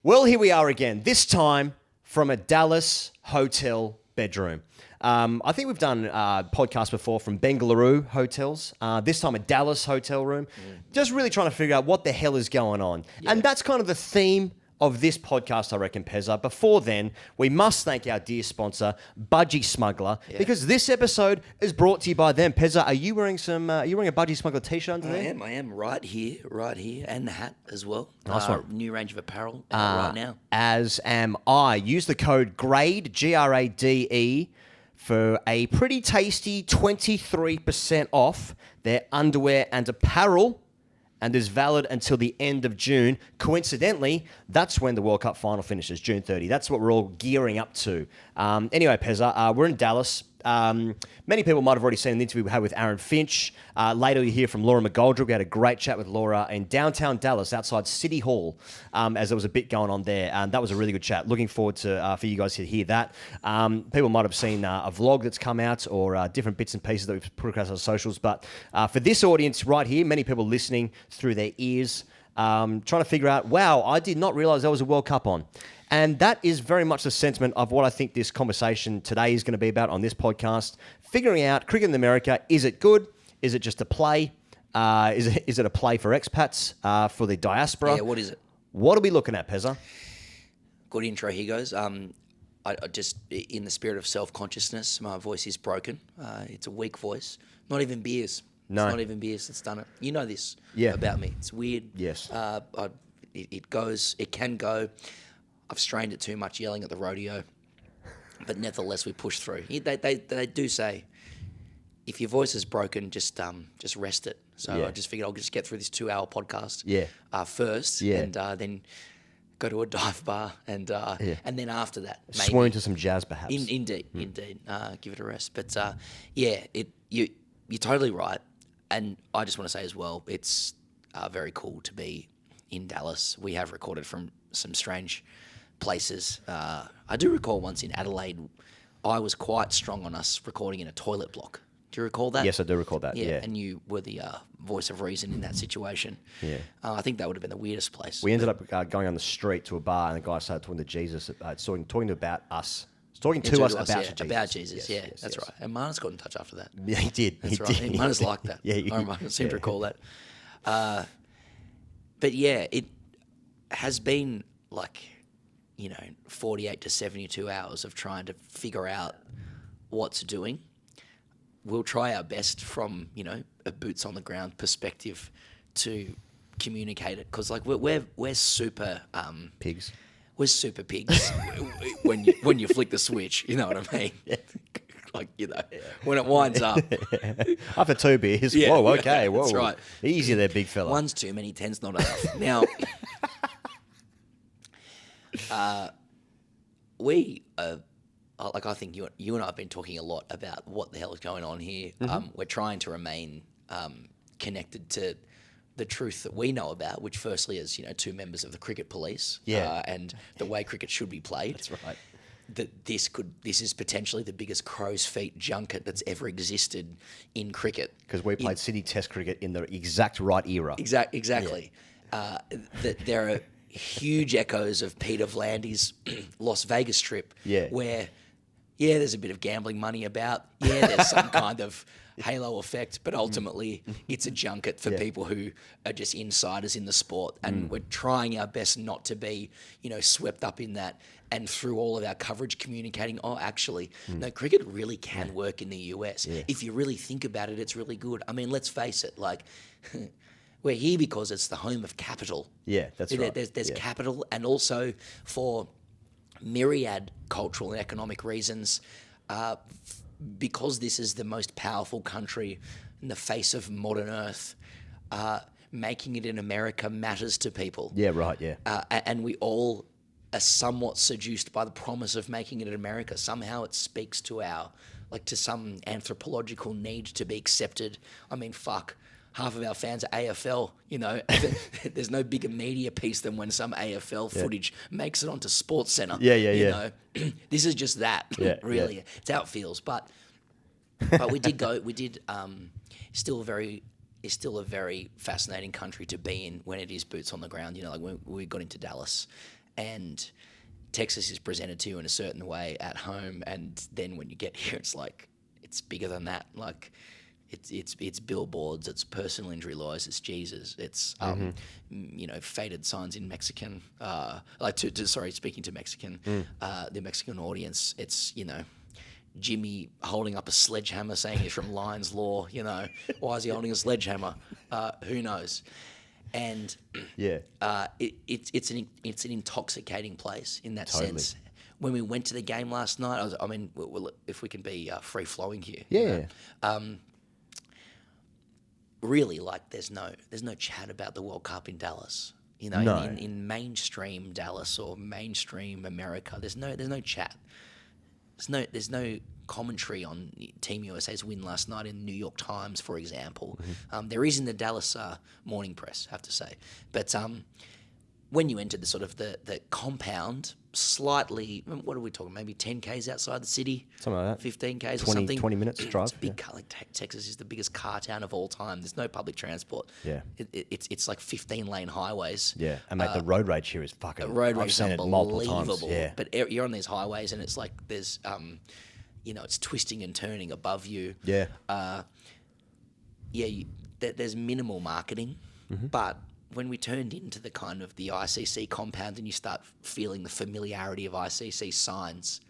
Well, here we are again, this time from a Dallas hotel bedroom. I think we've done podcasts before from Bengaluru hotels, this time a Dallas hotel room, just really trying to figure out what the hell is going on. Yeah. And that's kind of the theme of this podcast, I reckon, Pezza. Before then, we must thank our dear sponsor, Budgy Smuggler, because this episode is brought to you by them. Pezza, are you wearing are you wearing a Budgy Smuggler t-shirt under there? I am right here, and the hat as well. Nice one. New range of apparel right now. As am I. Use the code GRADE, Grade, for a pretty tasty 23% off their underwear and apparel, and is valid until the end of June. Coincidentally, that's when the World Cup final finishes, June 30. That's what we're all gearing up to. Anyway, Pezza, we're in Dallas. Many people might have already seen an interview we had with Aaron Finch. Later you hear from Laura McGoldrick. We had a great chat with Laura in downtown Dallas, outside City Hall, as there was a bit going on there. And that was a really good chat. Looking forward to for you guys to hear that. People might have seen a vlog that's come out or different bits and pieces that we've put across our socials. But for this audience right here, many people listening through their ears, trying to figure out, wow, I did not realize there was a World Cup on. And that is very much the sentiment of what I think this conversation today is going to be about on this podcast. Figuring out cricket in America, is it good? Is it just a play? Is it a play for expats, for the diaspora? Yeah, what is it? What are we looking at, Pezza? Good intro, here goes. I just, in the spirit of self-consciousness, my voice is broken. It's a weak voice. Not even beers. No. It's not even beers that's done it. You know this about me. It's weird. Yes. It can go. I've strained it too much yelling at the rodeo, but nevertheless we push through. They do say, if your voice is broken, just rest it. So I just figured I'll just get through this 2-hour podcast first, and then go to a dive bar, and then after that, maybe swoon to some jazz, perhaps. Indeed, give it a rest. But you're totally right, and I just want to say as well, it's very cool to be in Dallas. We have recorded from some strange places. I do recall once in Adelaide, I was quite strong on us recording in a toilet block. Do you recall that? Yes, I do recall that. Yeah. And you were the voice of reason in that situation. Yeah. I think that would have been the weirdest place. We ended up going on the street to a bar, and the guy started talking to Jesus, talking about us. Talking to us about Jesus. About Jesus, yes, that's right. And Marnus got in touch after that. Yeah, he did. That's right. Marnus liked that. I seem to recall that. But yeah, it has been 48 to 72 hours of trying to figure out what's doing. We'll try our best from, a boots on the ground perspective to communicate it. Because we're super pigs. We're super pigs when you flick the switch, you know what I mean? When it winds up. After 2 beers, whoa, okay, whoa. That's right. Easy there, big fella. One's too many, 10's not enough. Now, I think you and I have been talking a lot about what the hell is going on here. We're trying to remain connected to the truth that we know about, which firstly is, 2 members of the cricket police, and the way cricket should be played. That's right. That this is potentially the biggest crow's feet junket that's ever existed in cricket. Because we played Sydney Test cricket in the exact right era. Exactly. That there are huge echoes of Peter V'landys Las Vegas trip, where, there's a bit of gambling money about, there's some kind of halo effect, but ultimately it's a junket for people who are just insiders in the sport, and we're trying our best not to be, swept up in that, and through all of our coverage communicating, no, cricket really can work in the US. If you really think about it, it's really good. I mean, let's face it, we're here because it's the home of capital. Yeah, that's right. There's capital, and also for myriad cultural and economic reasons, because this is the most powerful country in the face of modern Earth, making it in America matters to people. Yeah, right, yeah. And we all are somewhat seduced by the promise of making it in America. Somehow it speaks to to some anthropological need to be accepted. I mean, fuck. Half of our fans are AFL, There's no bigger media piece than when some AFL footage makes it onto SportsCenter. Yeah. This is just that, really. Yeah. It's how it feels. But we did still a very fascinating country to be in when it is boots on the ground. When we got into Dallas. and Texas is presented to you in a certain way at home, and then when you get here, it's like it's bigger than that. Like it's billboards, it's personal injury lawyers, it's Jesus, it's faded signs in Mexican. Speaking to Mexican, the Mexican audience, it's Jimmy holding up a sledgehammer saying he's from Lyons Law. Why is he holding a sledgehammer? Who knows? And it's an intoxicating place in that sense. When we went to the game last night, if we can be free flowing here, really, like there's no chat about the World Cup in Dallas. In mainstream Dallas or mainstream America, there's no chat. There's no commentary on Team USA's win last night in the New York Times, for example. There is in the Dallas Morning Press, I have to say. But when you enter the sort of the compound, slightly, what are we talking, maybe 10 Ks outside the city? Something like that. 15 Ks or something. 20 minutes drive. It's a big car. Like Texas is the biggest car town of all time. There's no public transport. Yeah. It's like 15-lane highways. Yeah. And mate, the road rage here is fucking... The road rage is unbelievable. Multiple times. Yeah. But you're on these highways and it's like there's... it's twisting and turning above you. Yeah. There's minimal marketing, but when we turned into the kind of the ICC compound and you start feeling the familiarity of ICC signs,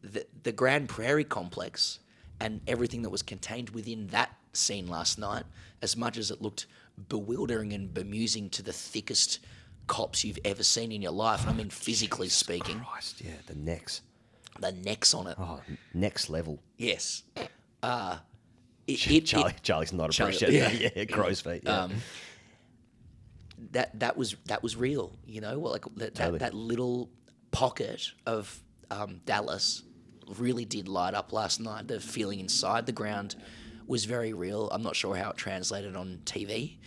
the Grand Prairie complex and everything that was contained within that scene last night, as much as it looked bewildering and bemusing to the thickest cops you've ever seen in your life, and I mean physically speaking. Christ, yeah, the necks. The necks on it. Oh, next level. Yes. Charlie's not appreciating. Yeah, crow's feet. Yeah. That was real. Totally. That little pocket of Dallas really did light up last night. The feeling inside the ground was very real. I'm not sure how it translated on TV.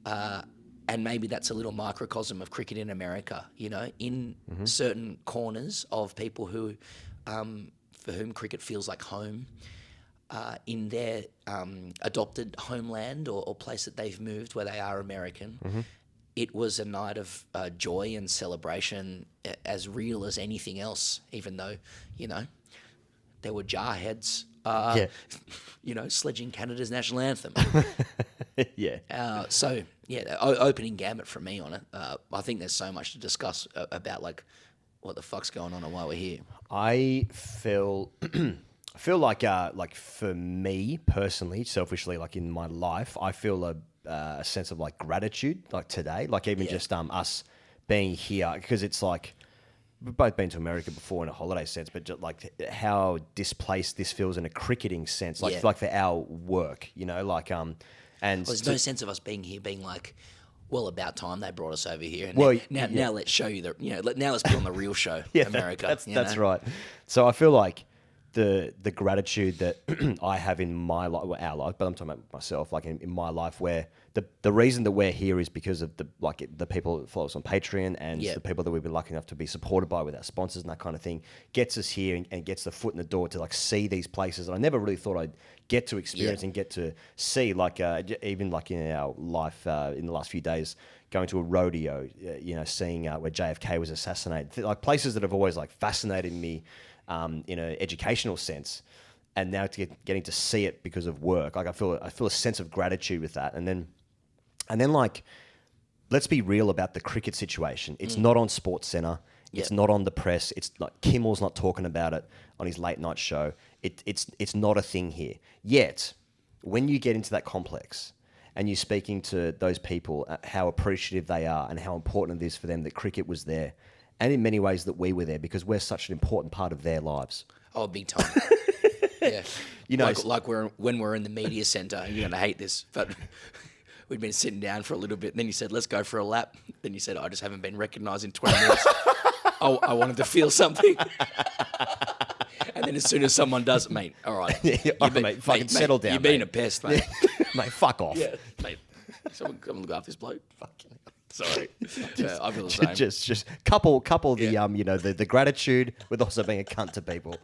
And maybe that's a little microcosm of cricket in America, in certain corners of people who, for whom cricket feels like home, in their adopted homeland or place that they've moved where they are American. It was a night of joy and celebration as real as anything else, even though, there were jarheads, sledging Canada's national anthem. Opening gambit from me on it. I think there's so much to discuss about like what the fuck's going on and why we're here. I feel like for me personally, selfishly, like in my life, I feel a sense of like gratitude, like today, like even just us being here, because it's like we've both been to America before in a holiday sense, but just like how displaced this feels in a cricketing sense, like for our work, and there's no sense of us being here being like, well, about time they brought us over here. And now let's show you now let's be on the real show, America. That's right. So I feel like the gratitude that I have in my life, our life, but I'm talking about myself, like in my life, where the reason that we're here is because of the people that follow us on Patreon and the people that we've been lucky enough to be supported by with our sponsors and that kind of thing, gets us here and gets the foot in the door to like see these places that I never really thought I'd get to experience and get to see, like even like in our life in the last few days, going to a rodeo, seeing where JFK was assassinated, like places that have always like fascinated me in an educational sense, and now getting to see it because of work, like I feel a sense of gratitude with that. And then like, let's be real about the cricket situation. It's not on SportsCenter. It's not on the press. It's like Kimmel's not talking about it on his late night show. It's not a thing here. Yet, when you get into that complex and you're speaking to those people, how appreciative they are and how important it is for them that cricket was there, and in many ways that we were there because we're such an important part of their lives. Oh, big time. Yeah. When we're in the media centre, you're going to hate this, but we'd been sitting down for a little bit, and then you said, let's go for a lap. Then you said, I just haven't been recognised in 20 minutes. I wanted to feel something. And then as soon as someone does it, mate, all right. Mate, fucking settle down, You're being a pest, mate. Mate, fuck off. Yeah, mate. Someone come look after this bloke. Fucking Sorry. I feel the same. Just couple the gratitude with also being a cunt to people.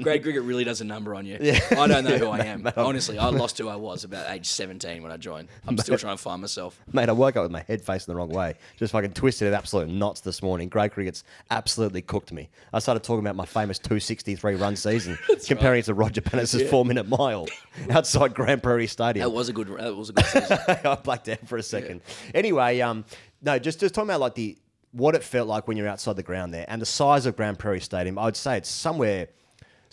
Grade cricket really does a number on you. Yeah. I don't know who I am. Honestly, I lost who I was about age 17 when I joined. I'm still trying to find myself. Mate, I woke up with my head facing the wrong way. Just fucking twisted at absolute knots this morning. Grade cricket's absolutely cooked me. I started talking about my famous 263 run season, comparing it to Roger Pennis's 4-minute mile outside Grand Prairie Stadium. That was a good season. I blacked out for a second. Anyway, no, just talking about like what it felt like when you're outside the ground there and the size of Grand Prairie Stadium. I would say it's somewhere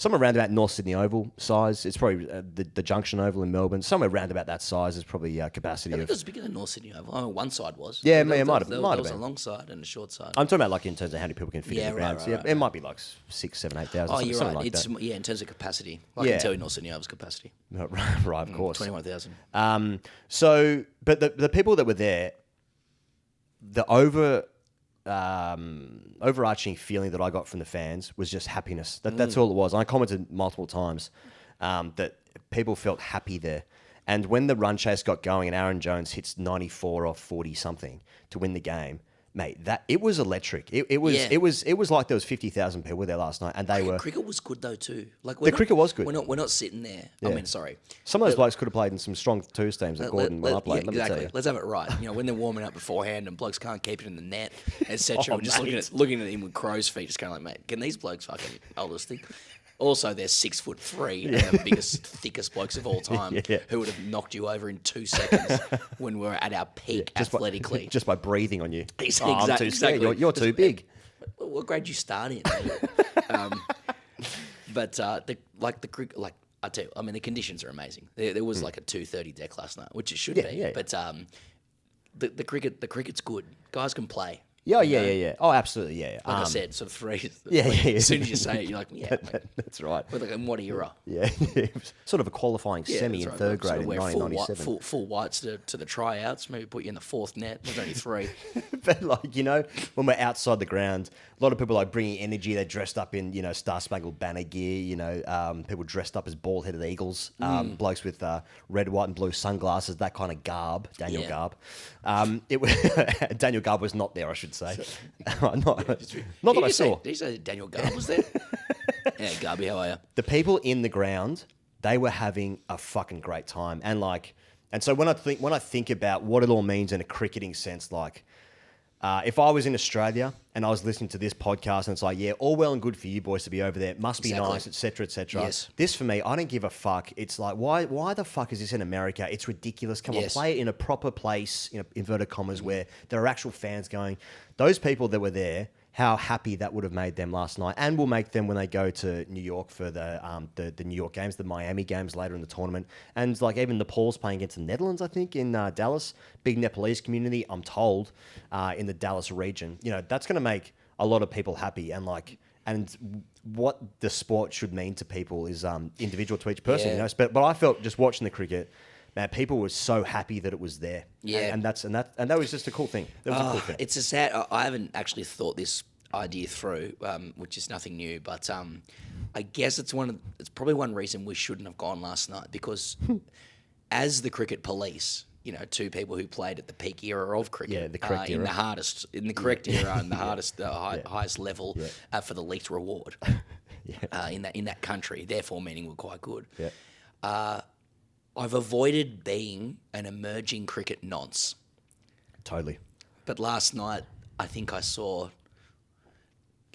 around about North Sydney Oval size. It's probably the Junction Oval in Melbourne. Somewhere around about that size is probably capacity. I think it was bigger than North Sydney Oval. Oh, one side was. Yeah, it might have been. There was a long side and a short side. I'm talking about like in terms of how many people can fit in the ground. Right, it might be like 6, 7, 8,000. Oh, you're right. Like it's that. Yeah, in terms of capacity. I can tell you North Sydney Oval's capacity. Right, of course. 21,000. So, but the people that were there, the overarching feeling that I got from the fans was just happiness. That's all it was. And I commented multiple times that people felt happy there. And when the run chase got going and Aaron Jones hits 94 or 40 something to win the game, mate, it was electric. It was like there was 50,000 people there last night, and cricket was good though too. Like cricket was good. We're not sitting there. Yeah. I mean, sorry. Some of those blokes could have played in some strong twos teams that Gordon went up late. Yeah, exactly. Let's have it right. When they're warming up beforehand and blokes can't keep it in the net, etc. We're just looking at him with crow's feet, just kind of like, mate, can these blokes fucking hold this thing? Also, they're 6'3" and the biggest, thickest blokes of all time who would have knocked you over in 2 seconds when we were at our peak athletically. Just by breathing on you. Exactly. You're too big. What grade you start in? But I tell you, I mean, the conditions are amazing. There was like a 2:30 deck last night, which it should be. Yeah. But the cricket's good. Guys can play. Yeah. Oh, absolutely, yeah. Like I said, sort of three. Yeah. As soon as you say it, you're like, yeah. That's right. But like, in what era? Yeah. It was sort of a qualifying semi in third grade in 1997. Full whites to the tryouts. Maybe put you in the fourth net. There's only 3. But when we're outside the ground, a lot of people like bringing energy. They're dressed up in Star Spangled Banner gear. People dressed up as bald-headed eagles. Blokes with red, white, and blue sunglasses. That kind of garb. Daniel Garb. It was Daniel Garb was not there, I should say. Not that I saw. Did you say Daniel Garb was there? Yeah, Garby, how are you? The people in the ground, they were having a fucking great time, and so when I think about what it all means in a cricketing sense, if I was in Australia and I was listening to this podcast and it's like, yeah, all well and good for you boys to be over there. It must be nice, etc., etc. Yes. This for me, I don't give a fuck. It's like, why the fuck is this in America? It's ridiculous. Come on, play it in a proper place, inverted commas, where there are actual fans going. Those people that were there, how happy that would have made them last night, and will make them when they go to New York for the New York games, the Miami games later in the tournament, and even Nepal's playing against the Netherlands, I think, in Dallas. Big Nepalese community, I'm told, in the Dallas region. That's going to make a lot of people happy, and what the sport should mean to people is individual to each person. Yeah. But I felt just watching the cricket, man, people were so happy that it was there. Yeah, and that was just a cool thing. That was a cool thing. It's a sad. I haven't actually thought this idea through, which is nothing new. But I guess it's probably one reason we shouldn't have gone last night, because as the cricket police, 2 people who played at the peak era of cricket, the correct era. in the correct era and the highest level for the least reward in that country. Therefore, meaning we're quite good. Yeah. I've avoided being an emerging cricket nonce. Totally. But last night, I think I saw,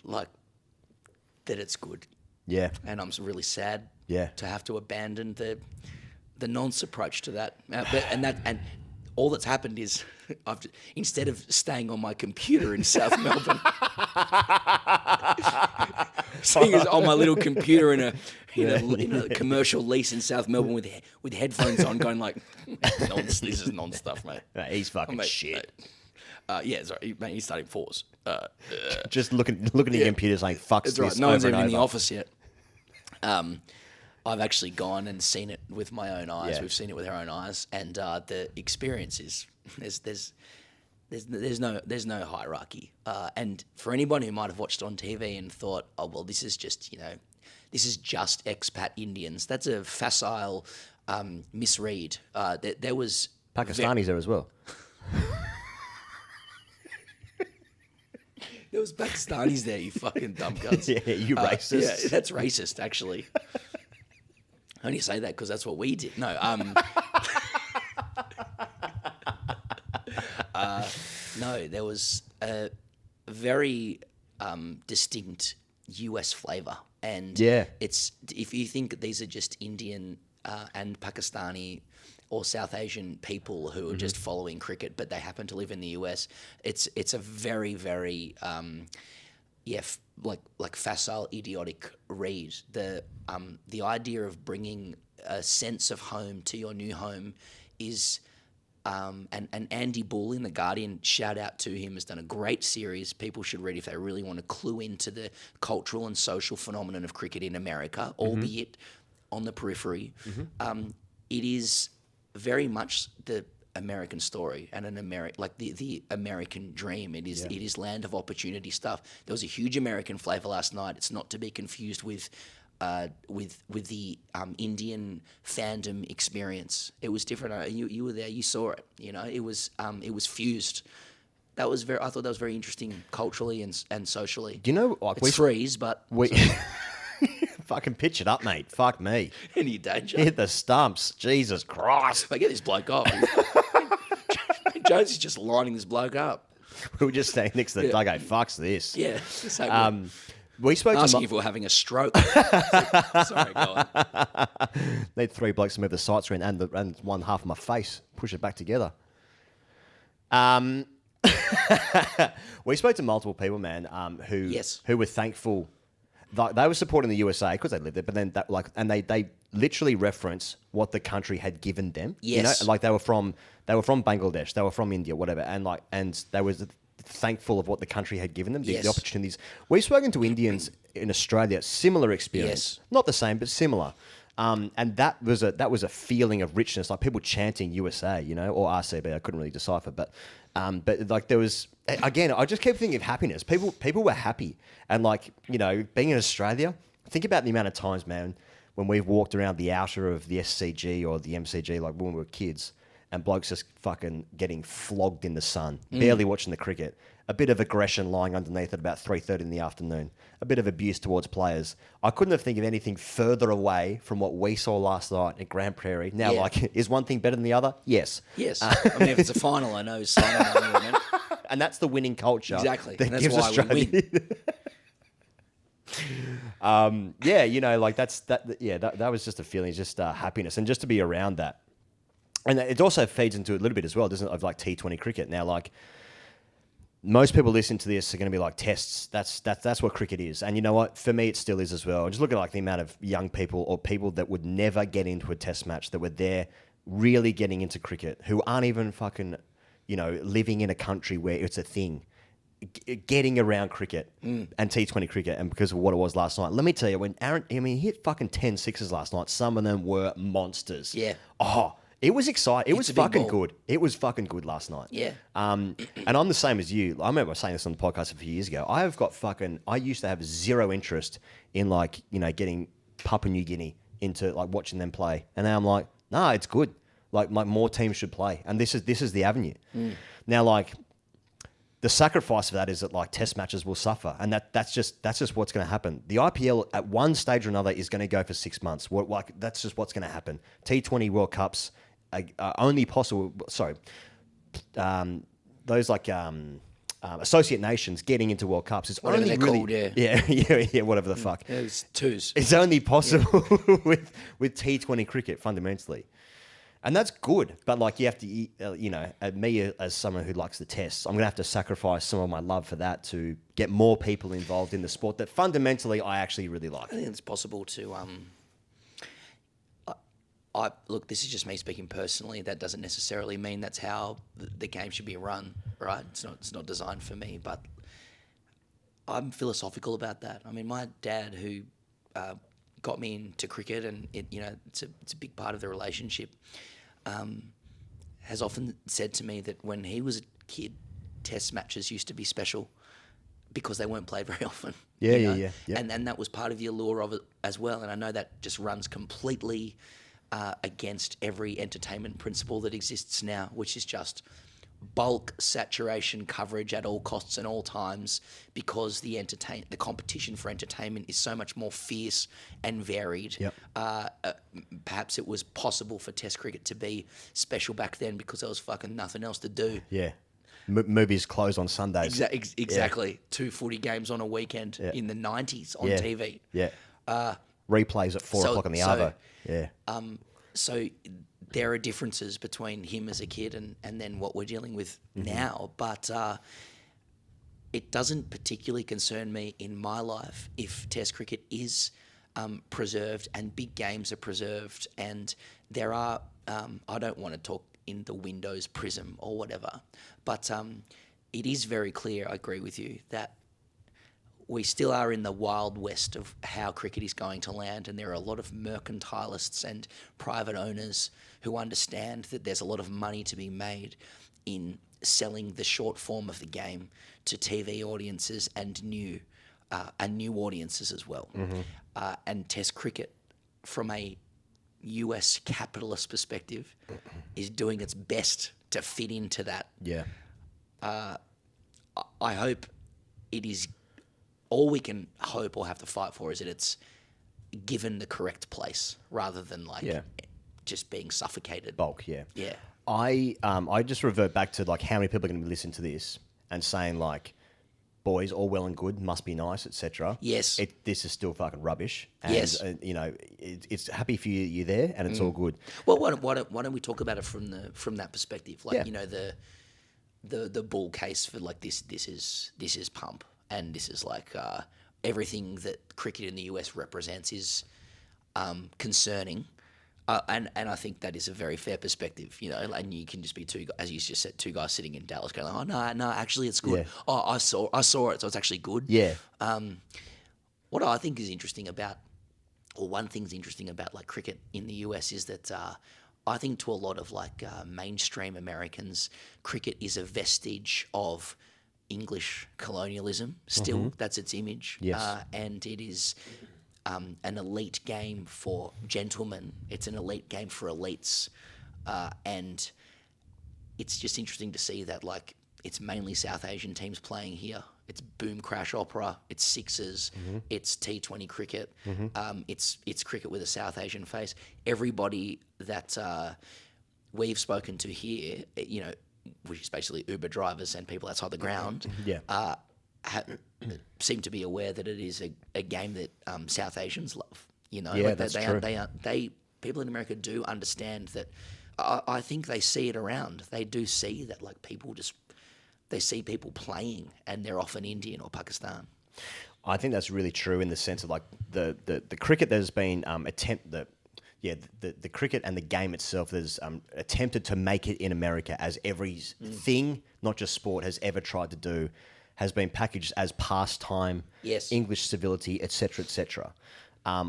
that it's good. Yeah. And I'm really sad to have to abandon the nonce approach to that. And all that's happened is instead of staying on my computer in South Melbourne, seeing as on my little computer in a commercial lease in South Melbourne with headphones on, going like, nonce, this is nonce stuff, mate. He's fucking shit. Sorry, mate, he's starting 4s. Just looking at your computer saying, fuck this. Right. No one's even in the office yet. I've actually gone and seen it with my own eyes. We've seen it with our own eyes, and the experience is there's no hierarchy. And for anyone who might have watched on TV and thought, oh well, this is just expat Indians, that's a facile misread. There was Pakistanis there as well. was Pakistanis there, you fucking dumb guns. Yeah, you racist. Yeah, that's racist, actually. I only say that because that's what we did. No, no, there was a very distinct US flavour. And it's, if you think these are just Indian and Pakistani or South Asian people who are just following cricket, but they happen to live in the US, it's a very, very like facile, idiotic read. The idea of bringing a sense of home to your new home is. And Andy Bull in The Guardian, shout out to him, has done a great series. People should read if they really want to clue into the cultural and social phenomenon of cricket in America, albeit on the periphery. It is very much the American story and the American dream. It is land of opportunity stuff. There was a huge American flavour last night. It's not to be confused with the Indian fandom experience. It was different. You were there. You saw it. You know, it was fused. I thought that was very interesting culturally and socially. Do you know? Like, it's freeze, but fucking pitch it up, mate. Fuck me. Any danger? Hit the stumps. Jesus Christ. If I get this bloke off. Jones is just lining this bloke up. We were just standing next to the dugout. Fucks this. Yeah. So we spoke asking if we were having a stroke. Sorry, go on. Need 3 blokes to move the sight screen and one half of my face. Push it back together. We spoke to multiple people, man, who were thankful. They were supporting the USA because they lived there, but then they literally reference what the country had given them. Yes. You know, like they were from Bangladesh, they were from India, whatever, and they was thankful of what the country had given them, the opportunities. We've spoken to Indians in Australia, similar experience, not the same, but similar. And that was a feeling of richness, like people chanting USA, you know, or RCB. I couldn't really decipher, but like there was, again, I just kept thinking of happiness. People were happy, and like, you know, being in Australia, think about the amount of times, man, when we've walked around the outer of the SCG or the MCG, like when we were kids, and blokes just fucking getting flogged in the sun, barely watching the cricket. A bit of aggression lying underneath at about 3:30 in the afternoon. A bit of abuse towards players. I couldn't have think of anything further away from what we saw last night at Grand Prairie. Now, like, is one thing better than the other? Yes. Yes. I mean, if it's a final, I know it's signing. And that's the winning culture. Exactly. That and that's gives why Australia... we win. Yeah, you know, like that was just a feeling, just happiness, and just to be around that. And it also feeds into it a little bit as well, doesn't it, of like T20 cricket. Now, like, most people listening to this are going to be like, tests, that's what cricket is. And you know what? For me, it still is as well. Just look at like the amount of young people or people that would never get into a test match that were there really getting into cricket, who aren't even fucking, you know, living in a country where it's a thing, getting around cricket and T20 cricket, and because of what it was last night. Let me tell you, when he hit fucking 10 sixes last night, some of them were monsters. Yeah. Oh, it was exciting. It was fucking good. It was fucking good last night. Yeah. And I'm the same as you. I remember saying this on the podcast a few years ago. I used to have zero interest in, like, you know, getting Papua New Guinea into like watching them play. And now I'm like, nah, it's good. Like more teams should play. And this is the avenue. Now, like, the sacrifice of that is that, like, test matches will suffer, and that's just what's going to happen. The IPL at one stage or another is going to go for 6 months. That's just what's going to happen. T20 World Cups are only possible. Sorry, those like associate nations getting into World Cups is whatever only they're really called, yeah, whatever the fuck. It's twos. It's only possible with T20 cricket fundamentally. And that's good, but like you have to, you know, me as someone who likes the tests, I'm going to have to sacrifice some of my love for that to get more people involved in the sport that fundamentally I actually really like. I think it's possible to, look, this is just me speaking personally. That doesn't necessarily mean that's how the game should be run, right? It's not designed for me, but I'm philosophical about that. I mean, my dad, who got me into cricket, and it's a big part of the relationship, has often said to me that when he was a kid, test matches used to be special because they weren't played very often. Yeah. And that was part of the allure of it as well. And I know that just runs completely against every entertainment principle that exists now, which is just bulk saturation coverage at all costs and all times because the competition for entertainment is so much more fierce and varied. Yep. Perhaps it was possible for Test cricket to be special back then because there was fucking nothing else to do. Yeah. Movies closed on Sundays. Exactly. Yeah. 2 footy games on a weekend in the 90s on TV. Yeah. Replays at 4 o'clock in the other. Yeah. So there are differences between him as a kid and then what we're dealing with now. But it doesn't particularly concern me in my life if Test cricket is preserved and big games are preserved. And there are, I don't want to talk in the Windows prism or whatever, but it is very clear, I agree with you, that we still are in the wild west of how cricket is going to land, and there are a lot of mercantilists and private owners who understand that there's a lot of money to be made in selling the short form of the game to TV audiences and new audiences as well. And Test cricket, from a US capitalist perspective, is doing its best to fit into that. Yeah. I hope it is. All we can hope or have to fight for is that it's given the correct place rather than just being suffocated. Bulk, yeah. Yeah. I just revert back to like how many people are going to be listening to this and saying like, boys, all well and good, must be nice, etc. Yes. This is still fucking rubbish. And, yes. It's happy for you. You're there, and it's all good. Well, why don't we talk about it from that perspective? Like the bull case for like this is pump. And this is like everything that cricket in the US represents is concerning. And I think that is a very fair perspective, and you can just be as you just said, two guys sitting in Dallas going, oh, no, actually it's good. Yeah. Oh, I saw it, so it's actually good. Yeah. What I think is interesting about, or one thing's interesting about like cricket in the US is that I think to a lot of like mainstream Americans, cricket is a vestige of English colonialism. Still, that's its image. Yes. And it is an elite game for gentlemen. It's an elite game for elites. And it's just interesting to see that like it's mainly South Asian teams playing here. It's boom crash opera. It's sixes. It's T20 cricket. It's cricket with a South Asian face. Everybody that we've spoken to here, which is basically Uber drivers and people outside the ground, seem to be aware that it is a game that South Asians love. That's true. People in America do understand that. I think they see it around. They do see that, like they see people playing, and they're often Indian or Pakistan. I think that's really true in the sense of like the cricket that has been the cricket and the game itself that's attempted to make it in America as everything, not just sport, has ever tried to do, has been packaged as pastime, English civility, etc., etc.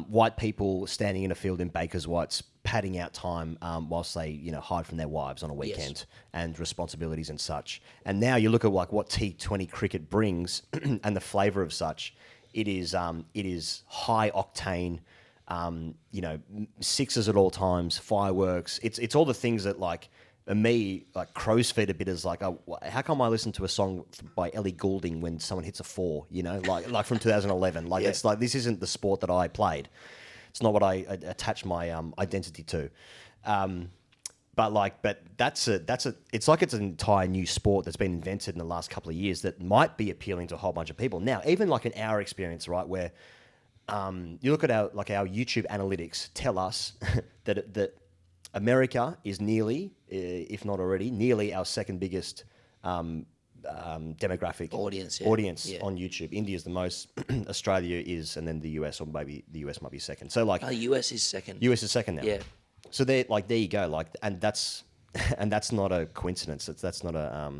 White people standing in a field in Baker's whites, padding out time whilst they hide from their wives on a weekend and responsibilities and such. And now you look at like what T20 cricket brings and the flavour of such. It is high octane. Sixes at all times, fireworks. It's all the things that like me like crow's feet a bit as like, how come I listen to a song by Ellie Goulding when someone hits a 4? Like from 2011. Like it's like this isn't the sport that I played. It's not what I attach my identity to. But that's it's like it's an entire new sport that's been invented in the last couple of years that might be appealing to a whole bunch of people. Now, even like in our experience, right, where you look at our YouTube analytics tell us that America is nearly, if not already, nearly our second biggest demographic audience on YouTube. India is the most, Australia is, and then the US, or maybe the US might be second. So like the US is second. US is second now. Yeah. So there you go. Like, and that's not a coincidence. That's not a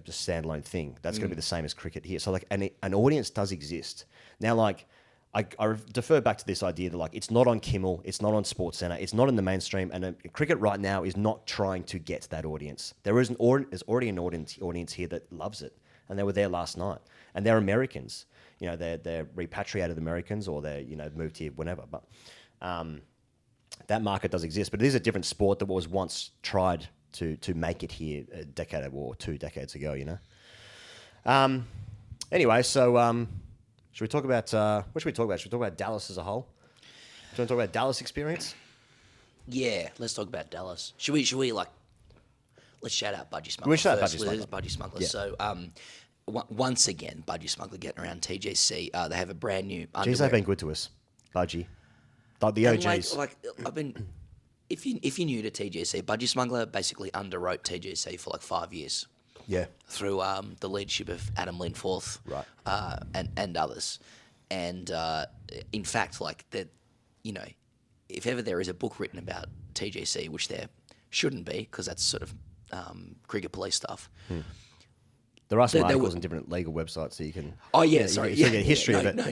just standalone thing. That's going to be the same as cricket here. So like an audience does exist now. Like I defer back to this idea that like it's not on Kimmel, it's not on SportsCenter, it's not in the mainstream, and cricket right now is not trying to get that audience. There's already an audience here that loves it, and they were there last night, and they're Americans. They're repatriated Americans, or they're moved here whenever. But that market does exist, but it is a different sport that was once tried to make it here a decade or 2 decades ago. Anyway, so should we talk about what should we talk about? Should we talk about Dallas as a whole? Do you want to talk about Dallas experience? Yeah, let's talk about Dallas. Should we like? Let's shout out Budgy Smuggler. We shout out first. Budgy Smuggler. There's Budgy Smuggler. Yeah. So, once again, Budgy Smuggler getting around TGC. They have a brand new. Jeez, they've been good to us, Budgy. Like the And OGs. like I've been. If you're new to TGC, Budgy Smuggler basically underwrote TGC for like 5 years. Yeah. Through the leadership of Adam Linforth, Right. And others, and in fact, like that, if ever there is a book written about TGC, which there shouldn't be, because that's sort of cricket police stuff. There are some articles on different legal websites so you can. Oh yeah, you sorry, can get a history of it. No,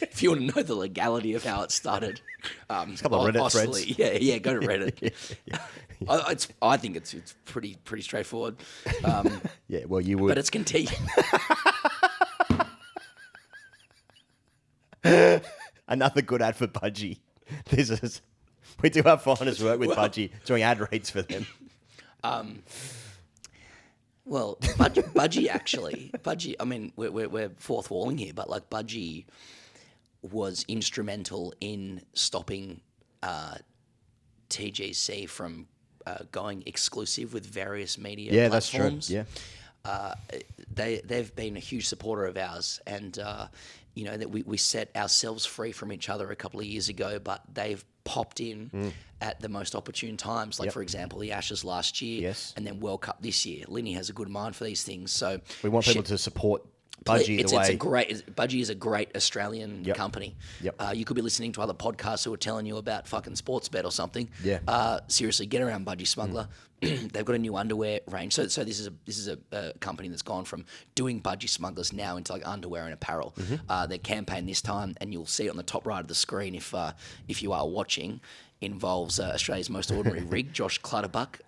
if you want to know the legality of how it started, a couple of Reddit threads. Yeah, go to Reddit. I think it's pretty straightforward. Yeah, well, you would. But it's continued. Another good ad for Budgy. We do our finest work with Budgy, doing ad reads for them. Well, Budgy actually, I mean, we're fourth walling here, but like Budgy was instrumental in stopping TGC from going exclusive with various media platforms. That's true. Yeah. They've been a huge supporter of ours, and that we set ourselves free from each other a couple of years ago, but they've popped in at the most opportune times. Like, for example, the Ashes last year, and then World Cup this year. Linny has a good mind for these things, so we want people to support Budgy Budgy is a great Australian company. Yep. You could be listening to other podcasts who are telling you about fucking sports bet or something. Yeah. Seriously, get around Budgy Smuggler. They've got a new underwear range. So this is a company that's gone from doing Budgy Smugglers now into like underwear and apparel. Their campaign this time, and you'll see it on the top right of the screen if you are watching, involves Australia's most ordinary rig, Josh Clutterbuck,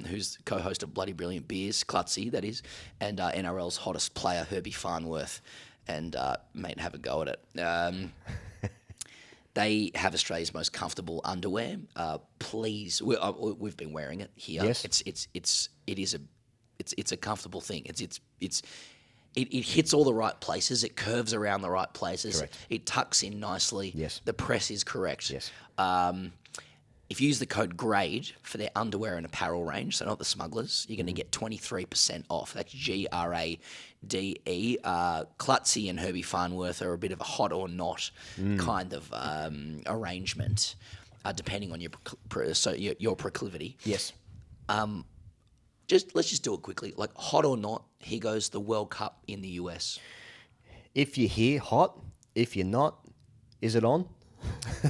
who's co-host of Bloody Brilliant Beers, Clutzy, that is, and NRL's hottest player, Herbie Farnworth. And, mate, have a go at it. They have Australia's most comfortable underwear. Please, we've been wearing it here. Yes. It's a comfortable thing. It hits all the right places. It curves around the right places. Correct. It tucks in nicely. Yes. The press is correct. Yes. If you use the code GRADE for their underwear and apparel range, so not the Smugglers, you're going to get 23% off. That's GRADE. Clutzy and Herbie Farnworth are a bit of a hot or not kind of arrangement, depending on your proclivity. Yes. Let's just do it quickly. Like, hot or not, here goes the World Cup in the US. If you're here, hot. If you're not, is it on?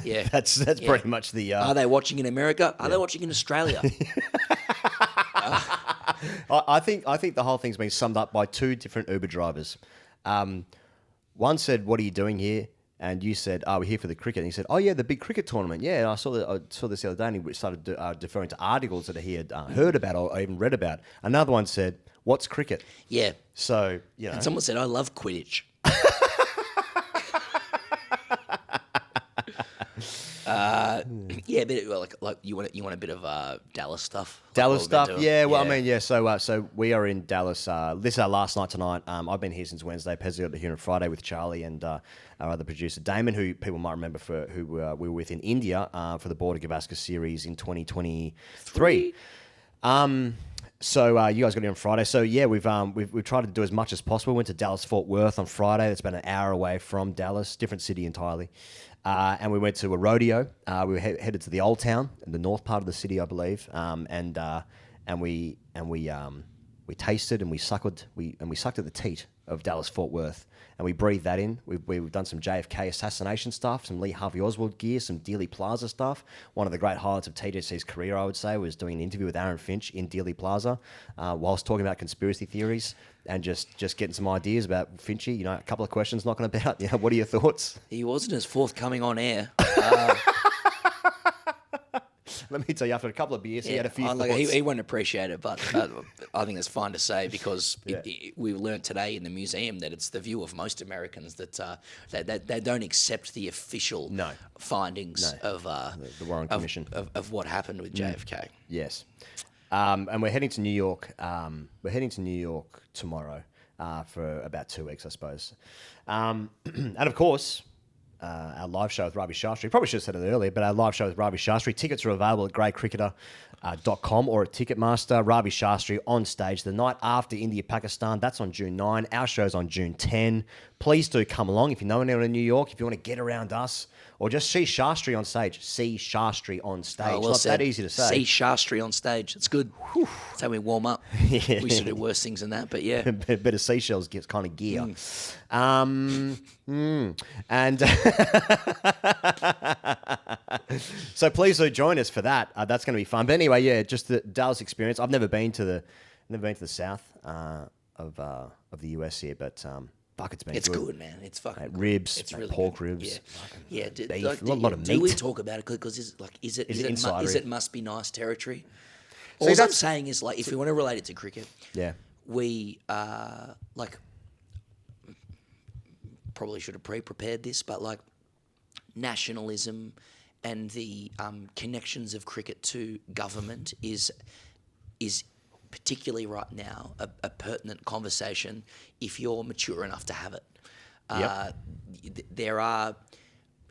Yeah, that's pretty much the. Are they watching in America? Are they watching in Australia? I think the whole thing's been summed up by 2 different Uber drivers. One said, "What are you doing here?" And you said, "Oh, we're here for the cricket." And he said, "Oh yeah, the big cricket tournament. Yeah, I saw this the other day." And he started deferring to articles that he had heard about or even read about. Another one said, "What's cricket?" Yeah. So And someone said, "I love Quidditch." Yeah, but like you want a bit of Dallas stuff. Dallas stuff, yeah. Well, I mean, yeah. So we are in Dallas. This is our last night tonight. I've been here since Wednesday. Pez got here on Friday with Charlie and our other producer Damon, who people might remember who we were with in India for the Border Gavaskar series in 2023. So you guys got here on Friday. So yeah, we've tried to do as much as possible. We went to Dallas Fort Worth on Friday. That's about an hour away from Dallas, different city entirely. And we went to a rodeo. We were headed to the Old Town, in the north part of the city, I believe. And we tasted and we sucked at the teat of Dallas Fort Worth, and we breathed that in. We've done some JFK assassination stuff, some Lee Harvey Oswald gear, some Dealey Plaza stuff. One of the great highlights of TJC's career, I would say, was doing an interview with Aaron Finch in Dealey Plaza, whilst talking about conspiracy theories and just getting some ideas about Finchy. A couple of questions knocking about. What are your thoughts? He wasn't as forthcoming on air. let me tell you, after a couple of beers, he had a few like, thoughts. he won't appreciate it, but I think it's fine to say because we learnt today in the museum that it's the view of most Americans that that they don't accept the official findings of the Warren Commission of what happened with JFK. Yes, and we're heading to New York. We're heading to New York tomorrow for about 2 weeks, I suppose. And of course, our live show with Ravi Shastri. Probably should have said it earlier, but our live show with Ravi Shastri. Tickets are available at greatcricketer.com or at Ticketmaster. Ravi Shastri on stage the night after India-Pakistan. That's on June 9. Our show's on June 10. Please do come along. If you know anyone in New York, if you want to get around us, or just see Shastri on stage. See Shastri on stage. Oh, well Not said. that easy to say. See Shastri on stage. It's good. That's how we warm up. We used to do worse things than that, but yeah. Bit of seashells gets kind of gear. And so please do join us for that. That's going to be fun. But anyway, yeah, just the Dallas experience. I've never been to the south of the US here, but fuck, it's good, man. It's fucking good. Ribs, it's really pork good. ribs, yeah. beef, Like, a lot of meat. Do we talk about it? Because is it must be nice territory? See, All I'm saying is, like, if we want to relate it to cricket, we like probably should have pre-prepared this, but like nationalism and the connections of cricket to government is particularly right now a pertinent conversation if you're mature enough to have it.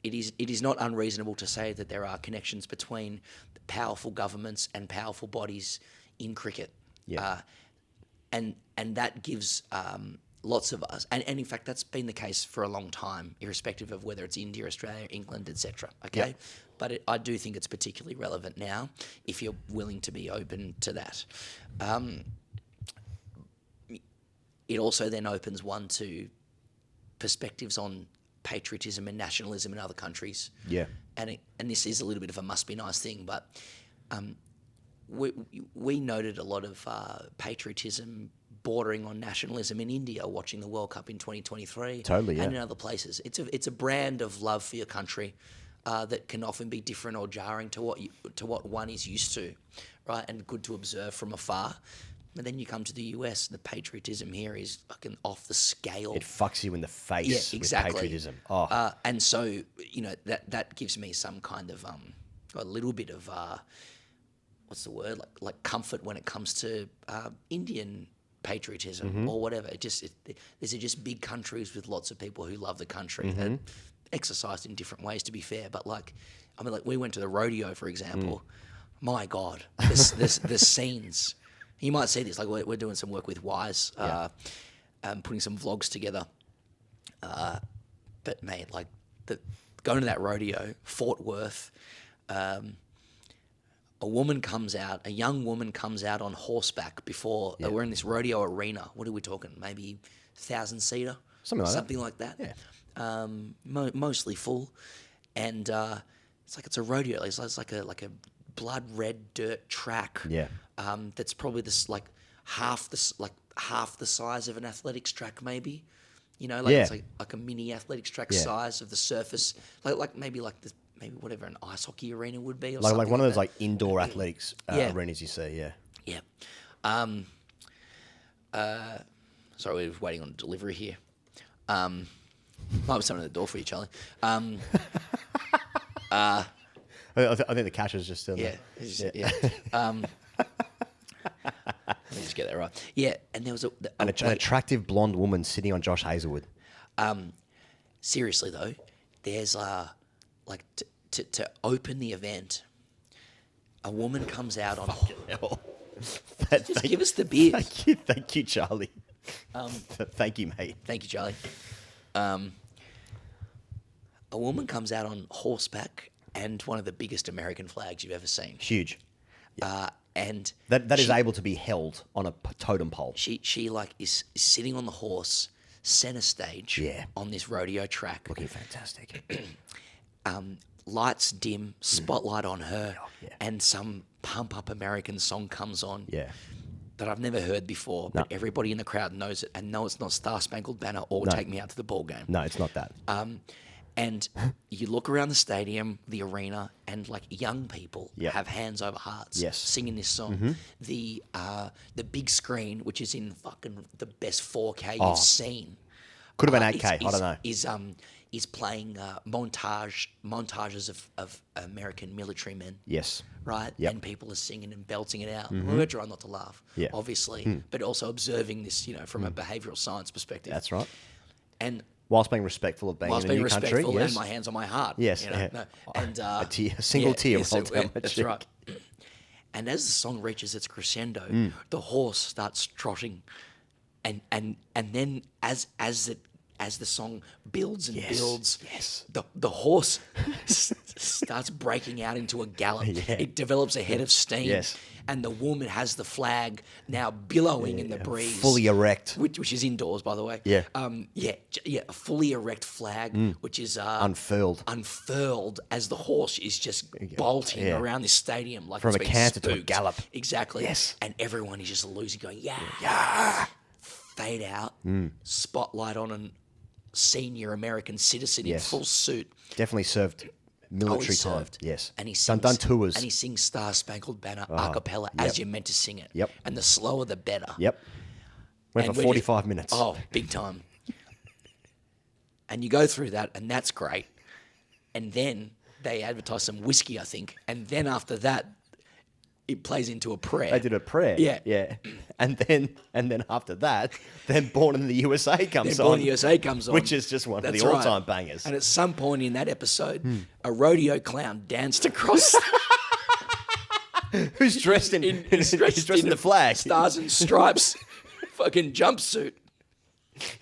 It is not unreasonable to say that there are connections between powerful governments and powerful bodies in cricket. And that gives lots of us, and in fact that's been the case for a long time, irrespective of whether it's India, Australia, England, etc. Okay, but I do think it's particularly relevant now if you're willing to be open to that. It also then opens one to perspectives on patriotism and nationalism in other countries. And this is a little bit of a must be nice thing, but we noted a lot of patriotism bordering on nationalism in India watching the World Cup in 2023. Totally, yeah. And in other places. It's a brand of love for your country that can often be different or jarring to what one is used to, right? And good to observe from afar. But then you come to the US, and the patriotism here is fucking off the scale. It fucks you in the face with patriotism. And so, you know, that gives me some kind of a little bit of what's the word? Like comfort when it comes to Indian patriotism or whatever. These are just big countries with lots of people who love the country and exercised in different ways, to be fair. But like we went to the rodeo, for example. My God, the scenes. You might see this. Like we're doing some work with Wise, putting some vlogs together. But mate, like going to that rodeo, Fort Worth. A young woman comes out on horseback before we're in this rodeo arena. What are we talking? Maybe 1,000-seater? Something like that. Yeah. Mostly full. And it's a rodeo. It's like a blood red dirt track. Yeah. That's probably half the size of an athletics track, maybe. You know, it's like a mini athletics track size of the surface. Maybe whatever an ice hockey arena would be, or like one of those like indoor athletics arenas you see. Sorry, we're waiting on delivery here. I was someone at the door for you, Charlie. I think the cash is just still there. Let me just get that right. Yeah, and there was an attractive blonde woman sitting on Josh Hazelwood. Seriously though, there's to open the event, a woman comes out on. Just give us the beers. Thank you, Charlie. Thank you, mate. Thank you, Charlie. A woman comes out on horseback and one of the biggest American flags you've ever seen. Huge. And that is able to be held on a totem pole. She is sitting on the horse, center stage, on this rodeo track, looking fantastic. Lights dim, spotlight on her, and some pump up American song comes on. That I've never heard before, but everybody in the crowd knows it, and no, it's not Star Spangled Banner or Take Me Out to the Ball Game. No, it's not that. And you look around the stadium, the arena, and like young people have hands over hearts singing this song. The big screen, which is in fucking the best 4K you've seen. Could have been 8K. I don't know. Is playing montages of American military men. Yes. Right? Yep. And people are singing and belting it out. We're trying not to laugh, obviously, but also observing this, from a behavioural science perspective. That's right. And whilst being respectful of being in a new country. Yes. And my hands on my heart. Yes. No, and a single tear rolled down my That's cheek. right. And as the song reaches its crescendo, the horse starts trotting, and then as the song builds and builds, the horse starts breaking out into a gallop. Yeah. It develops a head of steam, and the woman has the flag now billowing in the breeze, fully erect, which is indoors, by the way. A fully erect flag, which is unfurled as the horse is just bolting around this stadium like from it's a been canter spooked. to a gallop. Exactly. Yes, and everyone is just losing, going yeah. Fade out, spotlight on an senior American citizen in full suit. Definitely served military time. Served. Yes. And he sings, done tours. And he sings Star Spangled Banner a cappella as you're meant to sing it. Yep. And the slower the better. Yep. Went And for 45 minutes. Oh, big time. And you go through that, and that's great. And then they advertise some whiskey, I think. And then after that, it plays into a prayer. They did a prayer. Yeah. And then after that, then Born in the USA comes on. Born in the USA comes on. Which is just one of the all-time bangers. And at some point in that episode, a rodeo clown danced across... Who's dressed in the flag. Stars and stripes fucking jumpsuit.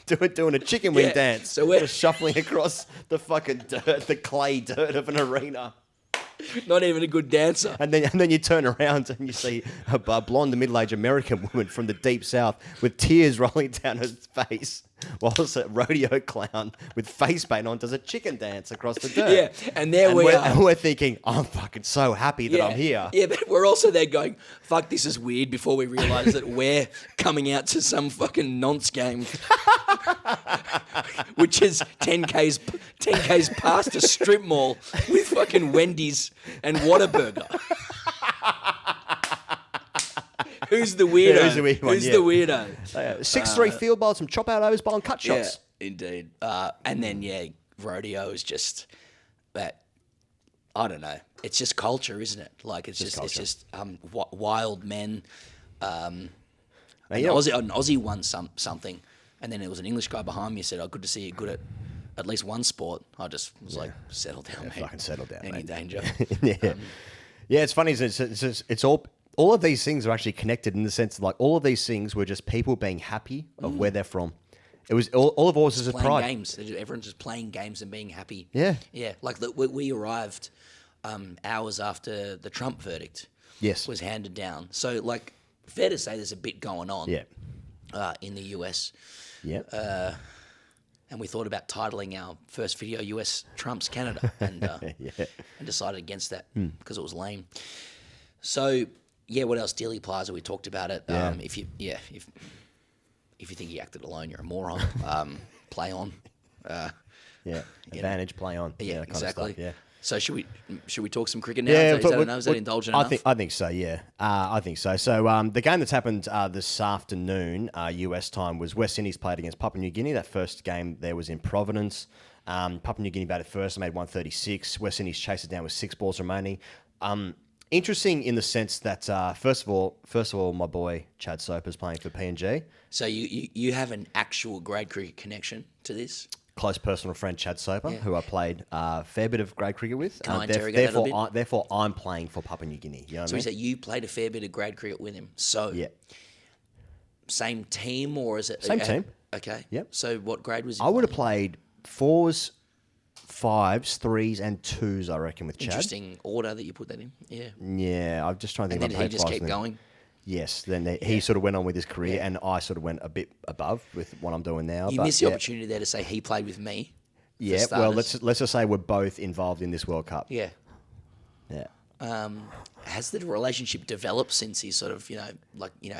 Doing a chicken wing dance. So we're just shuffling across the fucking dirt, the clay dirt of an arena. Not even a good dancer. And then you turn around and you see a blonde, middle-aged American woman from the deep south with tears rolling down her face, whilst a rodeo clown with face paint on does a chicken dance across the dirt. Yeah, and we are. And we're thinking, I'm fucking so happy that I'm here. Yeah, but we're also there going, fuck, this is weird, before we realise that we're coming out to some fucking nonce game, which is 10Ks past a strip mall with fucking Wendy's and Whataburger. Who's the weirdo? Yeah, who's the weird one? Who's the weirdo? 6-3 field goals, some chop out overs, bowling cut shots. Yeah, indeed. And then, rodeo is just that. I don't know. It's just culture, isn't it? Like it's just wild men. An Aussie won something, and then there was an English guy behind me who said, "Oh, good to see you good at least one sport." I just was like, "Settle down, mate. Fucking settle down, Any mate. danger?" Yeah, it's funny. It's all of these things are actually connected in the sense of like all of these things were just people being happy of where they're from. It was all of ours is a pride. Games. Everyone's just playing games and being happy. Yeah. Yeah. Like we arrived hours after the Trump verdict was handed down. So, like, fair to say there's a bit going on in the US. Yeah. And we thought about titling our first video US Trumps Canada and decided against that because it was lame. So, what else? Dealey Plaza, we talked about it. Yeah. If you think he acted alone, you're a moron. Play on. Advantage, play on. Yeah, that kind exactly. of stuff, yeah. So should we talk some cricket now? Yeah, is that indulgent enough? I think so. Yeah, I think so. So the game that's happened this afternoon, US time, was West Indies played against Papua New Guinea. That first game there was in Providence. Papua New Guinea batted first, made 136. West Indies chased it down with 6 balls remaining. Interesting in the sense that first of all, my boy Chad Soper's playing for PNG. So you have an actual grade cricket connection to this? Close personal friend Chad Soper, who I played a fair bit of grade cricket with. Can I interrogate that a bit? Therefore, I'm playing for Papua New Guinea. You know what I mean? So you played a fair bit of grade cricket with him. So same team, or is it same team? Okay. Yep. So what grade was he? I would have played 4s, 5s, 3s, and 2s. I reckon with Chad. Interesting order that you put that in. Yeah. Yeah, I'm just trying to think. And then he just kept going. Yes, then he sort of went on with his career, and I sort of went a bit above with what I'm doing now. You missed the opportunity there to say he played with me. Yeah, well, let's just say we're both involved in this World Cup. Yeah. Yeah. has the relationship developed since he's sort of,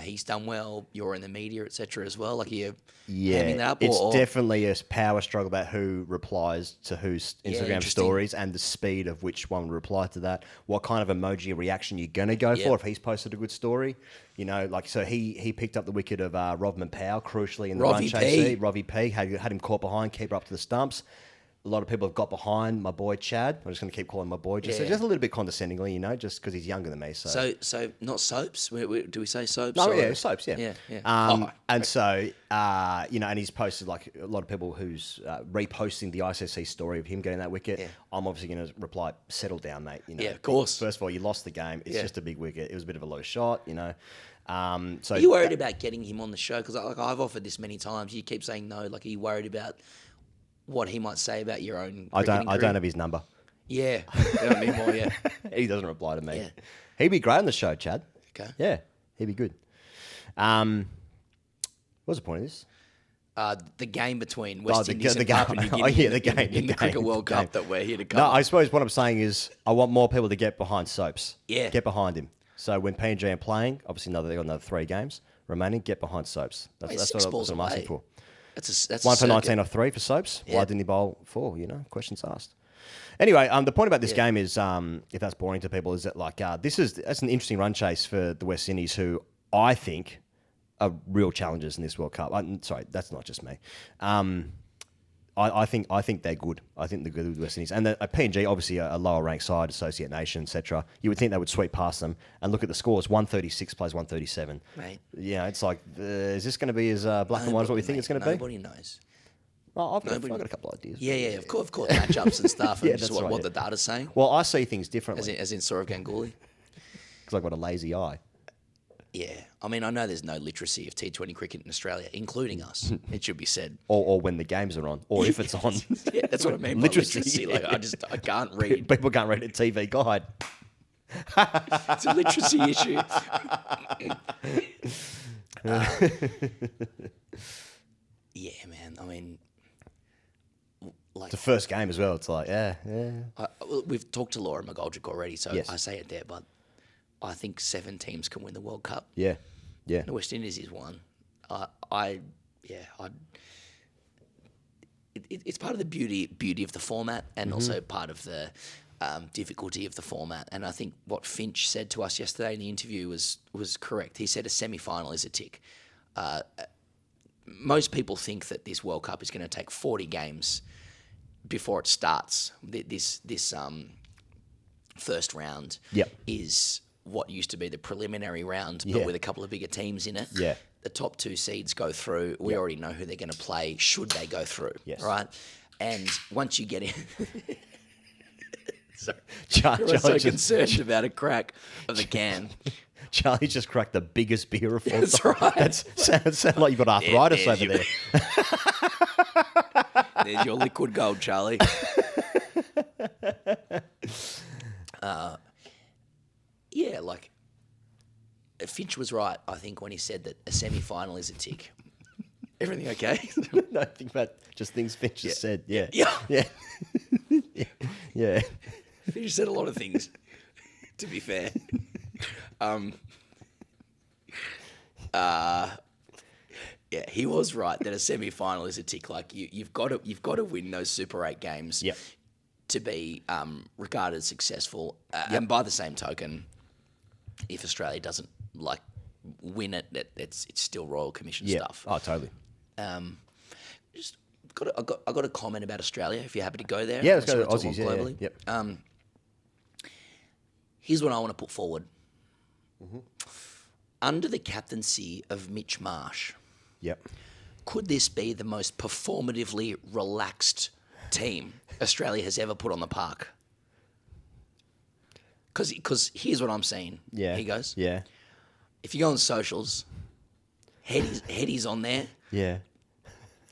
he's done well, you're in the media, etc. as well? Like, you hamming that up? It's definitely a power struggle about who replies to whose Instagram stories and the speed of which one would reply to that, what kind of emoji reaction you're going to go for if he's posted a good story. So he picked up the wicket of Rodman Powell, crucially, in the run chase. Robbie P had him caught behind, keeper up to the stumps. A lot of people have got behind my boy Chad. I'm just going to keep calling him my boy, just a little bit condescendingly, just because he's younger than me. So not Soaps? Do we say Soaps? No, yeah, Soaps, yeah. And he's posted, like, a lot of people who's reposting the ICC story of him getting that wicket. Yeah. I'm obviously going to reply, settle down, mate. Yeah, of course. First of all, you lost the game. It's just a big wicket. It was a bit of a low shot, So are you worried about getting him on the show? Because I've offered this many times. You keep saying no. Like, are you worried about what he might say about your own? I don't have his number. Yeah, don't need more. Yeah, he doesn't reply to me. Yeah. He'd be great on the show, Chad. Okay. Yeah, he'd be good. What's the point of this? The game between West Indies and Papua New Guinea in the Cricket World Cup that we're here to cover. No, I suppose what I'm saying is I want more people to get behind Soaps. Yeah, get behind him. So when PNG are playing, obviously they've got another 3 games remaining. Get behind Soaps. That's what I'm asking for. That's 1 for 19 off 3 for Soaps. Yeah. Why didn't he bowl 4? Questions asked. Anyway, the point about this game is, if that's boring to people, is that that's an interesting run chase for the West Indies, who I think are real challengers in this World Cup. Sorry, that's not just me. I think they're good. I think they're good with the West Indies. And PNG, obviously a lower ranked side, associate nation, etc. You would think they would sweep past them. And look at the scores: 136 plays 137. Mate, it's like, is this going to be as black and white as what we think it's going to be? Nobody knows. Well, I've got a couple of ideas. Yeah, of course, matchups and stuff. And just what the data's saying. Well, I see things differently. As in Saurav Ganguly. Because I've got a lazy eye. Yeah, I mean, I know there's no literacy of T20 cricket in Australia, including us. It should be said. Or when the games are on, or if it's on. Yeah, that's what I mean. Literacy. Like, I can't read. People can't read a TV guide. It's a literacy issue. Yeah, man. I mean, it's the first game as well. It's like, yeah. We've talked to Laura McGoldrick already, so yes. I say it there, but I think 7 teams can win the World Cup. Yeah. The West Indies is one. It's part of the beauty of the format, and also part of the difficulty of the format. And I think what Finch said to us yesterday in the interview was correct. He said a semi-final is a tick. Most people think that this World Cup is going to take 40 games before it starts. This first round is what used to be the preliminary round, but with a couple of bigger teams in it. Yeah. The top 2 seeds go through. We already know who they're going to play should they go through. Yes. Right? And once you get in... Sorry. Charlie's so concerned about a crack of the can. Charlie just cracked the biggest beer of all time. That's right. That sounds like you've got arthritis over there. There's your liquid gold, Charlie. Finch was right, I think, when he said that a semi-final is a tick. Everything okay? No, think about just things Finch has said. Yeah. Finch said a lot of things, to be fair. He was right that a semi-final is a tick. Like you've got to win those Super 8 games to be regarded as successful. And by the same token, if Australia doesn't win it, it's still Royal Commission stuff. Oh, totally. I got a comment about Australia. If you're happy to go there, let's go to Aussies. Globally. Yeah. Here's what I want to put forward. Mm-hmm. Under the captaincy of Mitch Marsh, could this be the most performatively relaxed team Australia has ever put on the park? Because here's what I'm seeing. Yeah. He goes. Yeah. If you go on socials, Heady's on there. Yeah.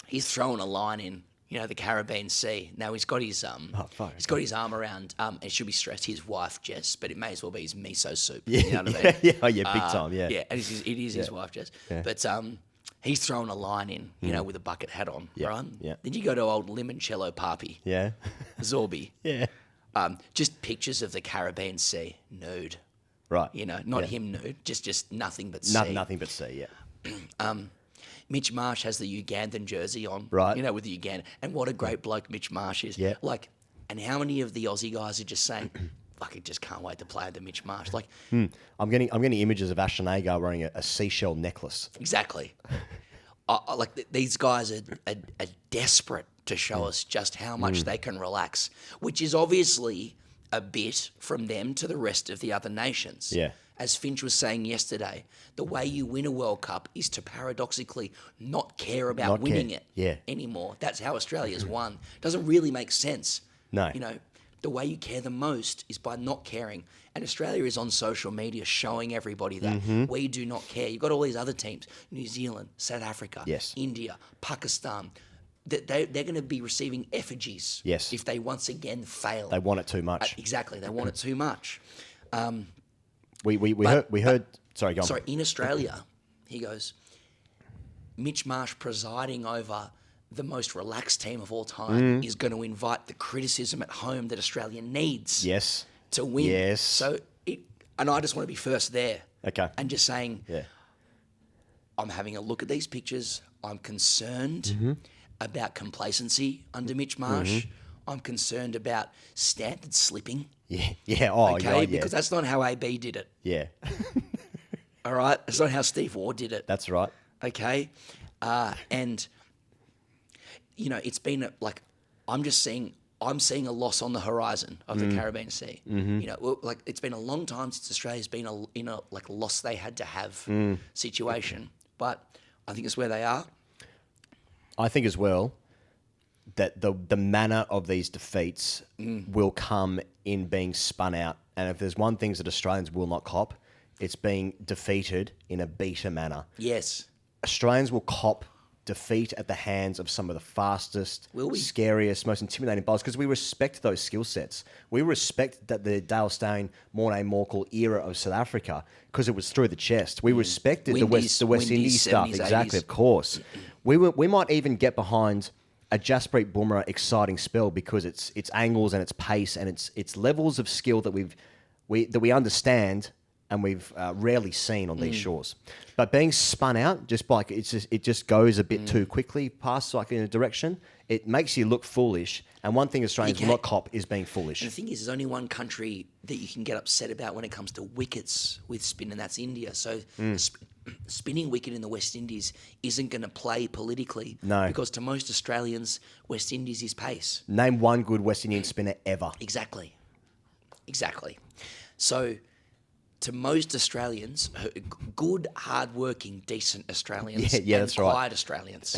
He's throwing a line in, the Caribbean Sea. Now he's got his he's got his arm around. It should be stressed his wife Jess, but it may as well be his miso soup. Yeah. You know what I mean? Big time. Yeah. Yeah, and it is his wife Jess. Yeah. But he's throwing a line in, with a bucket hat on, right? Yeah. Then you go to old Limoncello Papi. Yeah. Zorby. Yeah. Just pictures of the Caribbean Sea nude. Right. You know, not him nude, just nothing but sea. Nothing but sea, yeah. Mitch Marsh has the Ugandan jersey on, Right. You know, with the Uganda, and what a great bloke Mitch Marsh is. Yeah. Like, and how many of the Aussie guys are just saying, "Fuck, I just can't wait to play under Mitch Marsh." Like, I'm getting images of Ashton Agar wearing a seashell necklace. exactly. These guys are desperate to show us just how much they can relax, which is obviously a bit from them to the rest of the other nations. Yeah. As Finch was saying yesterday, the way you win a World Cup is to paradoxically not care about winning it anymore. That's how Australia's won. Doesn't really make sense. No. You know, the way you care the most is by not caring. And Australia is on social media showing everybody that we do not care. You've got all these other teams, New Zealand, South Africa, India, Pakistan. They're going to be receiving effigies if they once again fail. They want it too much. Exactly. They want it too much. We heard. Sorry, go on. Sorry, in Australia, he goes, Mitch Marsh presiding over the most relaxed team of all time is going to invite the criticism at home that Australia needs to win. Yes. So, and I just want to be first there. Okay. And just saying, I'm having a look at these pictures. I'm concerned about complacency under Mitch Marsh. I'm concerned about standards slipping. Yeah. Oh, okay, yeah. Because that's not how AB did it. Yeah. All right? That's not how Steve Waugh did it. That's right. Okay? And, you know, it's been I'm seeing a loss on the horizon of the Caribbean Sea. You know, like it's been a long time since Australia's been in a loss they had to have situation. But I think it's where they are. I think as well that the manner of these defeats will come in being spun out. And if there's one thing that Australians will not cop, it's being defeated in a beta manner. Yes. Australians will cop defeat at the hands of some of the fastest, scariest, most intimidating bowlers because we respect those skill sets. We respect that the Dale Steyn, Morné Morkel era of South Africa because it was through the chest. We respected the West Indies stuff. 70s, exactly, 80s. of course. We might even get behind a Jasprit Bumrah exciting spell because it's angles and its pace and its levels of skill that we understand and we've rarely seen on these shores. But being spun out, it just goes a bit too quickly past in a direction. It makes you look foolish. And one thing Australians will not cop is being foolish. And the thing is, there's only one country that you can get upset about when it comes to wickets with spin, and that's India. So spinning wicket in the West Indies isn't going to play politically. No. Because to most Australians, West Indies is pace. Name one good West Indian spinner ever. Exactly. So to most Australians, good, hard-working, decent Australians, and that's right. quiet Australians,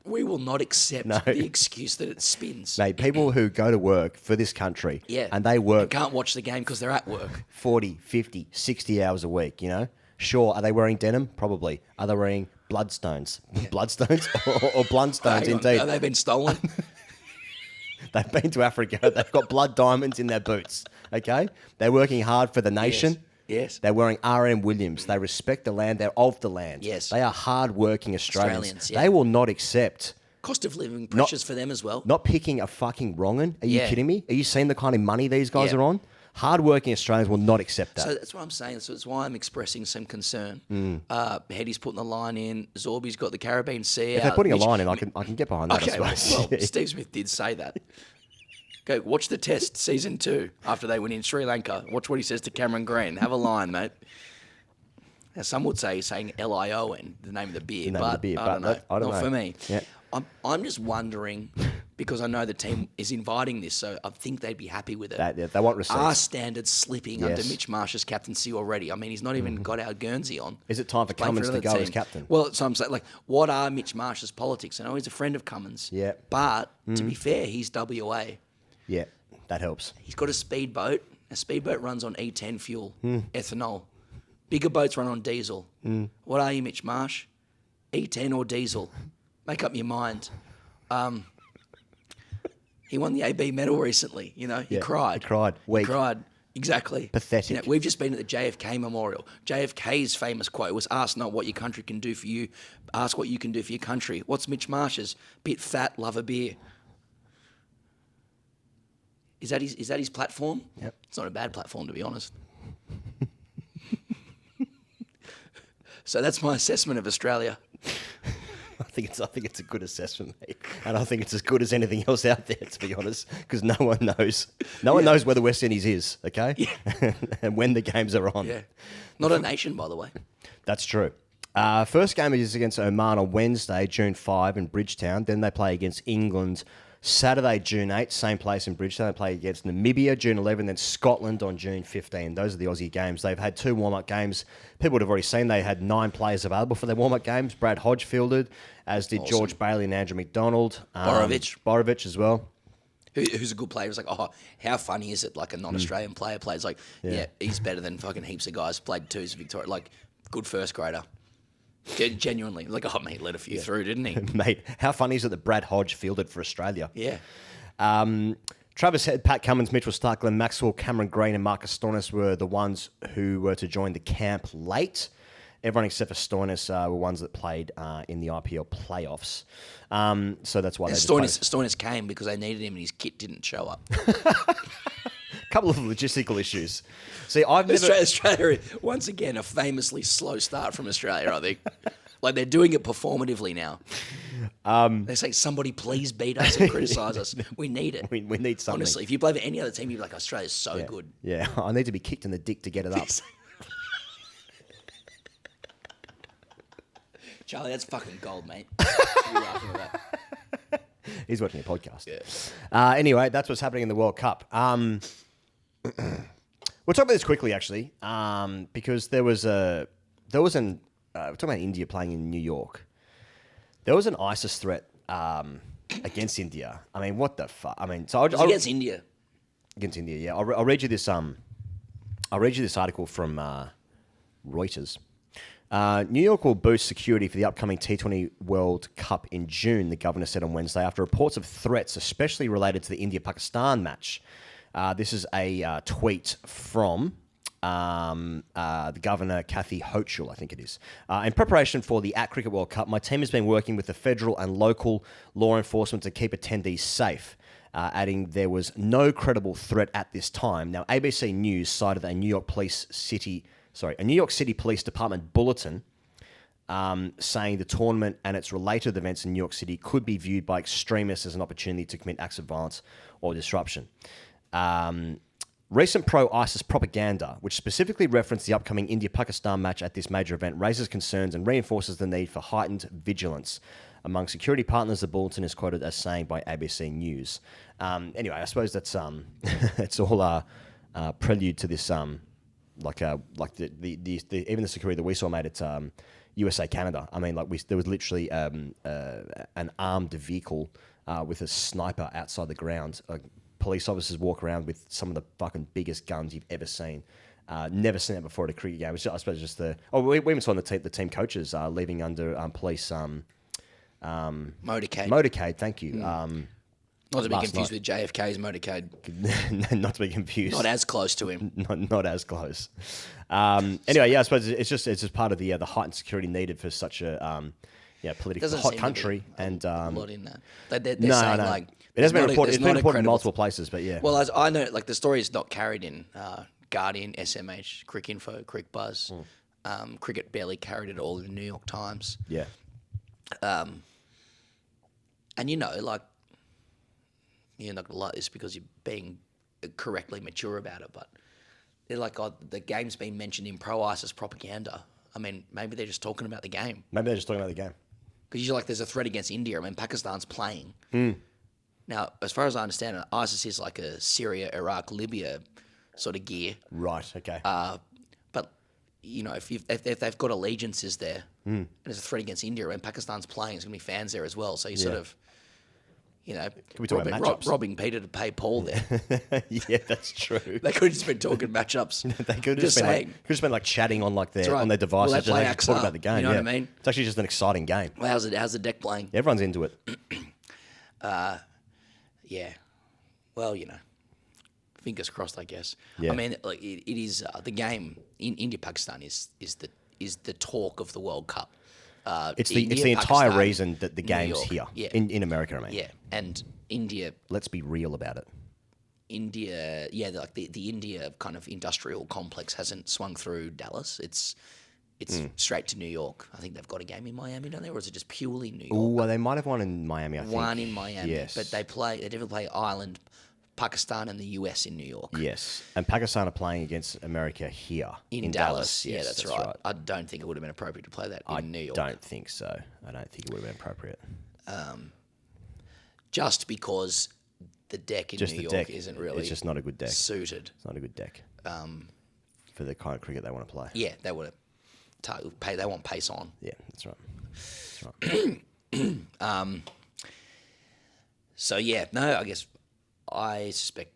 we will not accept the excuse that it spins. Mate, people who go to work for this country and they work... and can't watch the game because they're at work. 40, 50, 60 hours a week, you know? Sure, are they wearing denim? Probably. Are they wearing bloodstones? Bloodstones or bloodstones, indeed. Have they been stolen? They've been to Africa. They've got blood diamonds in their boots, okay? They're working hard for the nation. Yes. They're wearing R.M. Williams. They respect the land. They're of the land. Yes. They are hard-working Australians. Yeah. They will not accept... Cost of living pressures for them as well. Not picking a fucking wrong-un. Are you kidding me? Are you seeing the kind of money these guys are on? Hard-working Australians will not accept that. So that's what I'm saying. So that's why I'm expressing some concern. Heady's putting the line in. Zorby's got the Caribbean Sea If they're putting a line in, I can get behind that, I suppose. Well, Steve Smith did say that. Go watch the Test season 2 after they win in Sri Lanka. Watch what he says to Cameron Green. Have a line, mate. Now, some would say he's saying LION, the name of the beer, but I don't know. Not for me. Yeah. I'm just wondering, because I know the team is inviting this, so I think they'd be happy with it. They want receipts. Are standards slipping under Mitch Marsh's captaincy already? I mean, he's not even got our Guernsey on. Is it time for Cummins to go as captain? Well, so I'm saying, what are Mitch Marsh's politics? I know he's a friend of Cummins. Yeah. But to be fair, he's WA. Yeah, that helps. He's got a speedboat. A speedboat runs on E10 fuel, ethanol. Bigger boats run on diesel. What are you, Mitch Marsh? E10 or diesel? Make up your mind. He won the AB medal recently. You know, he cried. He cried. Weak. He cried. Exactly. Pathetic. You know, we've just been at the JFK Memorial. JFK's famous quote was, ask not what your country can do for you, ask what you can do for your country. What's Mitch Marsh's? Bit fat, love a beer. Is that his platform? Yep. It's not a bad platform, to be honest. So that's my assessment of Australia. I think it's a good assessment, mate. And I think it's as good as anything else out there, to be honest, because no one knows. No one knows where the West Indies is, okay? Yeah. And when the games are on. Yeah. Not a nation, by the way. That's true. First game is against Oman on Wednesday, June 5 in Bridgetown. Then they play against England Saturday, June 8, same place in Bridgetown. They play against Namibia, June 11, then Scotland on June 15. Those are the Aussie games. They've had 2 warm-up games. People would have already seen they had 9 players available for their warm-up games. Brad Hodge fielded, as did George Bailey and Andrew McDonald. Borovich as well. Who's a good player. It's like, oh, how funny is it? Like a non-Australian player plays like, yeah, he's better than fucking heaps of guys played twos in Victoria. Like, good first grader. Genuinely. Like, oh, mate, let a few through, didn't he? Mate, how funny is it that Brad Hodge fielded for Australia? Yeah. Travis Head, Pat Cummins, Mitchell Stark, Glenn Maxwell, Cameron Green and Marcus Stoinis were the ones who were to join the camp late. Everyone except for Stoinis were ones that played in the IPL playoffs. So that's why Stoinis came because they needed him and his kit didn't show up. Couple of logistical issues. See, I've never... Australia, once again, a famously slow start from Australia, I think. Like, they're doing it performatively now. They say, somebody please beat us and criticise us. We need it. We need something. Honestly, if you play for any other team, you'd be like, Australia's so good. Yeah, I need to be kicked in the dick to get it up. Charlie, that's fucking gold, mate. You're laughing at that. He's watching a podcast. Yeah. Anyway, that's what's happening in the World Cup. We'll talk about this quickly, actually, because we're talking about India playing in New York. There was an ISIS threat against India. I mean, what the fuck? I mean, so against India. Against India, yeah. I'll read you this. I'll read you this article from Reuters. New York will boost security for the upcoming T20 World Cup in June, the governor said on Wednesday, after reports of threats, especially related to the India-Pakistan match. This is a tweet from the governor, Kathy Hochul, I think it is. In preparation for the Cricket World Cup, my team has been working with the federal and local law enforcement to keep attendees safe, adding there was no credible threat at this time. Now, ABC News cited a New York City Police Department bulletin saying the tournament and its related events in New York City could be viewed by extremists as an opportunity to commit acts of violence or disruption. Recent pro-ISIS propaganda, which specifically referenced the upcoming India-Pakistan match at this major event, raises concerns and reinforces the need for heightened vigilance. Among security partners, the bulletin is quoted as saying by ABC News. Anyway, I suppose that's it's all prelude to this like the even the security that we saw made at USA Canada. I mean, there was literally an armed vehicle with a sniper outside the ground. Police officers walk around with some of the fucking biggest guns you've ever seen. Never seen that before at a cricket game. It's, I suppose just we even saw the team coaches leaving under police motorcade. Motorcade, thank you. Not to be confused with JFK's motorcade. Not to be confused. Not as close to him. Not as close. Anyway, yeah, I suppose it's just part of the heightened security needed for such a politically hot country. And a lot in that. They're saying like it has been reported. It's been reported in multiple places, but yeah. Well, as I know, like the story is not carried in Guardian, SMH, Cricinfo, Crickbuzz. Cricket barely carried it all in the New York Times. Yeah. And like. You're not going to like this because you're being correctly mature about it, but they're like, oh, the game's been mentioned in pro-ISIS propaganda. I mean, maybe they're just talking about the game. Because you're like, there's a threat against India. I mean, Pakistan's playing. Now, as far as I understand it, ISIS is like a Syria, Iraq, Libya sort of gear. Right, okay. But, if they've got allegiances there and there's a threat against India, and Pakistan's playing, there's going to be fans there as well. So you sort of... Can we talk about matchups? Robbing Peter to pay Paul there. Yeah, that's true. They could have just been talking matchups. They could have just been chatting on on their devices and they just talk about the game. You know what I mean? It's actually just an exciting game. Well, how's the deck playing? Everyone's into it. Yeah. Well, fingers crossed, I guess. Yeah. I mean, like it is the game in India-Pakistan is the talk of the World Cup. It's the entire reason that the game's here in America. I mean, yeah, and India. Let's be real about it. India, like the India kind of industrial complex hasn't swung through Dallas. It's straight to New York. I think they've got a game in Miami, don't they? Or is it just purely New York? Oh, well, they might have one in Miami, I think. One in Miami. Yes. But they definitely play Ireland, Pakistan, and the US in New York. Yes. And Pakistan are playing against America here. In Dallas. Yes, Yeah, that's right. I don't think it would have been appropriate to play that in New York. I don't think so. I don't think it would have been appropriate. Just because the deck in New York isn't really It's just not a good deck. Suited. It's not a good deck. For the kind of cricket they want to play. Yeah, they want they want pace on. Yeah, that's right. So yeah, no, I guess I suspect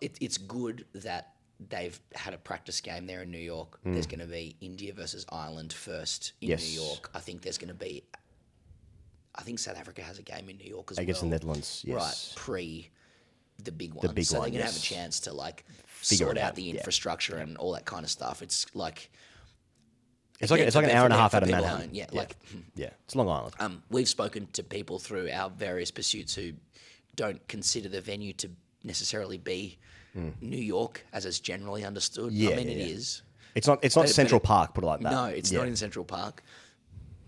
it's good that they've had a practice game there in New York. There's going to be India versus Ireland first in New York. I think there's going to be. I think South Africa has a game in New York as well. Against the Netherlands, yes. Right, pre the big one. So they're going to have a chance to sort out the infrastructure and all that kind of stuff. It's like... It's like an hour and a half out of Manhattan. Yeah, it's Long Island. We've spoken to people through our various pursuits who don't consider the venue to necessarily be New York, as it's generally understood. Yeah, I mean, it is. It's not Central Park, put it like that. No, it's not in Central Park.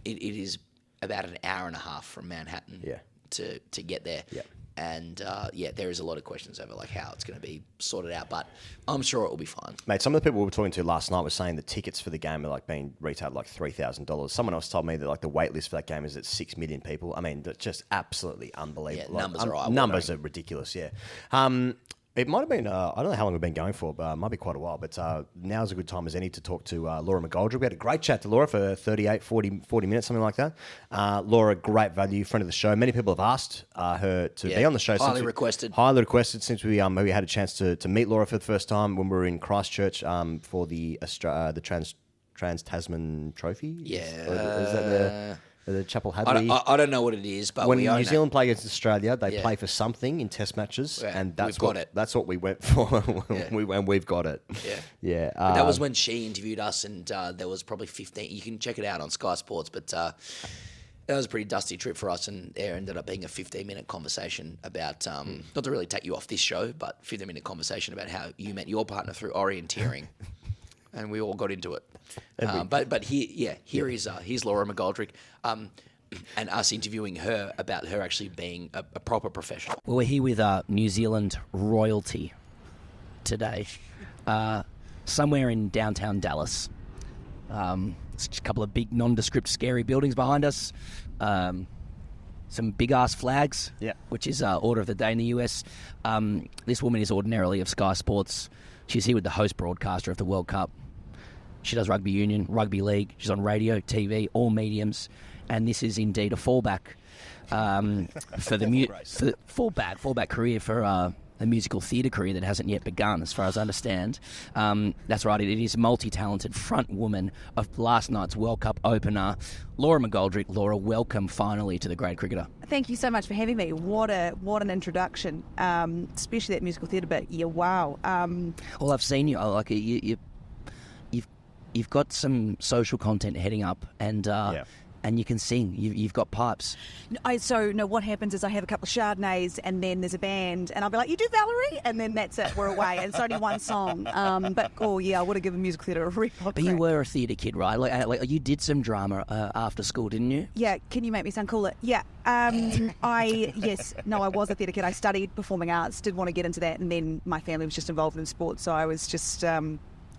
It is about an hour and a half from Manhattan to get there. Yeah. And, there is a lot of questions over how it's going to be sorted out, but I'm sure it will be fine. Mate, some of the people we were talking to last night were saying the tickets for the game are being retailed $3,000. Someone else told me that the wait list for that game is at 6 million people. I mean, that's just absolutely unbelievable. Yeah, numbers are ridiculous, yeah. It might have been, I don't know how long we've been going for, but it might be quite a while. But now's a good time as any to talk to Laura McGoldrick. We had a great chat to Laura for 40 minutes, something like that. Laura, great value, friend of the show. Many people have asked her to be on the show. Highly requested since we had a chance to meet Laura for the first time when we were in Christchurch for the Trans-Tasman Trophy. Yeah. Is that the Chapel Hadley? I don't know what it is, but when New Zealand play against Australia, they play for something in Test matches, and that's what we went for. We've got it. Yeah. That was when she interviewed us, and there was probably 15. You can check it out on Sky Sports, but that was a pretty dusty trip for us, and there ended up being a 15-minute conversation about not to really take you off this show, but 15-minute conversation about how you met your partner through orienteering. And we all got into it. Here's Laura McGoldrick, and us interviewing her about her actually being a proper professional. Well, we're here with New Zealand royalty today, somewhere in downtown Dallas. It's a couple of big, nondescript, scary buildings behind us. Some big-ass flags, which is order of the day in the US. This woman is ordinarily of Sky Sports. She's here with the host broadcaster of the World Cup. She does rugby union, rugby league. She's on radio, TV, all mediums, and this is indeed a fallback for the fallback career for a musical theatre career that hasn't yet begun, as far as I understand. That's right. It is a multi-talented front woman of last night's World Cup opener, Laura McGoldrick. Laura, welcome finally to The Great Cricketer. Thank you so much for having me. What an introduction, especially that musical theatre bit. Yeah, wow. Well, I've seen you. You've got some social content heading up, and you can sing. You've got pipes. What happens is I have a couple of Chardonnays, and then there's a band, and I'll be like, "You do Valerie?" And then that's it. We're away. And it's only one song. I would have given musical theatre a real crack. But you were a theatre kid, right? Like you did some drama after school, didn't you? Yeah. Can you make me sound cooler? Yeah. I was a theatre kid. I studied performing arts. Did want to get into that, and then my family was just involved in sports, so I was just I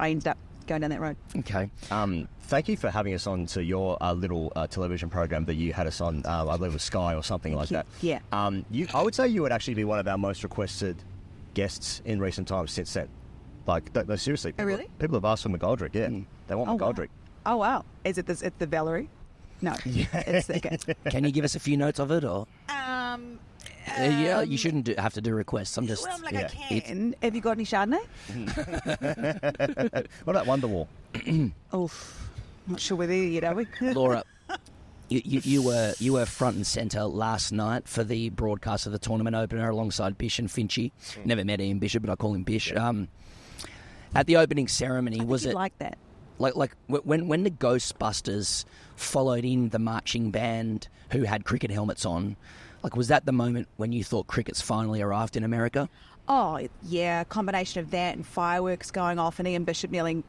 ended up going down that road. Okay. Thank you for having us on to your little television program that you had us on, I believe it was Sky or something like that. Yeah. I would say you would actually be one of our most requested guests in recent times since then. No, seriously. Oh, really? People have asked for McGoldrick, yeah. They want McGoldrick. Wow. Oh, wow. Is it the Valerie? No. Yeah. It's okay. Can you give us a few notes of it, or...? You shouldn't have to do requests. I'm just... I can. Have you got any Chardonnay? What about Wonderwall? Not sure we're there yet, are we? Laura, you were front and centre last night for the broadcast of the tournament opener alongside Bish and Finchy. Never met Ian Bishop, but I call him Bish. At the opening ceremony, was it like that? Like when the Ghostbusters followed in the marching band who had cricket helmets on? Like, was that the moment when you thought cricket's finally arrived in America? Oh, yeah, a combination of that and fireworks going off and Ian Bishop pooing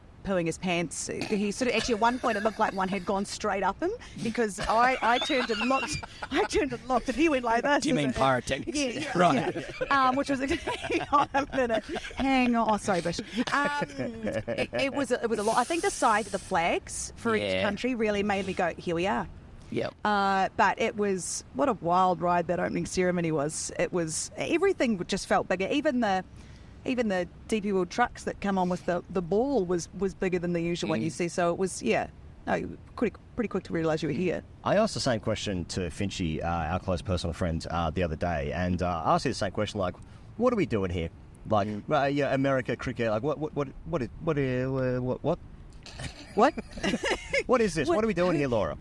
his pants. He sort of, actually at one point it looked like one had gone straight up him because I turned and looked and he went like this. Do you mean pyrotechnics? Yeah. Right. Yeah. Which was, hang on a minute. Hang on. Oh, sorry, Bish. It was a lot. I think the size of the flags for each country really made me go, here we are. Yep. But it was, what a wild ride that opening ceremony was. It was, everything just felt bigger. Even the DP World trucks that come on with the ball was bigger than the usual one you see. So it was, pretty quick to realise you were here. I asked the same question to Finchy, our close personal friend, the other day, and I asked him the same question, like, what are we doing here? Like, America cricket, like, what? What? What is this? What are we doing here, Laura?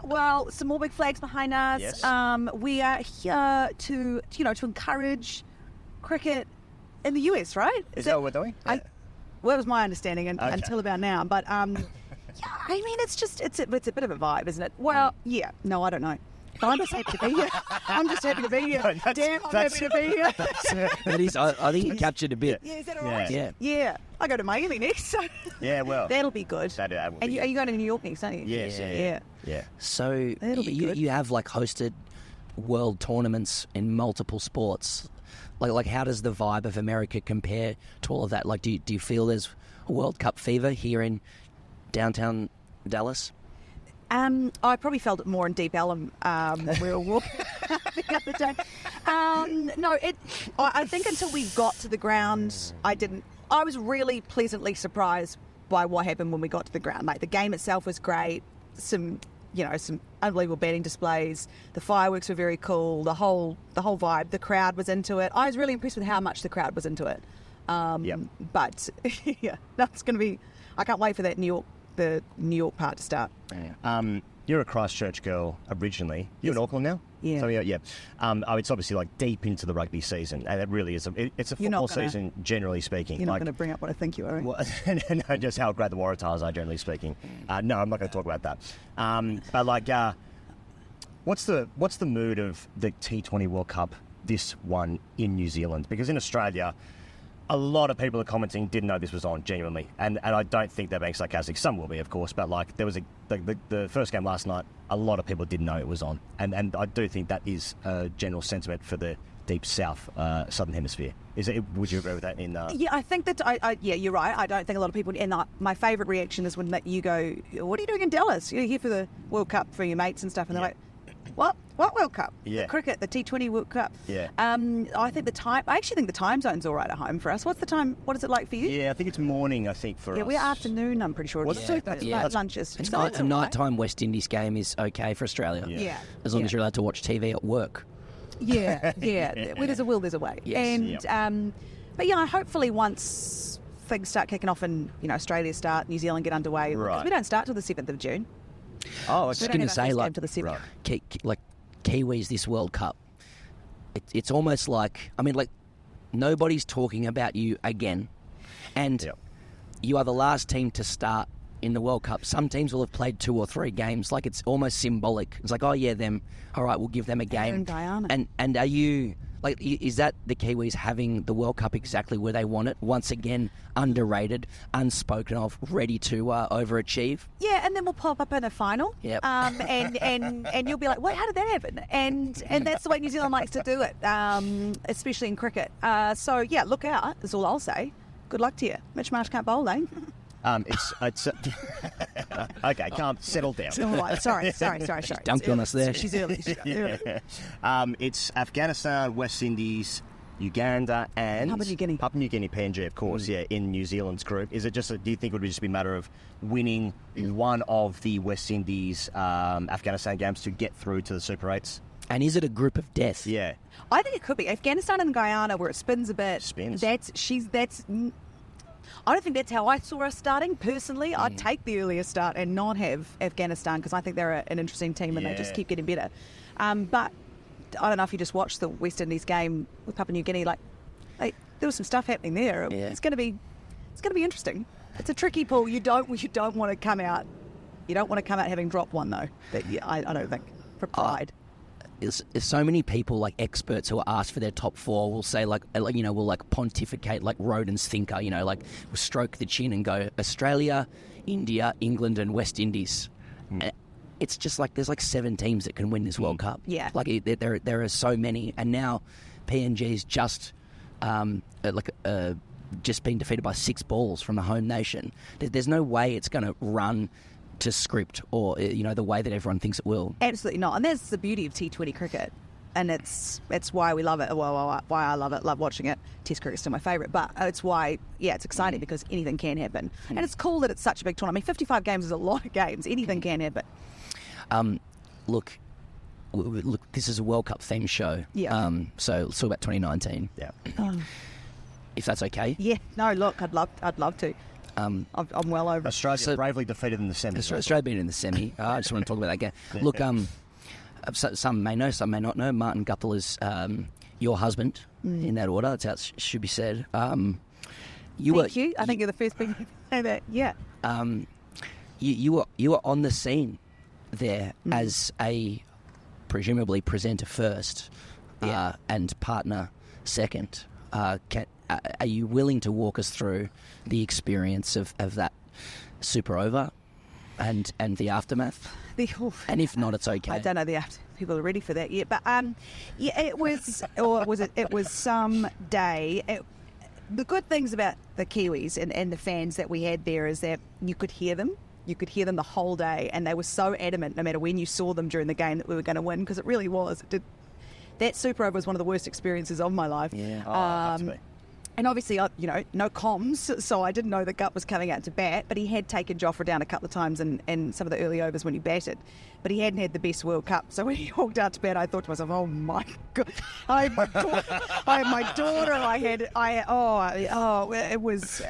Well, some more big flags behind us. Yes. We are here to encourage cricket in the US, right? Is that what we're doing? Well, that was my understanding until about now. But I mean, it's a bit of a vibe, isn't it? Well, yeah. No, I don't know. I'm just happy to be here. I'm just happy to be here. No, Damn, I'm happy to be here. That is, I think you captured a bit. Yeah, is that all right? Yeah. I go to Miami next, so Yeah, well, that'll be good. That will And be are you going to New York next, aren't you? Yes, yeah. So That'll be good. you have like hosted world tournaments in multiple sports. Like how does the vibe of America compare to all of that? Like, do you feel there's a World Cup fever here in downtown Dallas? I probably felt it more in Deep Ellum when we were walking the other day. No, I think until we got to the ground, I didn't. I was really pleasantly surprised by what happened when we got to the ground. Like, the game itself was great. Some unbelievable batting displays. The fireworks were very cool. The whole vibe. The crowd was into it. I was really impressed with how much the crowd was into it. But yeah, that's going to be. I can't wait for that the New York part to start. You're a Christchurch girl originally. You're in Auckland now? Yeah. So, yeah. It's obviously like deep into the rugby season, and it really is. It's a football season, generally speaking. You're not going to bring up what I think you are. Well, no, just how great the Waratahs are, generally speaking. No, I'm not going to talk about that. But like, what's the mood of the T20 World Cup, this one in New Zealand? Because in Australia, a lot of people are commenting didn't know this was on, genuinely, and I don't think they're being sarcastic. Some will be, of course, but like there was the first game last night, a lot of people didn't know it was on, and I do think that is a general sentiment for the deep south, southern hemisphere. Would you agree with that? Yeah, I think that yeah, you're right. I don't think a lot of people. And my favourite reaction is when you go, "What are you doing in Dallas? You're here for the World Cup for your mates and stuff," and they're like, "What? What World Cup? Yeah. The cricket, the T20 World Cup." Yeah. I actually think the time zone's all right at home for us. What's the time? What is it like for you? Yeah, I think it's morning. I think for us. Yeah, we're afternoon. I'm pretty sure. What's it? Like lunches. It's So a it's all right. nighttime West Indies game is okay for Australia. Yeah. As long as you're allowed to watch TV at work. Yeah. Where there's a will, there's a way. Yes. And but yeah, hopefully once things start kicking off and Australia start, New Zealand get underway, because we don't start till the 7th of June. Oh, I was just going to say, like, to the 7th. like Kiwis this World Cup, it's almost like, I mean, like, nobody's talking about you again, and you are the last team to start in the World Cup. Some teams will have played 2 or 3 games. Like, it's almost symbolic. It's like, oh yeah, them. All right, we'll give them a game. In Guyana. And are you like? Is that the Kiwis having the World Cup exactly where they want it? Once again, underrated, unspoken of, ready to overachieve. Yeah, and then we'll pop up in a final. Yep. And you'll be like, wait, how did that happen? And that's the way New Zealand likes to do it, especially in cricket. So yeah, look out. That's all I'll say. Good luck to you. Mitch Marsh can't bowl, eh? It's okay. Calm, settle down. All right. Sorry. Dunked on us there. She's early. It's Afghanistan, West Indies, Uganda, and Papua New Guinea. PNG, of course. Yeah, in New Zealand's group. Is it just? Do you think it would just be a matter of winning one of the West Indies, Afghanistan games to get through to the Super 8s? And is it a group of death? Yeah, I think it could be Afghanistan and Guyana, where it spins a bit. I don't think that's how I saw us starting, personally. I'd take the earlier start and not have Afghanistan, because I think they're an interesting team and they just keep getting better. But I don't know if you just watched the West Indies game with Papua New Guinea. Like, there was some stuff happening there. Yeah. It's going to be interesting. It's a tricky pool. You don't want to come out. You don't want to come out having dropped one, though. I don't think, for pride. there's so many people, like experts who are asked for their top 4 will say will pontificate like Rodin's thinker, will stroke the chin and go Australia, India, England and West Indies. It's just like there's like 7 teams that can win this World Cup. Yeah. Like there are so many, and now PNG's just just been defeated by 6 balls from the home nation. There's no way it's going to run to script or the way that everyone thinks it will. Absolutely not. And that's the beauty of T20 cricket, and it's why we love it. Well, why I love it, love watching it. Test cricket's still my favourite, but it's why it's exciting because anything can happen, and it's cool that it's such a big tournament. I mean, 55 games is a lot of games. Anything can happen. Look, this is a World Cup themed show. Yeah. So let's talk about 2019. Yeah. If that's okay. Yeah. No, look, I'd love to. I'm well over. Australia bravely defeated in the semi. Australia being in the semi. I just want to talk about that game. Look, some may know, some may not know. Martin Guppel is your husband, in that order. That's how it should be said. Thank you. I think you're the first people to say that. Yeah. You were on the scene there as a presumably presenter first, and partner second. Are you willing to walk us through the experience of that Super Over and the aftermath? And if not, it's okay. I don't know people are ready for that yet, but it was, or was it? It was some day. The good things about the Kiwis and the fans that we had there is that you could hear them. You could hear them the whole day, and they were so adamant, no matter when you saw them during the game, that we were going to win, because it really was. That Super Over was one of the worst experiences of my life. Yeah. And obviously, no comms, so I didn't know that Gut was coming out to bat, but he had taken Joffre down a couple of times in some of the early overs when he batted, but he hadn't had the best World Cup. So when he walked out to bat, I thought to myself, oh my God, I had my daughter, it was.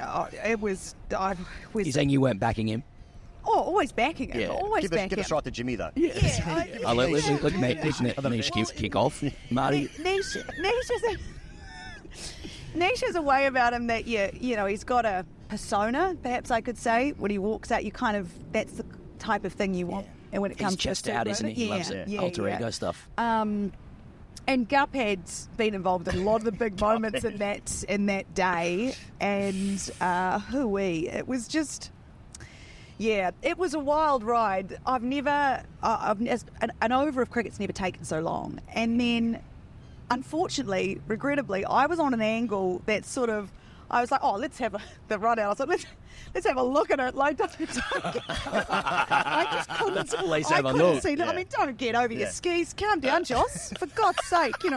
You're saying you weren't backing him? Oh, always backing him. Yeah. Always backing him. Give us right to Jimmy, though. Yeah. Look, Nish kick off. Marty. Nish has a way about him that, he's got a persona, perhaps I could say. When he walks out, that's the type of thing you want. And when it comes He's chest out, isn't he? He loves it. Alter ego stuff. And Gup had been involved in a lot of the big moments in that day. And it was just... Yeah, it was a wild ride. An over of cricket's never taken so long. And then, unfortunately, regrettably, I was on an angle that sort of, I was like, let's have the run out. I was like, let's have a look at it. Like, I just couldn't. Let's always have a look. See that. I mean, don't get over your skis. Calm down, Joss. For God's sake, keep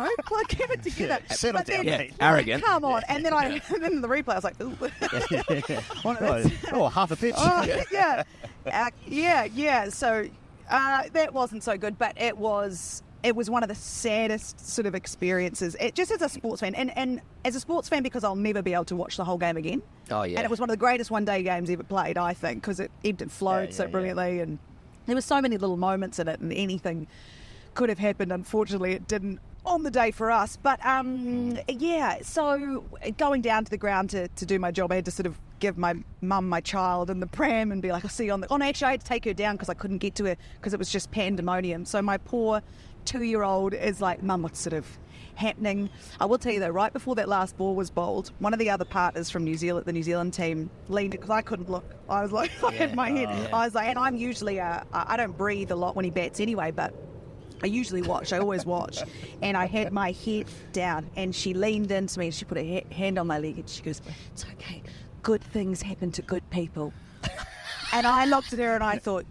it together. Settle down, mate. Arrogant. Come on. And then then the replay, I was like, ooh. Half a pitch. So that wasn't so good, but it was one of the saddest sort of experiences. Just as a sports fan, and as a sports fan, because I'll never be able to watch the whole game again. Oh, yeah. And it was one of the greatest one-day games ever played, I think, because it ebbed and flowed so brilliantly, and there were so many little moments in it, and anything could have happened. Unfortunately, it didn't on the day for us. But, so going down to the ground to do my job, I had to sort of give my mum my child in the pram and be like, I'll see you on the... actually, I had to take her down because I couldn't get to her because it was just pandemonium. So my poor 2-year-old is like, Mum, what's sort of happening? I will tell you, though, right before that last ball was bowled, one of the other partners from the New Zealand team leaned because I couldn't look. I was like, I had my head. I was like, and I'm usually, I don't breathe a lot when he bats anyway, but I usually watch. I always watch. And I had my head down, and she leaned into me and she put her hand on my leg and she goes, it's okay. Good things happen to good people. And I looked at her and I thought,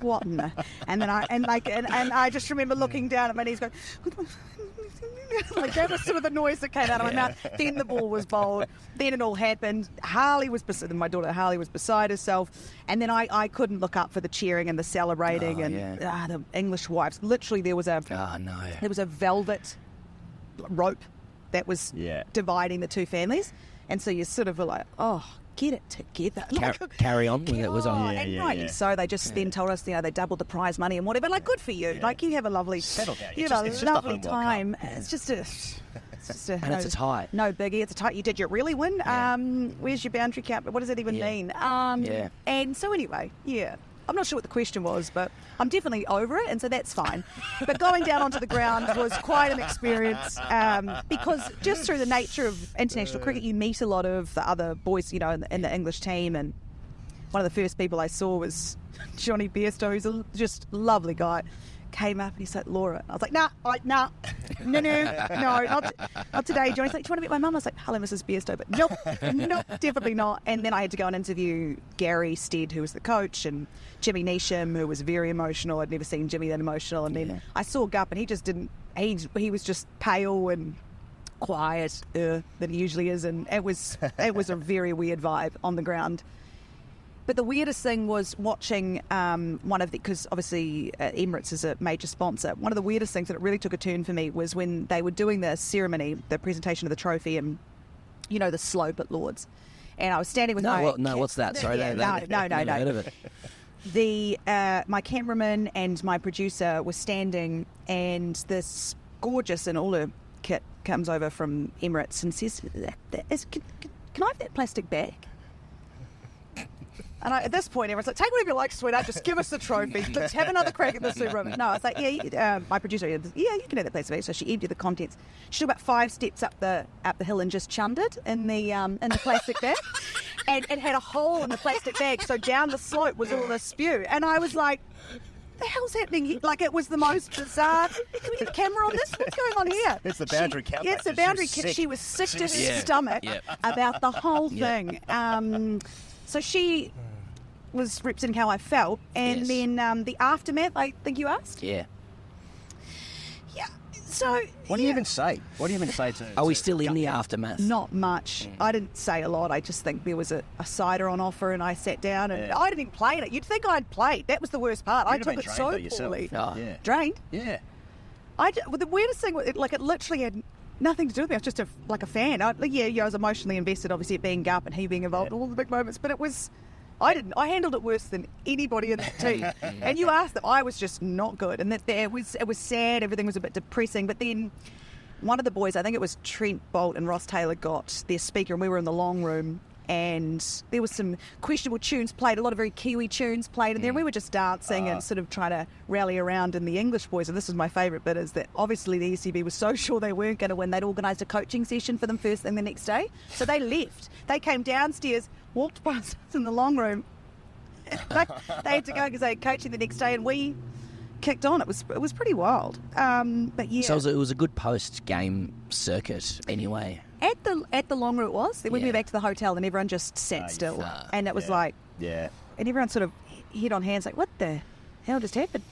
what? And then I just remember looking down at my knees going, like that was sort of the noise that came out of my mouth. Then the ball was bowled. Then it all happened. My daughter Harley was beside herself. And then I couldn't look up for the cheering and the celebrating the English wives. Literally there was a velvet rope that was dividing the two families. And so you sort of were like, get it together. Carry on when it was on. So they just then told us, they doubled the prize money and whatever. Like, good for you. Yeah. Like, you have a lovely, lovely time. It's just a and it's a tie. No biggie. It's a tie. Did you really win? Yeah. Where's your boundary count? What does that even mean? And so anyway, I'm not sure what the question was, but I'm definitely over it, and so that's fine. But going down onto the ground was quite an experience because just through the nature of international cricket, you meet a lot of the other boys, you know, in the English team, and one of the first people I saw was Johnny Bairstow, who's a just lovely guy. Came up and he said, Laura. I was like, no, not today. Johnny's like, do you want to meet my mum? I was like, hello, Mrs. Bairstow, but nope, definitely not. And then I had to go and interview Gary Stead, who was the coach, and Jimmy Neesham, who was very emotional. I'd never seen Jimmy that emotional. And then I saw Gup, and he just didn't. He was just pale and quiet than he usually is, and it was a very weird vibe on the ground. But the weirdest thing was watching because obviously Emirates is a major sponsor. One of the weirdest things that it really took a turn for me was when they were doing the ceremony, the presentation of the trophy, and you know the slope at Lords. And I was standing with what's that? Sorry, no. Heard of it. My cameraman and my producer were standing, and this gorgeous and all her kit comes over from Emirates and says, "Can I have that plastic bag?" And at this point, everyone's like, take whatever you like, sweetheart, just give us the trophy. Let's have another crack at the Super Rugby. No, I was like, my producer, you can have that plastic bag. So she emptied the contents. She took about 5 steps up the hill and just chummed it in the plastic bag. And it had a hole in the plastic bag, so down the slope was all this spew. And I was like, the hell's happening here? Like, it was the most bizarre. Can we get a camera on this? What's going on here? It's the boundary count. Yeah, it's the boundary count. She was sick to her stomach about the whole thing. So she was representing how I felt, and then the aftermath, I think you asked? Yeah. So... What do you even say? What do you even say to... Are we still in the aftermath? Not much. I didn't say a lot. I just think there was a cider on offer, and I sat down, and I didn't even play it. You'd think I'd played. That was the worst part. I took it so poorly. Oh. Yeah. Drained? Yeah. The weirdest thing, it literally had nothing to do with me. I was just a fan. I was emotionally invested, obviously, at being Gup and he being involved in all the big moments, but it was... I handled it worse than anybody in the team. And you asked them, I was just not good. And it was sad, everything was a bit depressing. But then one of the boys, I think it was Trent Bolt and Ross Taylor, got their speaker, and we were in the long room, and there was some questionable tunes played, a lot of very Kiwi tunes played in there. We were just dancing and sort of trying to rally around. And the English boys, and this is my favourite bit, is that obviously the ECB was so sure they weren't going to win, they'd organised a coaching session for them first thing the next day. So they left. They came downstairs, walked past us in the long room. They had to go because they had coaching the next day, and we kicked on. It was pretty wild. But yeah. So it was a good post-game circuit anyway. At the long room it was. Then we went back to the hotel, and everyone just sat still. And it was like... Yeah. And everyone sort of head on hands like, what the hell just happened?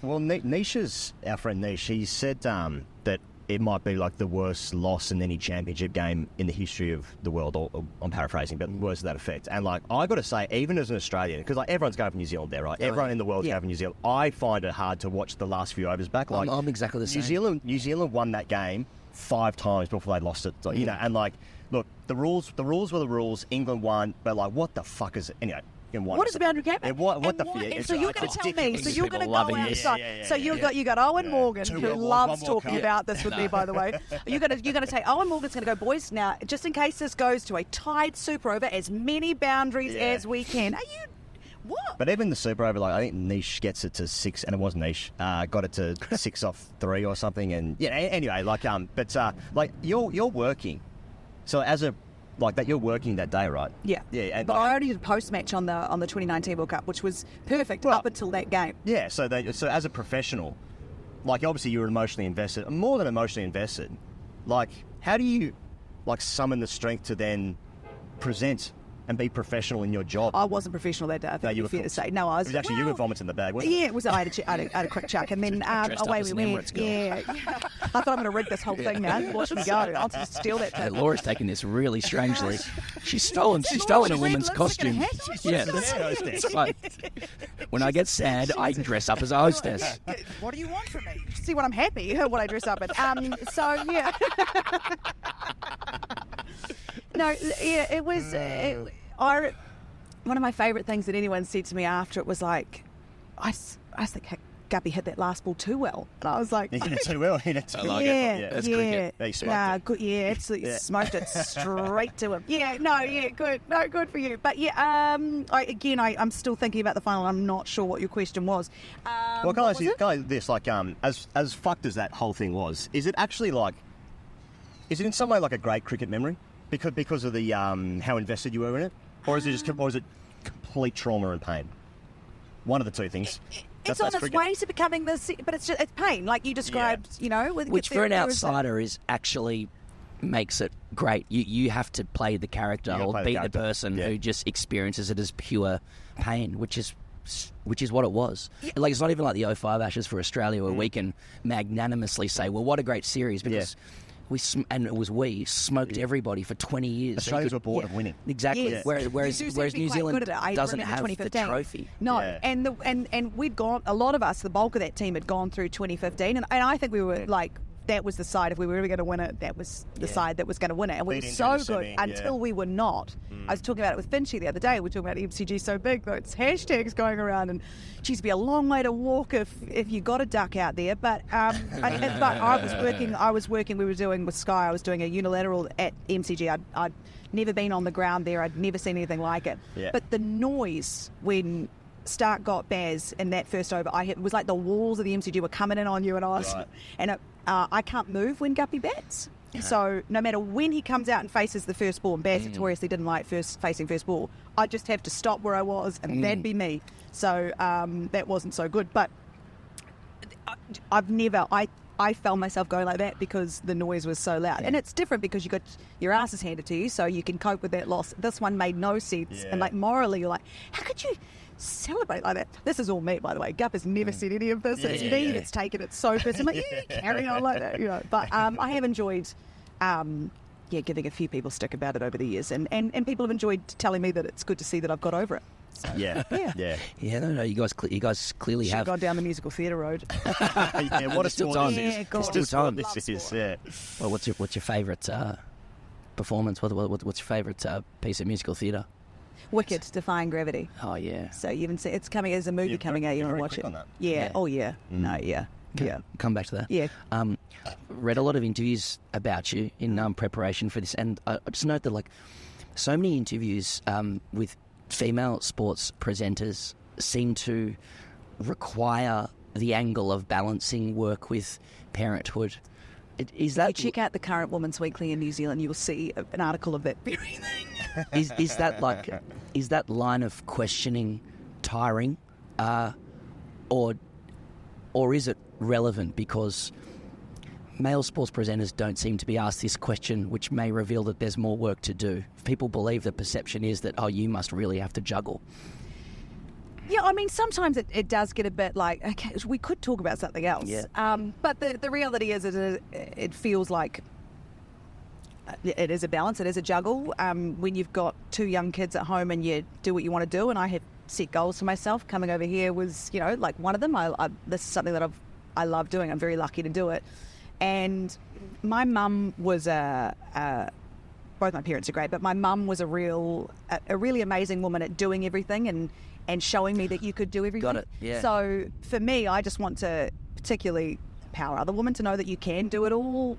Well, Nisha's, our friend Nish, he said that it might be like the worst loss in any championship game in the history of the world, or I'm paraphrasing, but worse to that effect. And like, I got to say, even as an Australian, because like everyone's going for New Zealand there, right? Everyone in the world's going for New Zealand. I find it hard to watch the last few overs back. Like, I'm exactly the same. New Zealand won that game 5 times before they lost it. So, you know, and like, look, the rules were the rules. England won, but like, what the fuck is it? Anyway. What is the boundary gap? So you're going to tell me. So you're going to go outside. So you got Owen Morgan, who loves talking about this with me, by the way. You're going to say Owen Morgan's going to go, boys. Now, just in case this goes to a tied super over, as many boundaries as we can. Are you? What? But even the super over, like I think Nish gets it to 6, and it was Nish. Got it to 6 off 3 or something, and yeah. Anyway, like like you're working, so as a. Like that, you're working that day, right? Yeah. Yeah. But I already did a post-match on the 2019 World Cup, which was perfect up until that game. Yeah. So as a professional, like obviously you're emotionally invested, more than emotionally invested. Like, how do you summon the strength to then present and be professional in your job? I wasn't professional that day. I think fair to say. No, I was. It was actually you were vomiting in the bag, wasn't it? Yeah, it was. I had a quick chuck, and then away we went. Yeah. I thought I'm going to rig this whole thing now. Watch me go. I'll just steal that. Hey, Laura's taking this really strangely. She's stolen a woman's costume. Yeah, that's right. When I get sad, I dress up as a hostess. What do you want from me? See what I'm happy. What I dress up in. So yeah. No, yeah, it was. One of my favourite things that anyone said to me after it was like, I think Guppy hit that last ball too well. And I was like... He hit it too well. I like it. That's cricket. He smoked it. Good, absolutely smoked it straight to him. Good. No, good for you. But I'm still thinking about the final. I'm not sure what your question was. Well, can I ask this? Like, as fucked as that whole thing was, is it actually like... Is it in some way like a great cricket memory? Because of the how invested you were in it? Or is it complete trauma and pain? One of the two things. It's on its way to becoming this, but it's pain, like you described, which for an outsider is actually makes it great. You have to play the character or beat the person who just experiences it as pure pain, which is what it was. Yeah. Like, it's not even like the 05 Ashes for Australia where we can magnanimously say, well, what a great series, because we smoked everybody for 20 years. Australians were bored of winning. Exactly. Yes. Whereas New Zealand doesn't have the trophy. No, and we'd gone. A lot of us, the bulk of that team, had gone through 2015, and I think we were like, that was the side, if we were ever going to win it, that was the side that was going to win it. And we were so good until we were not. I was talking about it with Finchy the other day. We were talking about MCG so big, though it's hashtags going around, and it used to be a long way to walk if you got a duck out there. But I was working. We were doing with Sky. I was doing a unilateral at MCG. I'd never been on the ground there. I'd never seen anything like it. Yeah. But the noise when Stark got Baz in that first over, it was like the walls of the MCG were coming in on you, and I can't move when Guppy bats. So no matter when he comes out and faces the first ball, and Baz notoriously didn't like facing first ball, I just have to stop where I was, and that'd be me. So that wasn't so good. But I felt myself going like that because the noise was so loud. And it's different because you got your asses handed to you, so you can cope with that loss. This one made no sense. And like morally, you're like, how could you celebrate like that? This is all me, by the way. Gup has never said any of this. It's me that's taken it so personally. Like, carry on like that, But I have enjoyed, giving a few people stick about it over the years, and people have enjoyed telling me that it's good to see that I've got over it. So, No, you guys clearly have gone down the musical theatre road. What a still time. Still time. This is. Well, what's your favourite performance? What's your favourite piece of musical theatre? Wicked, Defying Gravity. Oh yeah. So you haven't seen it's coming as a movie coming out. You want to watch it? On that. Yeah. Oh yeah. No. Yeah. Yeah. Come back to that. Yeah. Read a lot of interviews about you in preparation for this, and I just note that like so many interviews with female sports presenters seem to require the angle of balancing work with parenthood. Is that you check out the Current Women's Weekly in New Zealand, you will see an article of that very thing. Is that line of questioning tiring, or is it relevant because male sports presenters don't seem to be asked this question, which may reveal that there's more work to do? If people believe the perception is that, you must really have to juggle. Yeah, I mean, sometimes it does get a bit like, okay, we could talk about something else. Yeah. But the reality is it feels like it is a balance, it is a juggle. When you've got two young kids at home and you do what you want to do, and I have set goals for myself. Coming over here was, like one of them. This is something that I love doing. I'm very lucky to do it. And my mum was both my parents are great, but my mum was a really amazing woman at doing everything and showing me that you could do everything. Got it, yeah. So for me, I just want to particularly empower other women to know that you can do it all.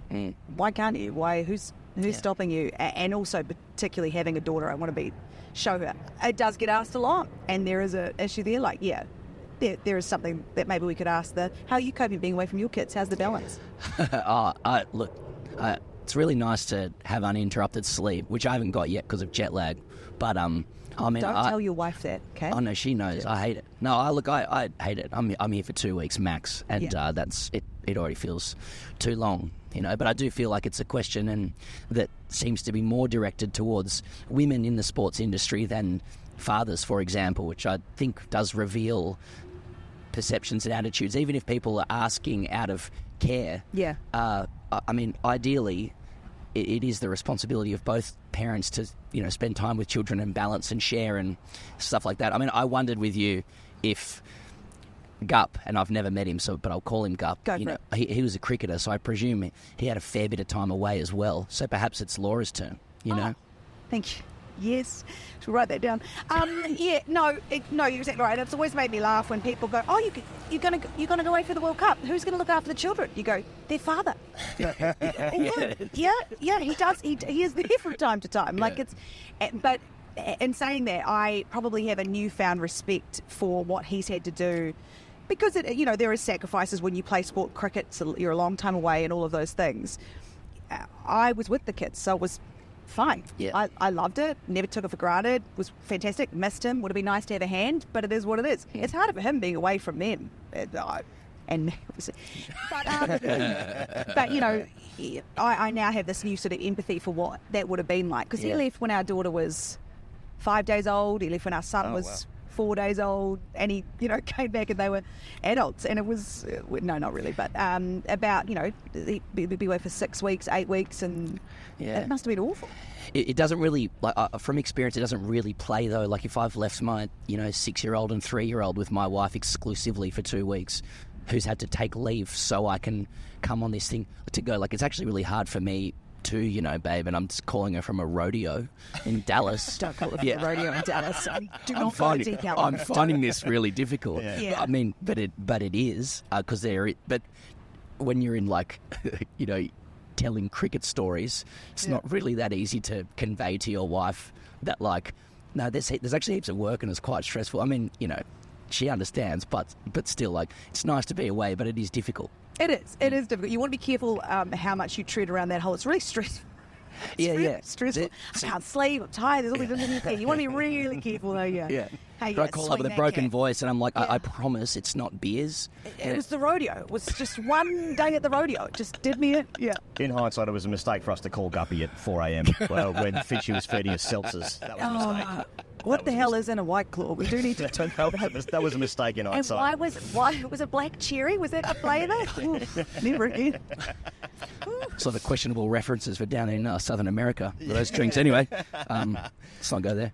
Why can't you? Who's stopping you? And also particularly having a daughter, I want to show her. It does get asked a lot, and there is an issue there. Like, there is something that maybe we could ask how are you coping being away from your kids? How's the balance? It's really nice to have uninterrupted sleep, which I haven't got yet because of jet lag. But don't tell your wife that, okay? Oh no, she knows. I hate it. No, I hate it. I'm here for 2 weeks max, and that's it. It already feels too long, But I do feel like it's a question, and that seems to be more directed towards women in the sports industry than fathers, for example, which I think does reveal perceptions and attitudes, even if people are asking out of care. Yeah. I mean, ideally, it is the responsibility of both parents to, spend time with children and balance and share and stuff like that. I mean, I wondered with you if Gup, and I've never met him, but I'll call him Gup. He was a cricketer, so I presume he had a fair bit of time away as well. So perhaps it's Laura's turn, Oh, thank you. Yes, should write that down. No, you're exactly right. It's always made me laugh when people go, "Oh, you're gonna go away for the World Cup. Who's gonna look after the children?" You go, "Their father." Yeah, he does. He is there from time to time. Like but in saying that, I probably have a newfound respect for what he's had to do, because there are sacrifices when you play sport. Cricket, so you're a long time away, and all of those things. I was with the kids, so it was fine. Yeah. I loved it. Never took it for granted. Was fantastic. Missed him. Would have been nice to have a hand, but it is what it is. Yeah. It's harder for him being away from them. And obviously, but I now have this new sort of empathy for what that would have been like, because he left when our daughter was 5 days old. He left when our son was 4 days old, and he came back and they were adults, and it was no, not really, but about he'd be away for 6 weeks, 8 weeks, and it must have been awful. It doesn't really, like, from experience, it doesn't really play though. Like if I've left my 6-year-old and 3-year-old with my wife exclusively for 2 weeks, who's had to take leave so I can come on this thing to go, like, it's actually really hard for me too, babe, and I'm just calling her from a rodeo in Dallas. Don't call it from a rodeo in Dallas. Do not I'm finding this really difficult. Yeah. I mean, but it is, because but when you're in, like, telling cricket stories, it's not really that easy to convey to your wife that, like, no, there's actually heaps of work and it's quite stressful. I mean, she understands, but still, like, it's nice to be away, but it is difficult. It is difficult. You want to be careful how much you tread around that hole. It's really stressful. Stressful. I can't sleep. I'm tired. There's all these different things. You want to be really careful, though. Yeah. Hey, I call up with a broken voice, and I'm like, I promise it's not beers. It was the rodeo. It was just one day at the rodeo. It just did me in. Yeah. In hindsight, it was a mistake for us to call Guppy at 4 a.m. when Fitchy was feeding us seltzers. That was a mistake. What the hell is in a White Claw? We do need to... That was a mistake in hindsight. And why was it black cherry? Was that a flavour? Never again. Sort of questionable references for down in Southern America for those drinks. Anyway, let's not go there.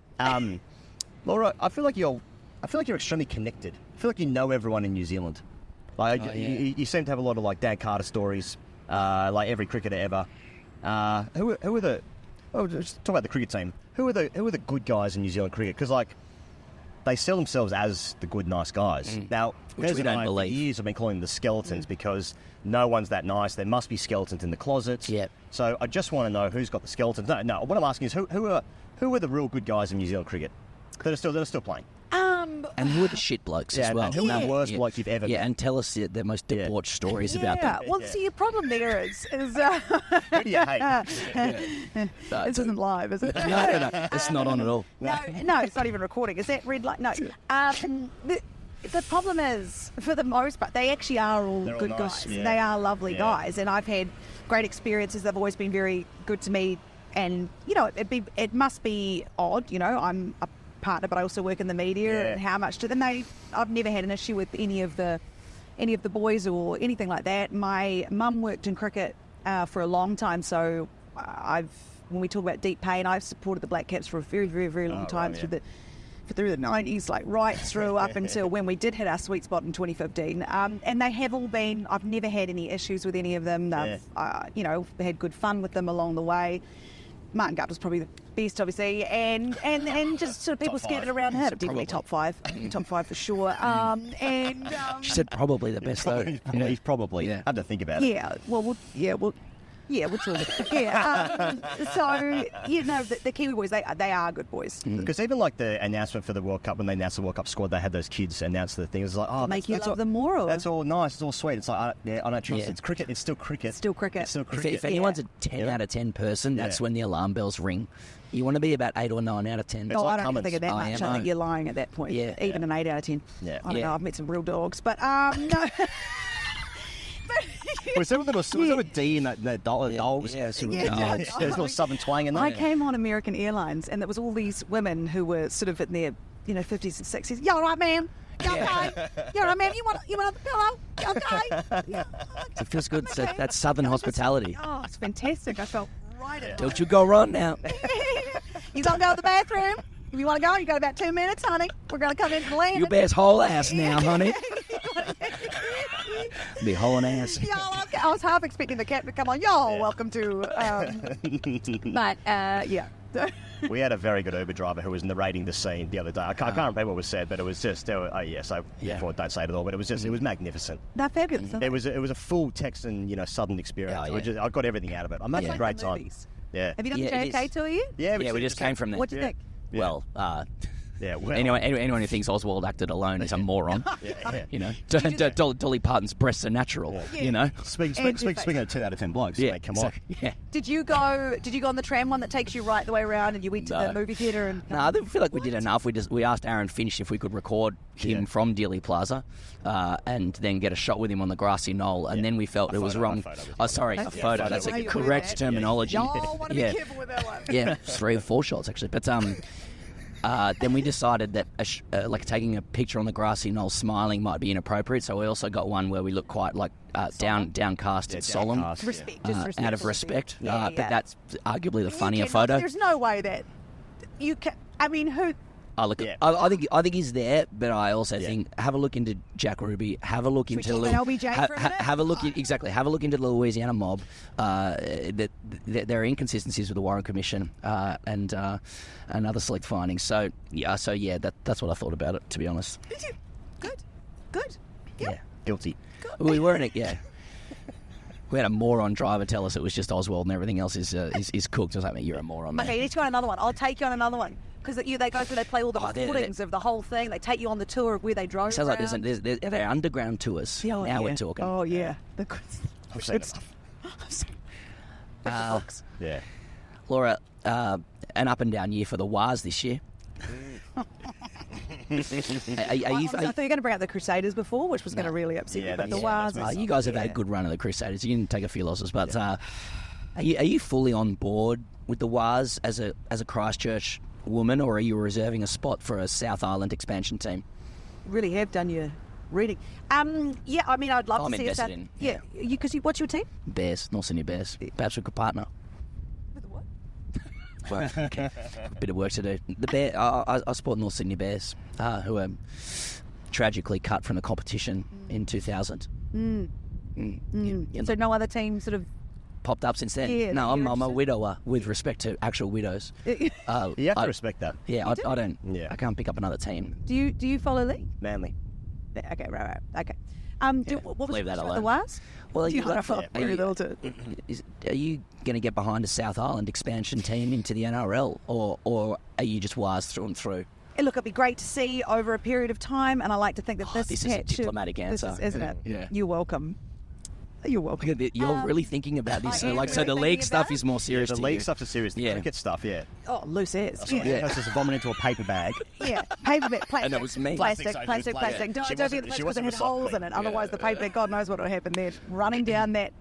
Laura, I feel like you're extremely connected. I feel like you know everyone in New Zealand. Like you seem to have a lot of, like, Dan Carter stories, like every cricketer ever. Who are the? Oh, just talk about the cricket team. Who are the good guys in New Zealand cricket? Because, like, they sell themselves as the good, nice guys. Now, which we don't believe. For years I've been calling them the skeletons because no one's that nice. There must be skeletons in the closets. Yep. So I just want to know who's got the skeletons. No. What I'm asking is who are the real good guys in New Zealand cricket that are still playing? And who are the shit blokes as well? And who are the worst blokes you've ever met? Yeah, and tell us the most debauched stories about them. Well, see, your problem there is Who do you hate? This isn't live, is it? No, it's not on at all. No, it's not even recording. Is that red light? No. The problem is, for the most part, they actually are all good nice, guys. yeah. They are lovely guys, and I've had great experiences. They've always been very good to me, and it must be odd. I'm a partner, but I also work in the media, and how much to them. I've never had an issue with any of the boys or anything like that. My mum worked in cricket for a long time, so when we talk about deep pain, I've supported the Black Caps for a very, very, very long time through the 90s, like right through up until when we did hit our sweet spot in 2015. And they have all been, I've never had any issues with any of them. They've, had good fun with them along the way. Martin Gutt was probably the best, obviously, and just sort of people scattered around him. Definitely top five for sure. She said probably the best though. He's probably. Yeah. I had to think about it. Yeah. We'll sort of. Yeah. So the Kiwi boys, they are good boys. Because even like the announcement for the World Cup, when they announced the World Cup squad, they had those kids announce the thing. It was like, oh, make you love them more. Or? That's all nice. It's all sweet. It's like, I don't trust it. It's cricket. It's still cricket. Still cricket. If anyone's a 10 out of 10 person, that's when the alarm bells ring. You want to be about 8 or 9 out of 10. No, I don't think of that much. I think you're lying at that point. Yeah. Even an 8 out of 10. Yeah. I don't know. I've met some real dogs, but no. Was there a D in that dogs? Yeah, there's a little southern twang in there. I came on American Airlines, and there was all these women who were sort of in their 50s and 60s. You all right, ma'am? You okay? You all right, ma'am? You want a pillow? You okay? Yeah. It feels good. So that's Southern hospitality. Oh, it's fantastic. I felt right at Don't you go wrong now. You gonna go to the bathroom? If you want to go, you got about 2 minutes, honey. We're gonna come into the landing. You bear's whole ass now, honey. Be hauling ass. Y'all, I was half expecting the captain to come on. Y'all, welcome to. But yeah. We had a very good Uber driver who was narrating the scene the other day. I can't remember what was said, but it was just, don't say it all, but it was magnificent. They're fabulous. It was a full Texan, Southern experience. I got everything out of it. I'm having a great time. Yeah. Have you done the JFK tour yet? Yeah, we just came from there. What do you think? Well, well. anyone who thinks Oswald acted alone is a moron. Dolly Parton's breasts are natural. Speaking of 2 out of 10 blokes, mate, come on. Yeah. Did you go on the tram one that takes you right the way around, and you went to the movie theatre? And no, I feel like we did enough. We asked Aaron Finch if we could record him from Dealey Plaza, and then get a shot with him on the grassy knoll, and then we felt it was wrong. A photo. That's a correct terminology. Y'all want to be careful with that one. Yeah, 3 or 4 shots actually, but then we decided that taking a picture on the grassy knoll smiling might be inappropriate, so we also got one where we look quite downcast and solemn, Respect, out of respect. But that's arguably the funnier photo. There's no way that you can. I mean, who? I think he's there, but I also think have a look into Jack Ruby. Have a look into LBJ for a minute? have a look have a look into the Louisiana mob. There are inconsistencies with the Warren Commission and other select findings. So that's what I thought about it. To be honest. Good. Yeah. Guilty. We were in it. Yeah. We had a moron driver tell us it was just Oswald and everything else is cooked. I was like, you're a moron, man. Okay, let's go on another one. I'll take you on another one. Because they go through, they play all the recordings of the whole thing. They take you on the tour of where they drove. Sounds like there are underground tours. We're talking. Oh yeah, I've seen enough. Yeah, Laura, an up and down year for the Wars this year. I thought you were going to bring up the Crusaders before, which was going to really upset you. But the Wars. You guys have had a good run of the Crusaders. You can take a few losses, but are you fully on board with the Wars as a Christchurch woman, or are you reserving a spot for a South Island expansion team? Really have done your reading. I mean, I'd love I'm to see us. invested in. Yeah, because what's your team? Bears, North Sydney Bears. Perhaps we could partner. With what? Well, okay. Bit of work to do. The Bear, I support North Sydney Bears, who were tragically cut from the competition in 2000. So no other team sort of popped up since then. Yeah, no, I'm a widower with respect to actual widows. You have to respect that. Yeah, I don't. Yeah. I can't pick up another team. Do you follow Lee? Manly. Okay, right. Okay. What was leave that alone. The Wars? Well, Are you going to get behind a South Island expansion team into the NRL, or are you just Wars through and through? Look, it'd be great to see over a period of time, and I like to think that this is a diplomatic answer, isn't it? Yeah. You're welcome. You're welcome. You're really thinking about this. So the league stuff is more serious. The league stuff is serious. The cricket stuff, Oh, loose ends. That's just vomit into a paper bag. Yeah, paper bag, plastic. And that was me. Plastic. Don't forget the plastic because it had holes in it. Otherwise, the paper bag, God knows what would happen there. Running down that.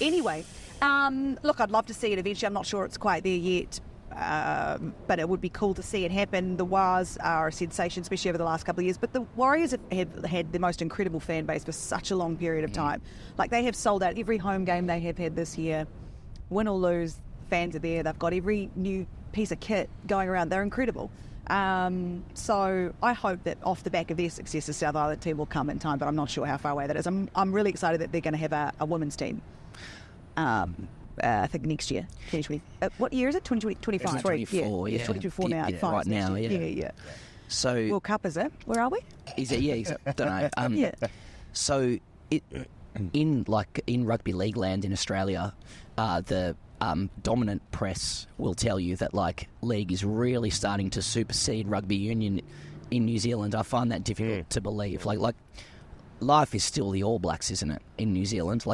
Anyway, look, I'd love to see it eventually. I'm not sure it's quite there yet. But it would be cool to see it happen. The Wars are a sensation, especially over the last couple of years. But the Warriors have had the most incredible fan base for such a long period of time. Like, they have sold out every home game they have had this year. Win or lose, fans are there. They've got every new piece of kit going around. They're incredible. So I hope that off the back of their success, the South Island team will come in time, but I'm not sure how far away that is. I'm really excited that they're going to have a women's team. I think next year, 2020. What year is it? 2025. 2024. Yeah, 2024 now. Yeah, right now. Yeah. So World Cup, is it? Where are we? Is it? Yeah, I don't know. Yeah. So in rugby league land in Australia, the dominant press will tell you that league is really starting to supersede rugby union in New Zealand. I find that difficult to believe. Life is still the All Blacks, isn't it, in New Zealand?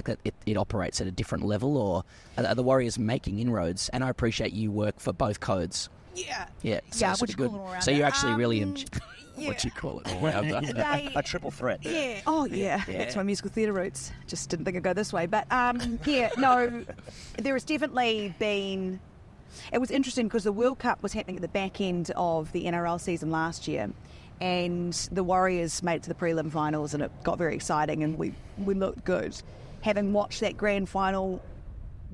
It operates at a different level, or are the Warriors making inroads? And I appreciate you work for both codes. Yeah. Yeah. What you call it all around So you're that? actually really yeah. what you call it all around that. A triple threat. Yeah. Oh, yeah. That's my musical theatre roots. Just didn't think I'd go this way. But, there has definitely been... It was interesting because the World Cup was happening at the back end of the NRL season last year. And the Warriors made it to the prelim finals, and it got very exciting, and we looked good. Having watched that grand final,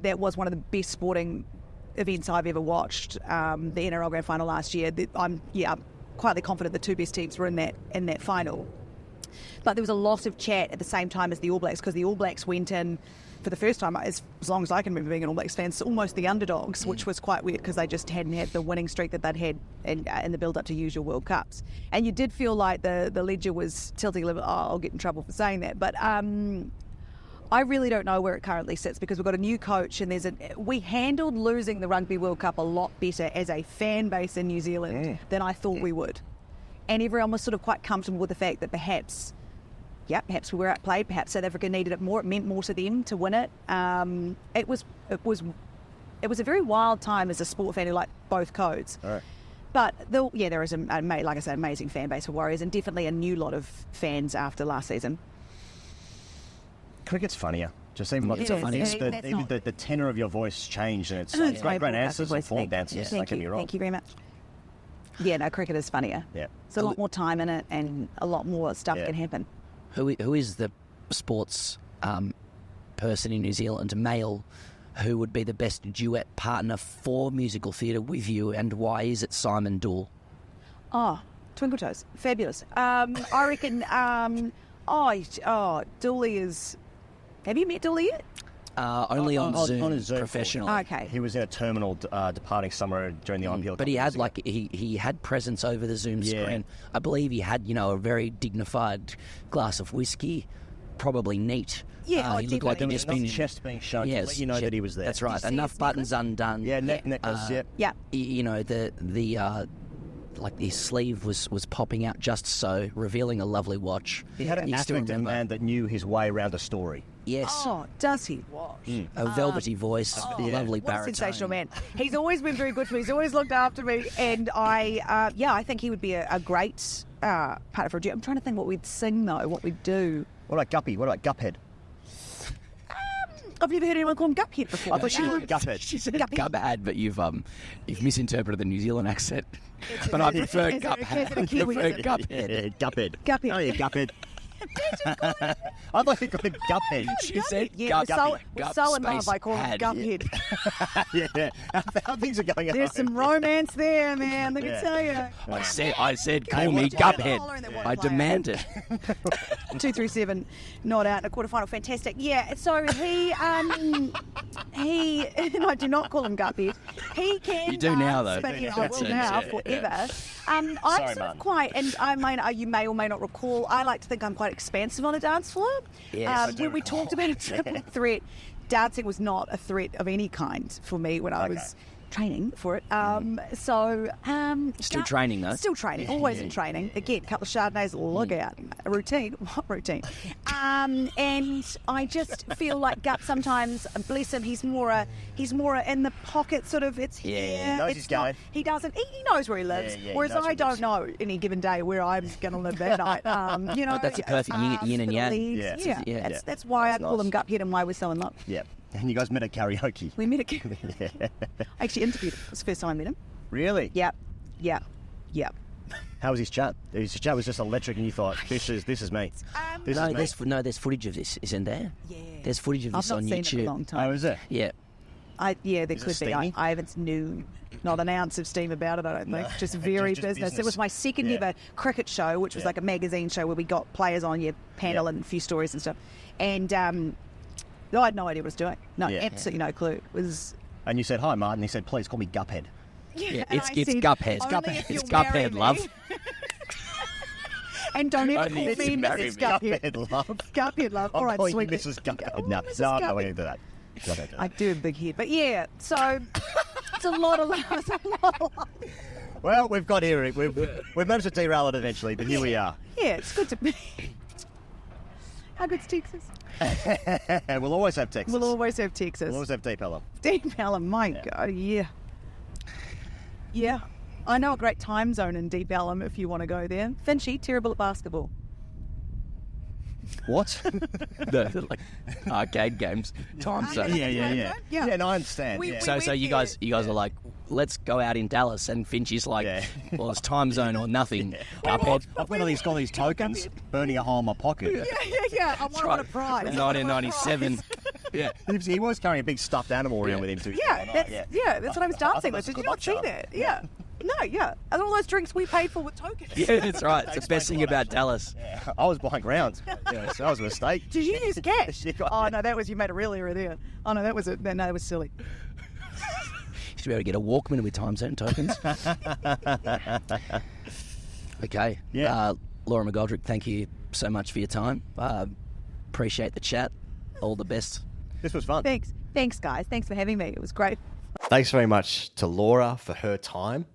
that was one of the best sporting events I've ever watched. The NRL grand final last year. I'm quietly confident the two best teams were in that final. But there was a lot of chat at the same time as the All Blacks, because the All Blacks went in for the first time, as long as I can remember being an All Blacks fan, almost the underdogs, which was quite weird because they just hadn't had the winning streak that they'd had in the build-up to usual World Cups. And you did feel like the ledger was tilting a little bit. I'll get in trouble for saying that. But I really don't know where it currently sits, because we've got a new coach, and we handled losing the Rugby World Cup a lot better as a fan base in New Zealand than I thought we would. And everyone was sort of quite comfortable with the fact that perhaps we were outplayed. Perhaps South Africa needed it more. It meant more to them to win it. It was a very wild time as a sport fan who liked both codes. All right. But there is like I said, amazing fan base for Warriors, and definitely a new lot of fans after last season. Cricket's funnier. Just even like the tenor of your voice changed, and it's great answers and form dances. Thank you very much. Yeah, no, cricket is funnier. Yeah, it's a lot more time in it, and a lot more stuff can happen. Who is the sports person in New Zealand, male, who would be the best duet partner for musical theatre with you, and why is it Simon Dool? Oh, Twinkle Toes, fabulous. I reckon. Dooley is. Have you met Dooley yet? Only on Zoom, on a Zoom professionally. Okay. He was in a terminal departing somewhere during the IPL. But he had he had presence over the Zoom screen. I believe he had a very dignified glass of whiskey, probably neat. Yeah, he looked like There he'd was just been chest being shown to let you know that he was there. That's right. Did you see Enough his buttons undone. Yeah, necklace. Yeah. His sleeve was popping out just so, revealing a lovely watch. He had an affect man that knew his way around a story. Yes. Oh, does he? A velvety voice, lovely What baritone. a sensational man. He's always been very good to me. He's always looked after me. And I think he would be a great partner for a duet. I'm trying to think what we'd sing, though, what we'd do. What about Guppy? What about Guphead? I've never heard anyone call him Guphead before. I thought she was Guphead. She said Guppy. Guphead, but you've misinterpreted the New Zealand accent. But I prefer Guphead. I prefer Guphead. Yeah, Guphead. Guphead. Oh, yeah, Guphead. I thought he called him Guphead. She said Yeah, Guppy. we're so in love, I call him Had. Guphead. Yeah. How things are going on? There's some romance there, man. Let me tell you. I said, call me what's Guphead. going on? I demand it. 237, not out in a quarterfinal. Fantastic. Yeah, so he and I do not call him Guppy. He can. You do now, though. But, I That's will it, now, yeah, forever. I'm sort of quite, and I mean, you may or may not recall, I like to think I'm quite expansive on a dance floor. Yes. When we talked about a triple threat, dancing was not a threat of any kind for me when I was training for it. Still training, though. Still training, always in training. Again, a couple of Chardonnays, look out. A routine, what routine? And I just feel like Gup sometimes, bless him, he's more in the pocket sort of, it's here. He knows it's he's going. He doesn't, he knows where he lives. Yeah, whereas he knows I where he don't lives. know any given day where I'm going to live that night. That's a perfect yin and yang. Yeah. That's why I call nice. him Guphead and why we're so in love. Yeah. And you guys met at karaoke. We met again. I actually interviewed him. It was the first time I met him. Really? Yeah. How was his chat? His chat was just electric, and you thought, this is me. This is me. There's footage of this, isn't there? Yeah. There's footage of this I've on not seen YouTube. it in a long time. Oh, is it? Yeah. There Is it could be. steamy? I haven't not an ounce of steam about it, I don't think. Just very just business. It business. was my second ever cricket show, which was like a magazine show where we got players on your panel and a few stories and stuff. And I had no idea what I was doing. No, absolutely no clue. It was. And you said, hi, Martin. He said, please call me Guphead. Yeah, and it's I Guphead. said, Guphead. "Only if It's you'll marry Guphead, me." love. And don't ever Only call if me you marry Mrs. me. Guphead. Guphead, love. Guphead, love. I'm All right, calling sweet. you Mrs. Guphead. Oh, No, Mrs. no, I'm not Guphead. going to do that. No, don't do that. I do a big head. But yeah, so it's a lot of love. Well, we've got here. We've managed to derail it eventually, but here we are. Yeah, it's good to be. How good's Texas? We'll always have Texas. We'll always have Texas. We'll always have Deep Ellum. Deep Ellum, my God, yeah. Yeah. I know a great time zone in Deep Ellum if you want to go there. Finchy, terrible at basketball. What? The arcade games, time zone. Yeah. Yeah, no, I understand. We- yeah. we- So you guys are like, let's go out in Dallas, and Finchie's like, well, it's time zone or nothing. I've got all these tokens burning a hole in my pocket. Yeah. I want a prize. 1997. Yeah. He was carrying a big stuffed animal around with him too. Yeah, that's what I was dancing with. that's a Did you good not luck see charm. that? Yeah. No, yeah. And all those drinks we paid for with tokens. Yeah, that's right. It's the best thing about Dallas. Yeah, I was buying grounds. Yeah, so that was a mistake. Did you use cash? Yeah. Oh, no, that was, you made a real error there. Oh, no, that was it. No, that was silly. You should be able to get a Walkman with time zone tokens. Okay. Yeah. Laura McGoldrick, thank you so much for your time. Appreciate the chat. All the best. This was fun. Thanks. Thanks, guys. Thanks for having me. It was great. Thanks very much to Laura for her time.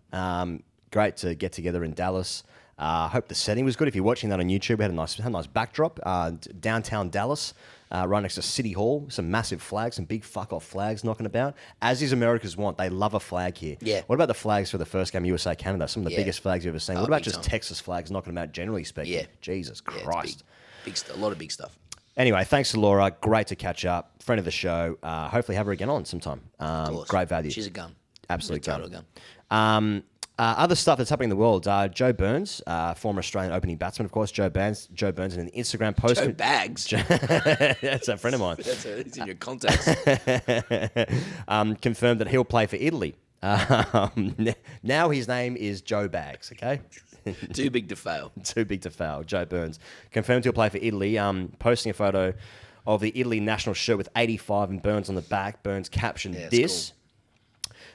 Great to get together in Dallas. Hope the setting was good. If you're watching that on YouTube, we had a nice backdrop. Downtown Dallas, right next to City Hall. Some massive flags, some big fuck-off flags knocking about. As is America's want. They love a flag here. Yeah. What about the flags for the first game, USA-Canada? Some of the biggest flags you've ever seen. What about big just time. Texas flags knocking about, generally speaking? Yeah. Jesus Yeah, it's Christ. big stuff. A lot of big stuff. Anyway, thanks to Laura. Great to catch up. Friend of the show. Hopefully have her again on sometime. Of course. Great value. She's a gun. Absolute Total gun. Other stuff that's happening in the world. Joe Burns, former Australian opening batsman, of course. Joe Burns in an Instagram post. Joe Bags. That's a friend of mine. It's in your contacts. Confirmed that he'll play for Italy. Now his name is Joe Bags, okay? Too big to fail. Too big to fail. Joe Burns. Confirmed he'll play for Italy. Posting a photo of the Italy national shirt with 85 and Burns on the back. Burns captioned this. Cool.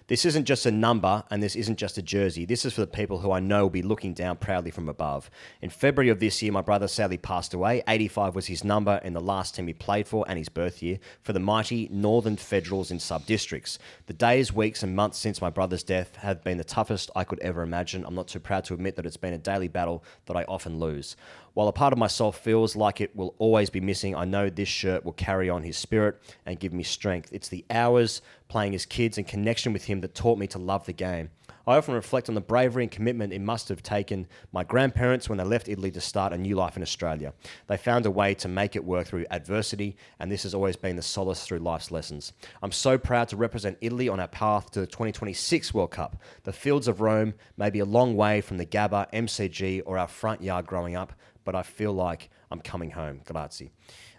This isn't just a number, and this isn't just a jersey. This is for the people who I know will be looking down proudly from above. In February of this year, my brother sadly passed away. 85 was his number in the last team he played for and his birth year for the mighty Northern Federals in sub-districts. The days, weeks, and months since my brother's death have been the toughest I could ever imagine. I'm not too proud to admit that it's been a daily battle that I often lose. While a part of myself feels like it will always be missing, I know this shirt will carry on his spirit and give me strength. It's the hours playing as kids and connection with him that taught me to love the game. I often reflect on the bravery and commitment it must have taken my grandparents when they left Italy to start a new life in Australia. They found a way to make it work through adversity, and this has always been the solace through life's lessons. I'm so proud to represent Italy on our path to the 2026 World Cup. The fields of Rome may be a long way from the Gabba, MCG, or our front yard growing up, but I feel like I'm coming home. Grazie.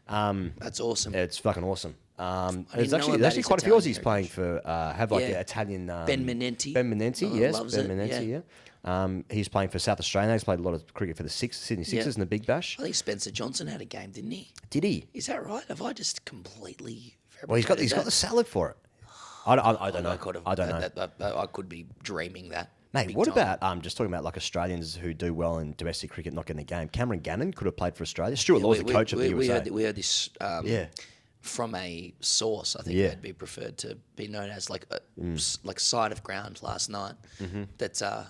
That's awesome. It's fucking awesome. There's know actually about quite a few his Aussies playing for have like Yeah. an Italian Ben Menenti. Ben Menenti, Oh, yes, loves Ben it, Menenti, yeah. He's playing for South Australia. He's played a lot of cricket for the Sydney Sixers in the Big Bash. I think Spencer Johnson had a game, didn't he? Did he? Is that right? Have I just completely? Well, he's got the salad for it. I don't know. I don't know. I could be dreaming that. Mate, big what time. about just talking about like Australians who do well in domestic cricket not getting the game? Cameron Gannon could have played for Australia. Stuart Law's the coach of the USA. We heard this Yeah. from a source. I think Yeah. that'd be preferred to be known as like like side of ground last night. That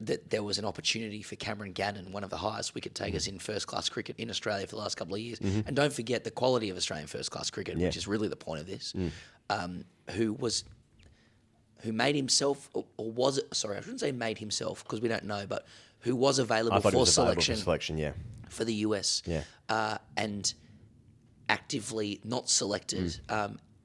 that there was an opportunity for Cameron Gannon, one of the highest wicket takers in first class cricket in Australia for the last couple of years. And don't forget the quality of Australian first class cricket, which is really the point of this. Who made himself, or was it? Sorry, I shouldn't say made himself because we don't know, but who was available I thought for it was available selection for selection, yeah. for the US, and actively not selected,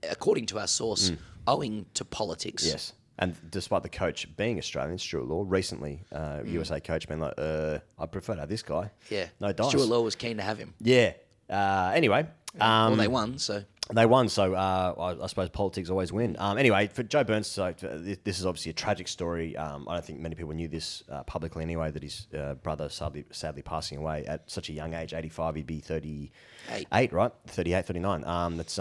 according to our source, owing to politics. Yes. And despite the coach being Australian, Stuart Law, recently USA coach being like, I prefer to have this guy. Yeah, No dice. Stuart Law was keen to have him. Yeah. Anyway. Well, they won, so They won, so I suppose politics always win. Anyway, for Joe Burns, so this is obviously a tragic story. I don't think many people knew this publicly anyway, that his brother sadly passing away at such a young age, 85, he'd be 38, right? 38, 39. That's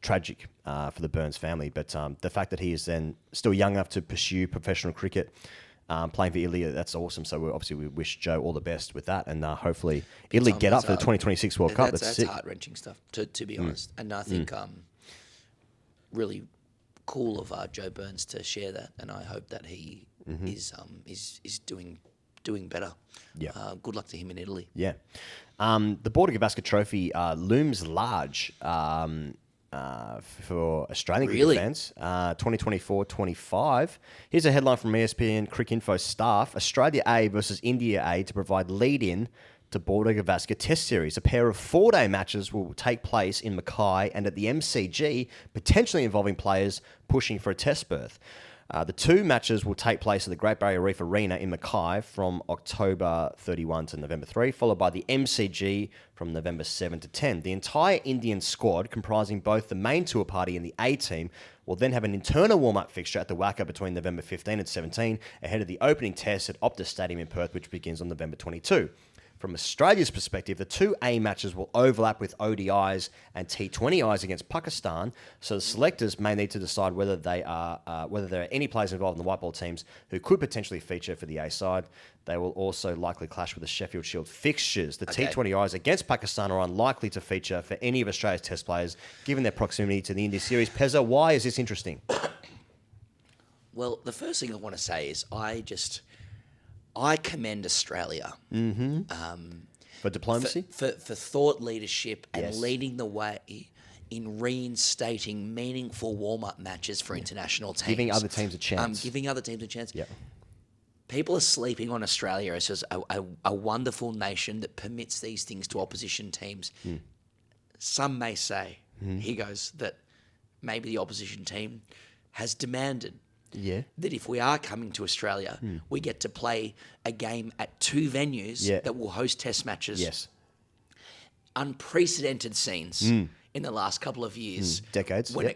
tragic for the Burns family. But the fact that he is then still young enough to pursue professional cricket, playing for Italy, that's awesome. So we wish Joe all the best with that, and hopefully Italy get up for the 2026 World Cup. That's sick. heart-wrenching stuff, to be honest. And I think really cool of Joe Burns to share that, and I hope that he is doing better. Yeah. Good luck to him in Italy. Yeah. The Border Gavaskar Trophy looms large for Australian cricket fans. 2024-25. Here's a headline from ESPN Cricinfo staff. Australia A versus India A to provide lead-in to Border Gavaskar Test Series. A pair of 4-day matches will take place in Mackay and at the MCG, potentially involving players pushing for a test berth. The 2 matches will take place at the Great Barrier Reef Arena in Mackay from October 31 to November 3, followed by the MCG from November 7 to 10. The entire Indian squad, comprising both the main tour party and the A team, will then have an internal warm-up fixture at the Wacker between November 15 and 17, ahead of the opening test at Optus Stadium in Perth, which begins on November 22. From Australia's perspective, the 2 A matches will overlap with ODIs and T20Is against Pakistan, so the selectors may need to decide whether there are any players involved in the white ball teams who could potentially feature for the A side. They will also likely clash with the Sheffield Shield fixtures. The T20Is against Pakistan are unlikely to feature for any of Australia's test players, given their proximity to the India series. Pezza, why is this interesting? Well, the first thing I want to say is I commend Australia For diplomacy? for thought leadership and leading the way in reinstating meaningful warm-up matches for international teams. Giving other teams a chance. Giving other teams a chance. Yep. People are sleeping on Australia as just a wonderful nation that permits these things to opposition teams. Some may say, he goes, that maybe the opposition team has demanded that if we are coming to Australia, we get to play a game at 2 venues that will host test matches. Yes. Unprecedented scenes in the last couple of years. Decades. When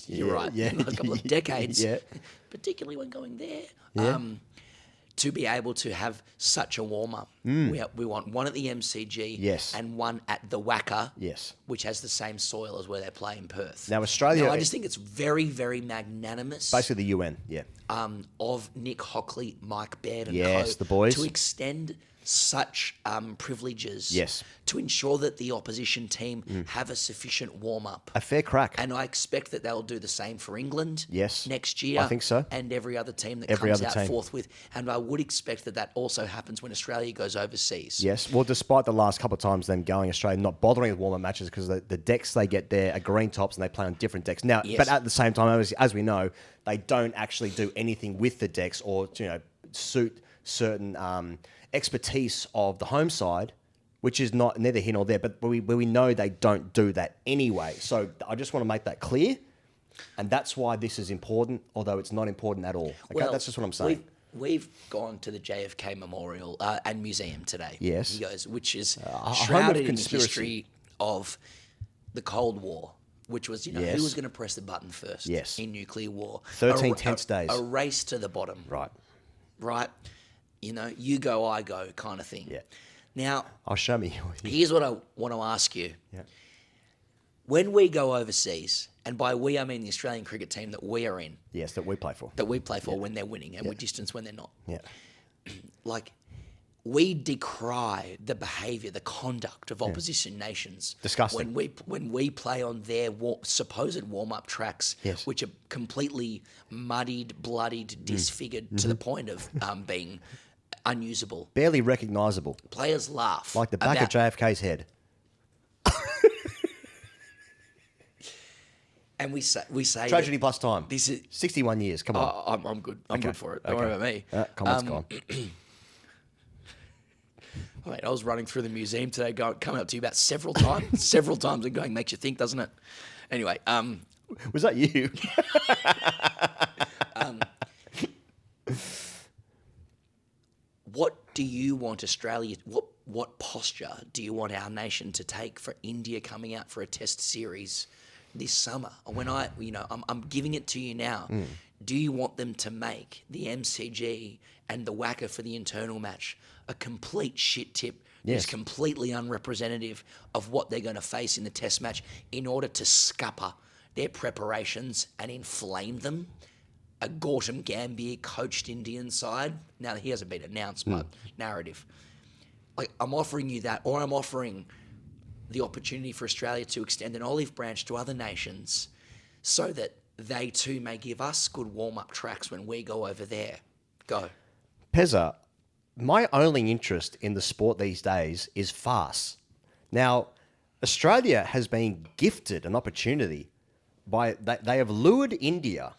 you're right. Yeah. In the last couple of decades, Yeah. particularly when going there. To be able to have such a warm-up. We want one at the MCG and one at the Wacker, which has the same soil as where they play in Perth. Now, Australia... I just think it's very, very magnanimous. Basically the UN, Of Nick Hockley, Mike Baird and Yes, co. the boys. To extend such privileges Yes. to ensure that the opposition team have a sufficient warm-up. A fair crack. And I expect that they'll do the same for England next year. I think so. And every other team that comes out forthwith. And I would expect that also happens when Australia goes overseas. Yes. Well, despite the last couple of times them going Australia, not bothering with warm-up matches because the decks they get there are green tops and they play on different decks. Now, but at the same time, as we know, they don't actually do anything with the decks or, suit certain expertise of the home side, which is neither here nor there, but we know they don't do that anyway. So I just want to make that clear, and that's why this is important, although it's not important at all. Okay, Well, that's just what I'm saying. We've gone to the JFK Memorial and Museum today. Yes. He goes, which is home shrouded of in the conspiracy. history of the Cold War, which was, who was going to press the button first in nuclear war. 13 tense days. A race to the bottom. Right? You go, I go kind of thing. Yeah. Now, Show me. Here's what I want to ask you. Yeah. When we go overseas, and by we I mean the Australian cricket team that we are in. Yes, that we play for. When they're winning, and we distance when they're not. Yeah. We decry the behaviour, the conduct of opposition nations. Disgusting. When we play on their supposed warm-up tracks, which are completely muddied, bloodied, disfigured to the point of being unusable. Barely recognisable. Players laugh. Like the back of JFK's head. And we say Tragedy plus time. This is 61 years. Come on. I'm good. I'm good for it. Don't worry about me. Comment's gone. Mate, I was running through the museum today, coming up to you about several times, and going, makes you think, doesn't it? Anyway, was that you? What do you want Australia? What posture do you want our nation to take for India coming out for a test series this summer? When I'm giving it to you now. Do you want them to make the MCG and the Wacker for the internal match a complete shit tip that's completely unrepresentative of what they're going to face in the test match in order to scupper their preparations and inflame them? A Gautam Gambhir coached Indian side. Now, he hasn't been announced, but narrative. I'm offering you that, or I'm offering the opportunity for Australia to extend an olive branch to other nations so that they too may give us good warm-up tracks when we go over there. Go. Pezza, my only interest in the sport these days is farce. Now, Australia has been gifted an opportunity they have lured India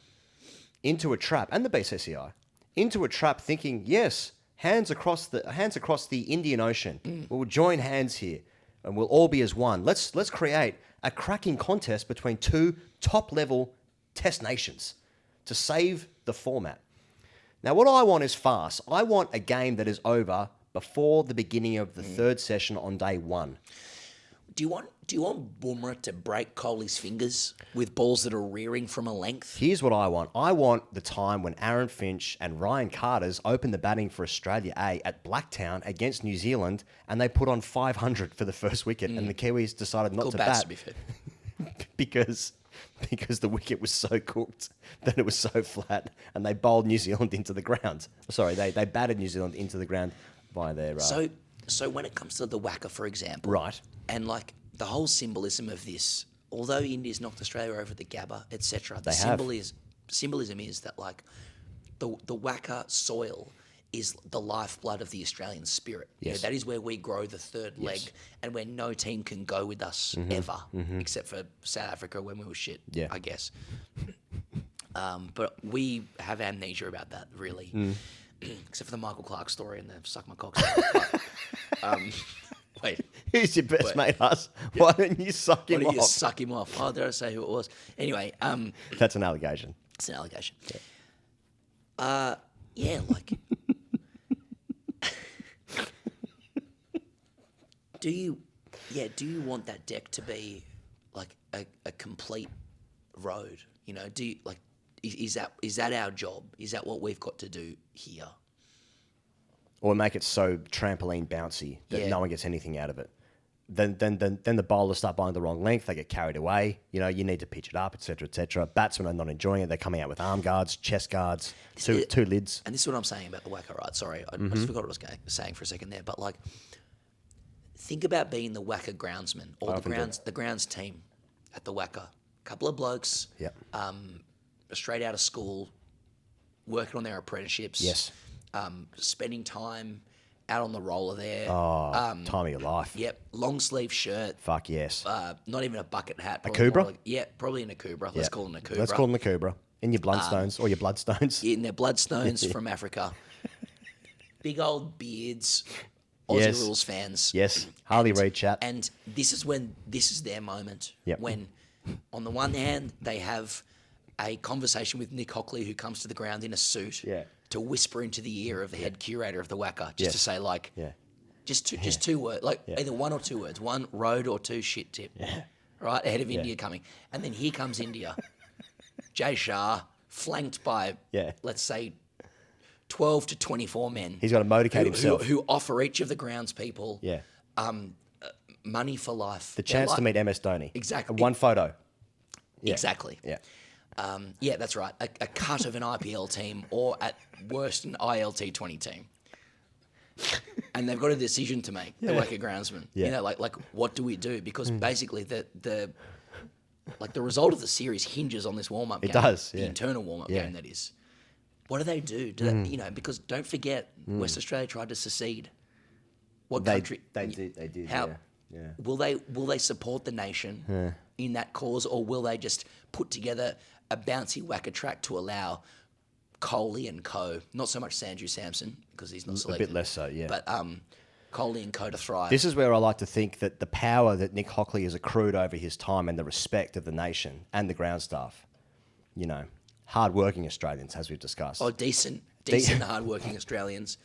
into a trap, and the BCCI, into a trap thinking, yes, hands across the Indian Ocean. We'll join hands here and we'll all be as one. Let's create a cracking contest between 2 top-level test nations to save the format. Now, what I want is fast. I want a game that is over before the beginning of the third session on day 1. Do you want Boomer to break Coley's fingers with balls that are rearing from a length? Here's what I want. I want the time when Aaron Finch and Ryan Carter's open the batting for Australia A at Blacktown against New Zealand, and they put on 500 for the first wicket, and the Kiwis decided not to bat To be fair. because the wicket was so cooked that it was so flat, and they bowled New Zealand into the ground. Sorry, they batted New Zealand into the ground by their... So when it comes to the Wacker, for example, Right. and like the whole symbolism of this, although India's knocked Australia over the Gabba, etc., the symbolism is that like the Wacker soil is the lifeblood of the Australian spirit. You know, Yes. that is where we grow the third leg, and where no team can go with us ever, except for South Africa when we were shit. Yeah. I guess. But we have amnesia about that, really. Except for the Michael Clark story and the suck my cock. Wait. Who's your best mate, us? Why don't you suck him Why don't you off? suck him off? Oh, did I say who it was? Anyway, That's an allegation. it's an allegation. Yeah, like, do you want that deck to be like a complete road? You know, do you like? Is that our job? Is that what we've got to do here? Or make it so trampoline bouncy that Yeah. no one gets anything out of it. Then the bowlers start bowling the wrong length. They get carried away. You know, you need to pitch it up, etc., etc. Batsmen are not enjoying it. They're coming out with arm guards, chest guards, two lids. And this is what I'm saying about the Wacker, right? Sorry, I just forgot what I was saying for a second there. But like, think about being the Wacker groundsman or the grounds team at the Wacker. Couple of blokes, Yep. straight out of school, working on their apprenticeships. Yes. Spending time out on the roller there. Time of your life. Yep, long sleeve shirt. Fuck yes. Not even a bucket hat. A probably Kubra? more yeah, probably in a Kubra. Let's call it a Kubra. Let's call them the Kubra. In your bloodstones or your bloodstones. In their bloodstones from Africa. Big old beards. Aussie Yes. Rules fans. Yes. Harley Reid chat. And this is their moment. Yep. When, on the one hand, they have a conversation with Nick Hockley, who comes to the ground in a suit, to whisper into the ear of the head curator of the Wacker, just to say like, just two words, like either one or two words, one road or two shit tip, right ahead of India coming, and then here comes India, Jay Shah, flanked by let's say 12 to 24 men. He's got to motorcade himself. Who offer each of the grounds people Yeah. money for life. The chance to meet MS Dhoni. Exactly. One photo. Yeah. Exactly. Yeah. Yeah, that's right. A cut of an IPL team, or at worst, an ILT 20 team. And they've got a decision to make, the Wacker groundsman. Yeah. You know, like what do we do? Because basically the result of the series hinges on this warm-up game. It does, The yeah. internal warm-up Yeah. game, that is. What do they do? Do they, you know, because don't forget, West Australia tried to secede. What country? They did. How Yeah. will they support the nation in that cause, or will they just put together a bouncy Wacker track to allow Coley and co, not so much Sanju Samson because he's not A selected, bit less so, yeah. but Coley and co to thrive. This is where I like to think that the power that Nick Hockley has accrued over his time and the respect of the nation and the ground staff, you know, hard-working Australians, as we've discussed. decent, hard-working Australians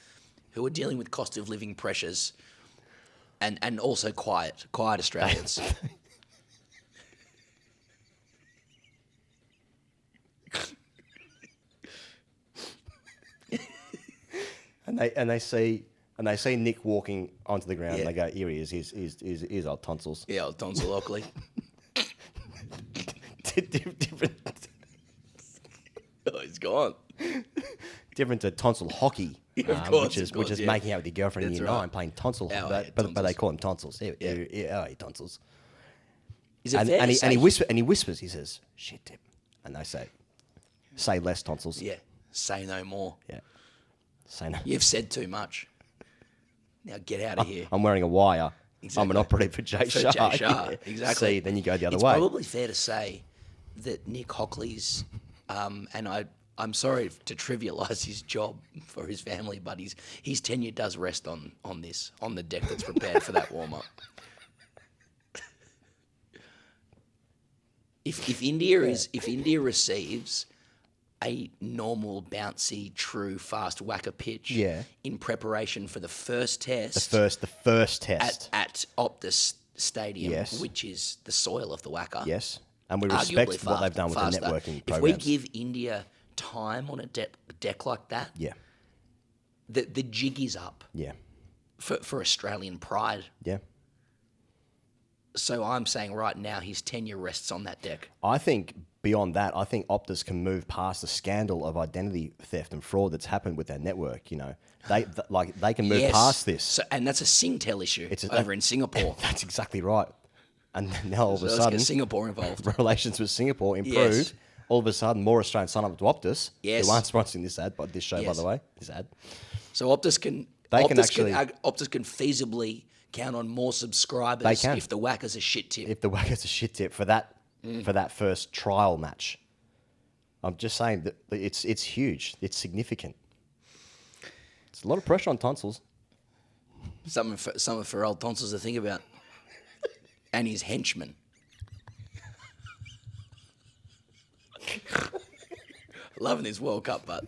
who are dealing with cost of living pressures, and also quiet Australians. And they see Nick walking onto the ground and they go, here he is, here's old tonsils. Yeah, old Tonsil Oakley. Different, Oh, he's gone. different to tonsil hockey, Of course, which is yeah. making out with your girlfriend in That's year right. 9 playing tonsil, Oh, but, yeah, but they tonsils. call him tonsils. Here, tonsils. Is it And, fair and, to he, say, and he whispers, he says, shit tip. And they say less tonsils. yeah, say no more. Yeah. Say no. You've said too much. Now get out of here. I'm wearing a wire. I'm Exactly. an operative for Jay Shah. Jay Shah, Yeah. exactly. See, then you go the other It's way. probably fair to say that Nick Hockley's, and I'm sorry to trivialise his job for his family, but his tenure does rest on the deck that's prepared for that warm up. If India receives a normal, bouncy, true, fast whacker pitch Yeah. in preparation for the first test. The first test. At Optus Stadium, Yes. which is the soil of the whacker. Yes. And we Arguably respect what they've done with the faster. networking If programs. we give India time on a deck like that, Yeah. the jig is up Yeah. for Australian pride. Yeah. So I'm saying right now his tenure rests on that deck. I think beyond that, I think Optus can move past the scandal of identity theft and fraud that's happened with their network. You know, they can move Yes. past this. So, and that's a Singtel issue It's over in Singapore. That's exactly right. And now all of So a let's sudden, get Singapore involved. relations with Singapore improved. Yes. All of a sudden, more Australians sign up to Optus. Yes. Who aren't sponsoring this ad, but this show, by Yes. the way, this ad. So Optus can feasibly count on more subscribers They can. if the whacker's a shit tip. If the Wacker's a shit tip for that first trial match. I'm just saying that it's huge. It's significant. It's a lot of pressure on tonsils. Something for old tonsils to think about. And his henchmen. Loving this World Cup, but.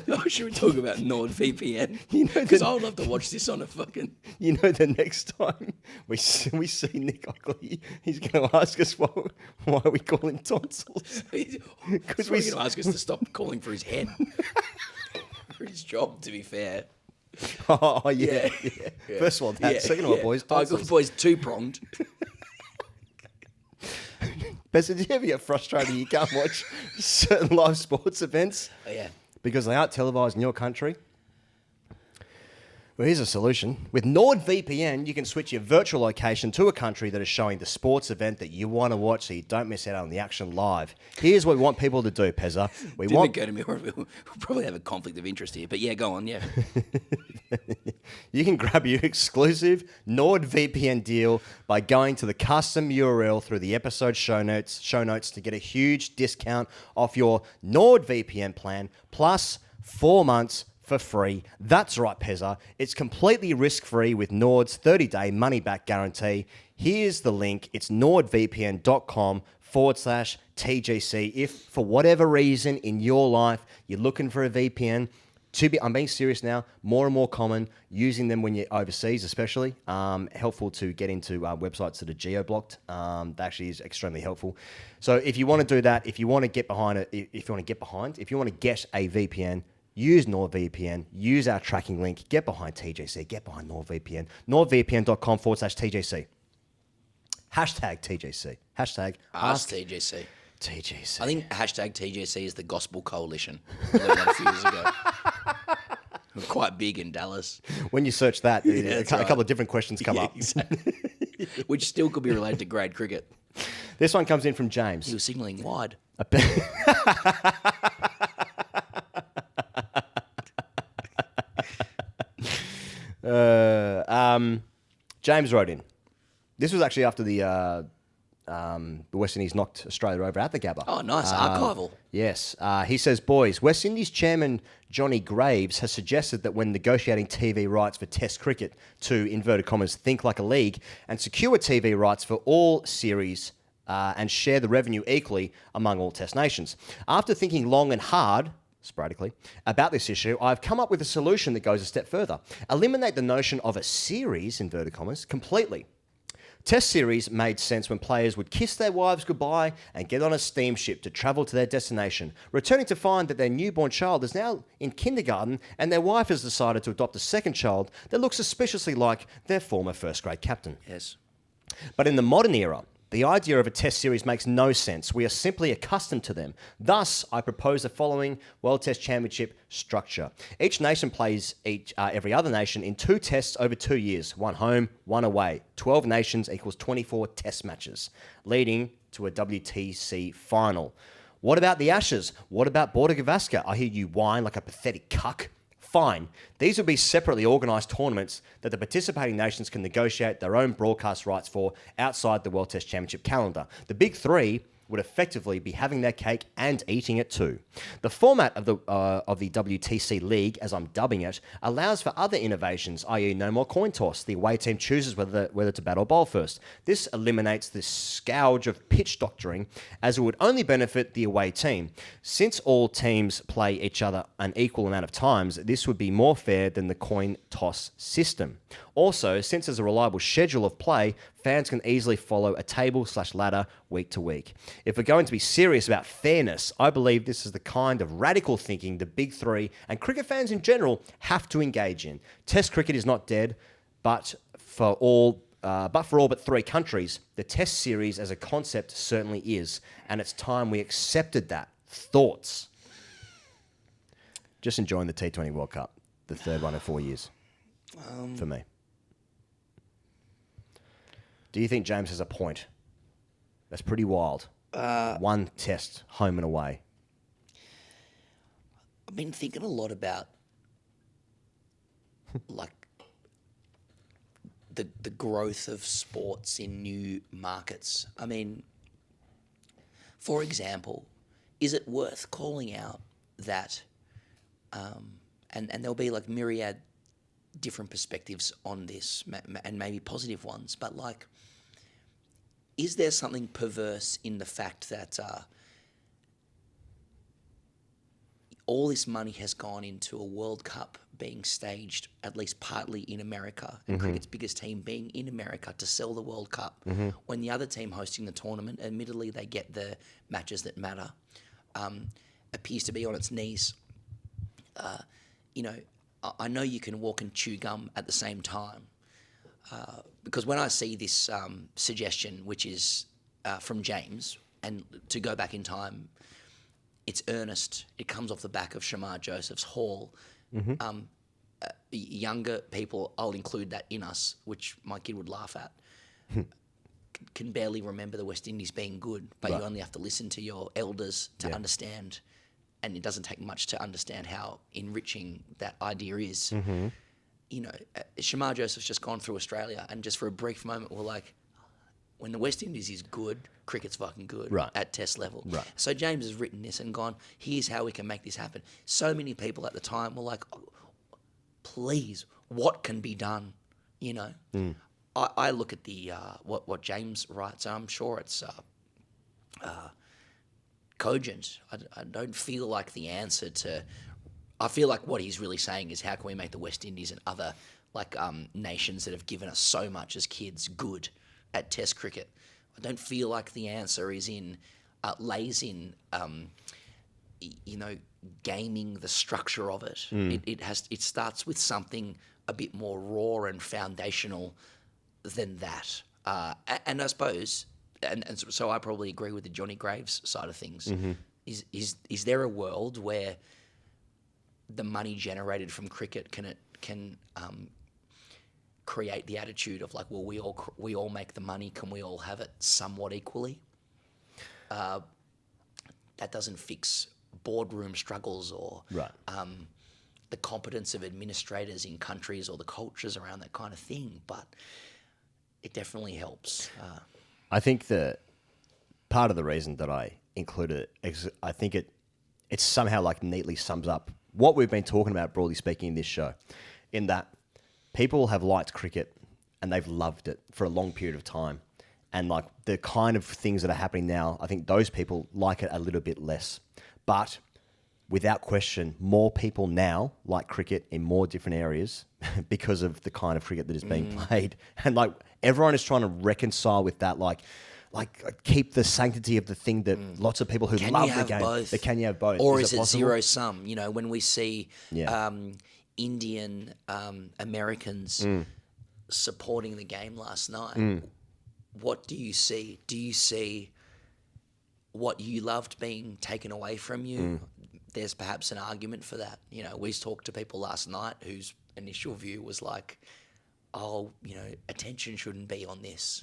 Oh, should we talk about NordVPN? Because I would love to watch this on a fucking. You know, the next time we see Nick Ockley, he's going to ask us why we call him tonsils. He's Because probably going to ask us to stop calling for his head. For his job, to be fair. Oh, yeah. First of all, that. Second of all, boys, Oh, tonsils. good boys, two-pronged. Bessie, do you ever get frustrated you can't watch certain live sports events Oh, yeah. because they aren't televised in your country? Well, here's a solution. With NordVPN, you can switch your virtual location to a country that is showing the sports event that you want to watch so you don't miss out on the action live. Here's what we want people to do, Pezza. Didn't occur to me. We'll probably have a conflict of interest here. But yeah, go on, yeah. You can grab your exclusive NordVPN deal by going to the custom URL through the episode show notes to get a huge discount off your NordVPN plan plus 4 months for free. That's right, Pezza. It's completely risk-free with Nord's 30-day money-back guarantee. Here's the link. It's nordvpn.com/TGC. If, for whatever reason in your life, you're looking for a VPN, I'm being serious now, more and more common, using them when you're overseas especially. Helpful to get into websites that are geo-blocked. That actually is extremely helpful. So if you want to do that, if you want to get a VPN, use NordVPN, use our tracking link, get behind TGC, get behind NordVPN, nordvpn.com/TGC. Hashtag TGC. Hashtag Ask TGC. TGC. I think hashtag TGC is the Gospel Coalition. I learned that a few years ago. We're quite big in Dallas. When you search that, a that's couple right. of different questions come up. Exactly. Which still could be related to grade cricket. This one comes in from James. He was signalling wide. James wrote in. This was actually after the West Indies knocked Australia over at the Gabba. Oh, nice. Archival. Yes. He says, boys, West Indies chairman Johnny Graves has suggested that when negotiating TV rights for Test cricket to, inverted commas, think like a league and secure TV rights for all series and share the revenue equally among all Test nations. After thinking long and hard, sporadically, about this issue, I've come up with a solution that goes a step further. Eliminate the notion of a series, inverted commas, completely. Test series made sense when players would kiss their wives goodbye and get on a steamship to travel to their destination, returning to find that their newborn child is now in kindergarten and their wife has decided to adopt a second child that looks suspiciously like their former first grade captain. Yes. But in the modern era, the idea of a test series makes no sense. We are simply accustomed to them. Thus, I propose the following World Test Championship structure. Each nation plays every other nation in 2 tests over 2 years, 1 home, 1 away. 12 nations equals 24 test matches, leading to a WTC final. What about the Ashes? What about Border Gavaskar? I hear you whine like a pathetic cuck. Fine. These would be separately organised tournaments that the participating nations can negotiate their own broadcast rights for outside the World Test Championship calendar. The big 3 would effectively be having their cake and eating it too. The format of the WTC League, as I'm dubbing it, allows for other innovations, i.e. no more coin toss. The away team chooses whether to bat or bowl first. This eliminates the scourge of pitch doctoring, as it would only benefit the away team. Since all teams play each other an equal amount of times, this would be more fair than the coin toss system. Also, since there's a reliable schedule of play, fans can easily follow a table/ladder week to week. If we're going to be serious about fairness, I believe this is the kind of radical thinking the big three and cricket fans in general have to engage in. Test cricket is not dead, but for all but three countries, the Test series as a concept certainly is, and it's time we accepted that. Thoughts? Just enjoying the T20 World Cup, the third one in 4 years, for me. Do you think James has a point? That's pretty wild. One test, home and away. I've been thinking a lot about, like, the growth of sports in new markets. I mean, for example, is it worth calling out that, and there'll be like myriad different perspectives on this, and maybe positive ones, but like, is there something perverse in the fact that all this money has gone into a World Cup being staged, at least partly in America, and cricket's biggest team being in America to sell the World Cup, when the other team hosting the tournament, admittedly they get the matches that matter, appears to be on its knees? I know you can walk and chew gum at the same time, because when I see this suggestion, which is from James, and to go back in time, it's earnest. It comes off the back of Shamar Joseph's Hall. Younger people, I'll include that in us, which my kid would laugh at, can barely remember the West Indies being good, but you only have to listen to your elders to understand, and it doesn't take much to understand how enriching that idea is. Shamar Joseph's just gone through Australia, and just for a brief moment, we're like, when the West Indies is good, cricket's fucking good at test level. So James has written this and gone, here's how we can make this happen. So many people at the time were like, oh, please, what can be done? I look at the what James writes, and I'm sure it's cogent. I don't feel like the answer to... I feel like what he's really saying is, how can we make the West Indies and other nations that have given us so much as kids good at Test cricket? I don't feel like the answer is lays in gaming the structure of it. It starts with something a bit more raw and foundational than that. And I suppose, and so I probably agree with the Johnny Graves side of things. Is there a world where the money generated from cricket can create the attitude of like, well, we all make the money, can we all have it somewhat equally? That doesn't fix boardroom struggles or the competence of administrators in countries or the cultures around that kind of thing, but it definitely helps. I think that part of the reason that I included it is I think it somehow like neatly sums up what we've been talking about, broadly speaking, in this show, in that people have liked cricket and they've loved it for a long period of time. And like the kind of things that are happening now, I think those people like it a little bit less. But without question, more people now like cricket in more different areas because of the kind of cricket that is being played. And like everyone is trying to reconcile with that, like keep the sanctity of the thing that lots of people who love the game. Both? Can you have both? Or is it possible? zero sum? When we see Indian Americans supporting the game last night, what do you see? Do you see what you loved being taken away from you? There's perhaps an argument for that. We talked to people last night whose initial view was like, attention shouldn't be on this.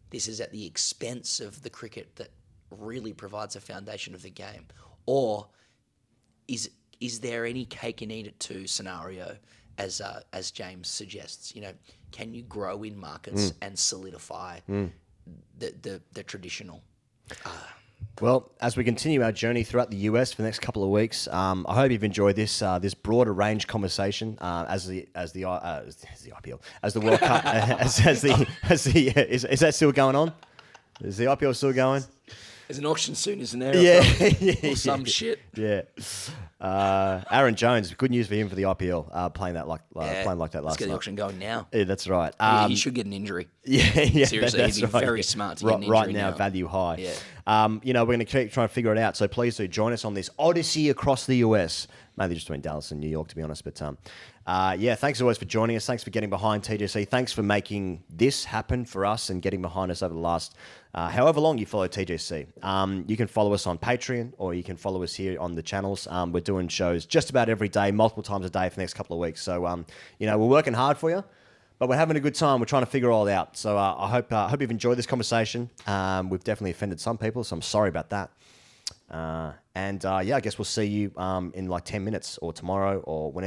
This is at the expense of the cricket that really provides a foundation of the game. Or is there any cake and eat it too scenario, as James suggests? Can you grow in markets and solidify the traditional? Well, as we continue our journey throughout the US for the next couple of weeks, I hope you've enjoyed this this broader range conversation as the IPL, as the World Cup, is that still going on? Is the IPL still going? There's an auction soon, isn't there? Yeah, Or some shit. Yeah. Aaron Jones, good news for him for the IPL, playing that like playing like that last Let's get the night. auction going now. Yeah, that's right. He should get an injury. Yeah, Seriously, that's he'd be right. very smart to get an injury right now. now. Value high. Yeah. We're going to keep trying to figure it out. So please do join us on this odyssey across the US. Maybe just between Dallas and New York, to be honest. But thanks as always for joining us. Thanks for getting behind TGC. Thanks for making this happen for us and getting behind us over the last however long you follow TGC. You can follow us on Patreon or you can follow us here on the channels. We're doing shows just about every day, multiple times a day for the next couple of weeks. So, we're working hard for you. But we're having a good time. We're trying to figure it all out. So I hope you've enjoyed this conversation. We've definitely offended some people, so I'm sorry about that. I guess we'll see you in like 10 minutes or tomorrow or whenever.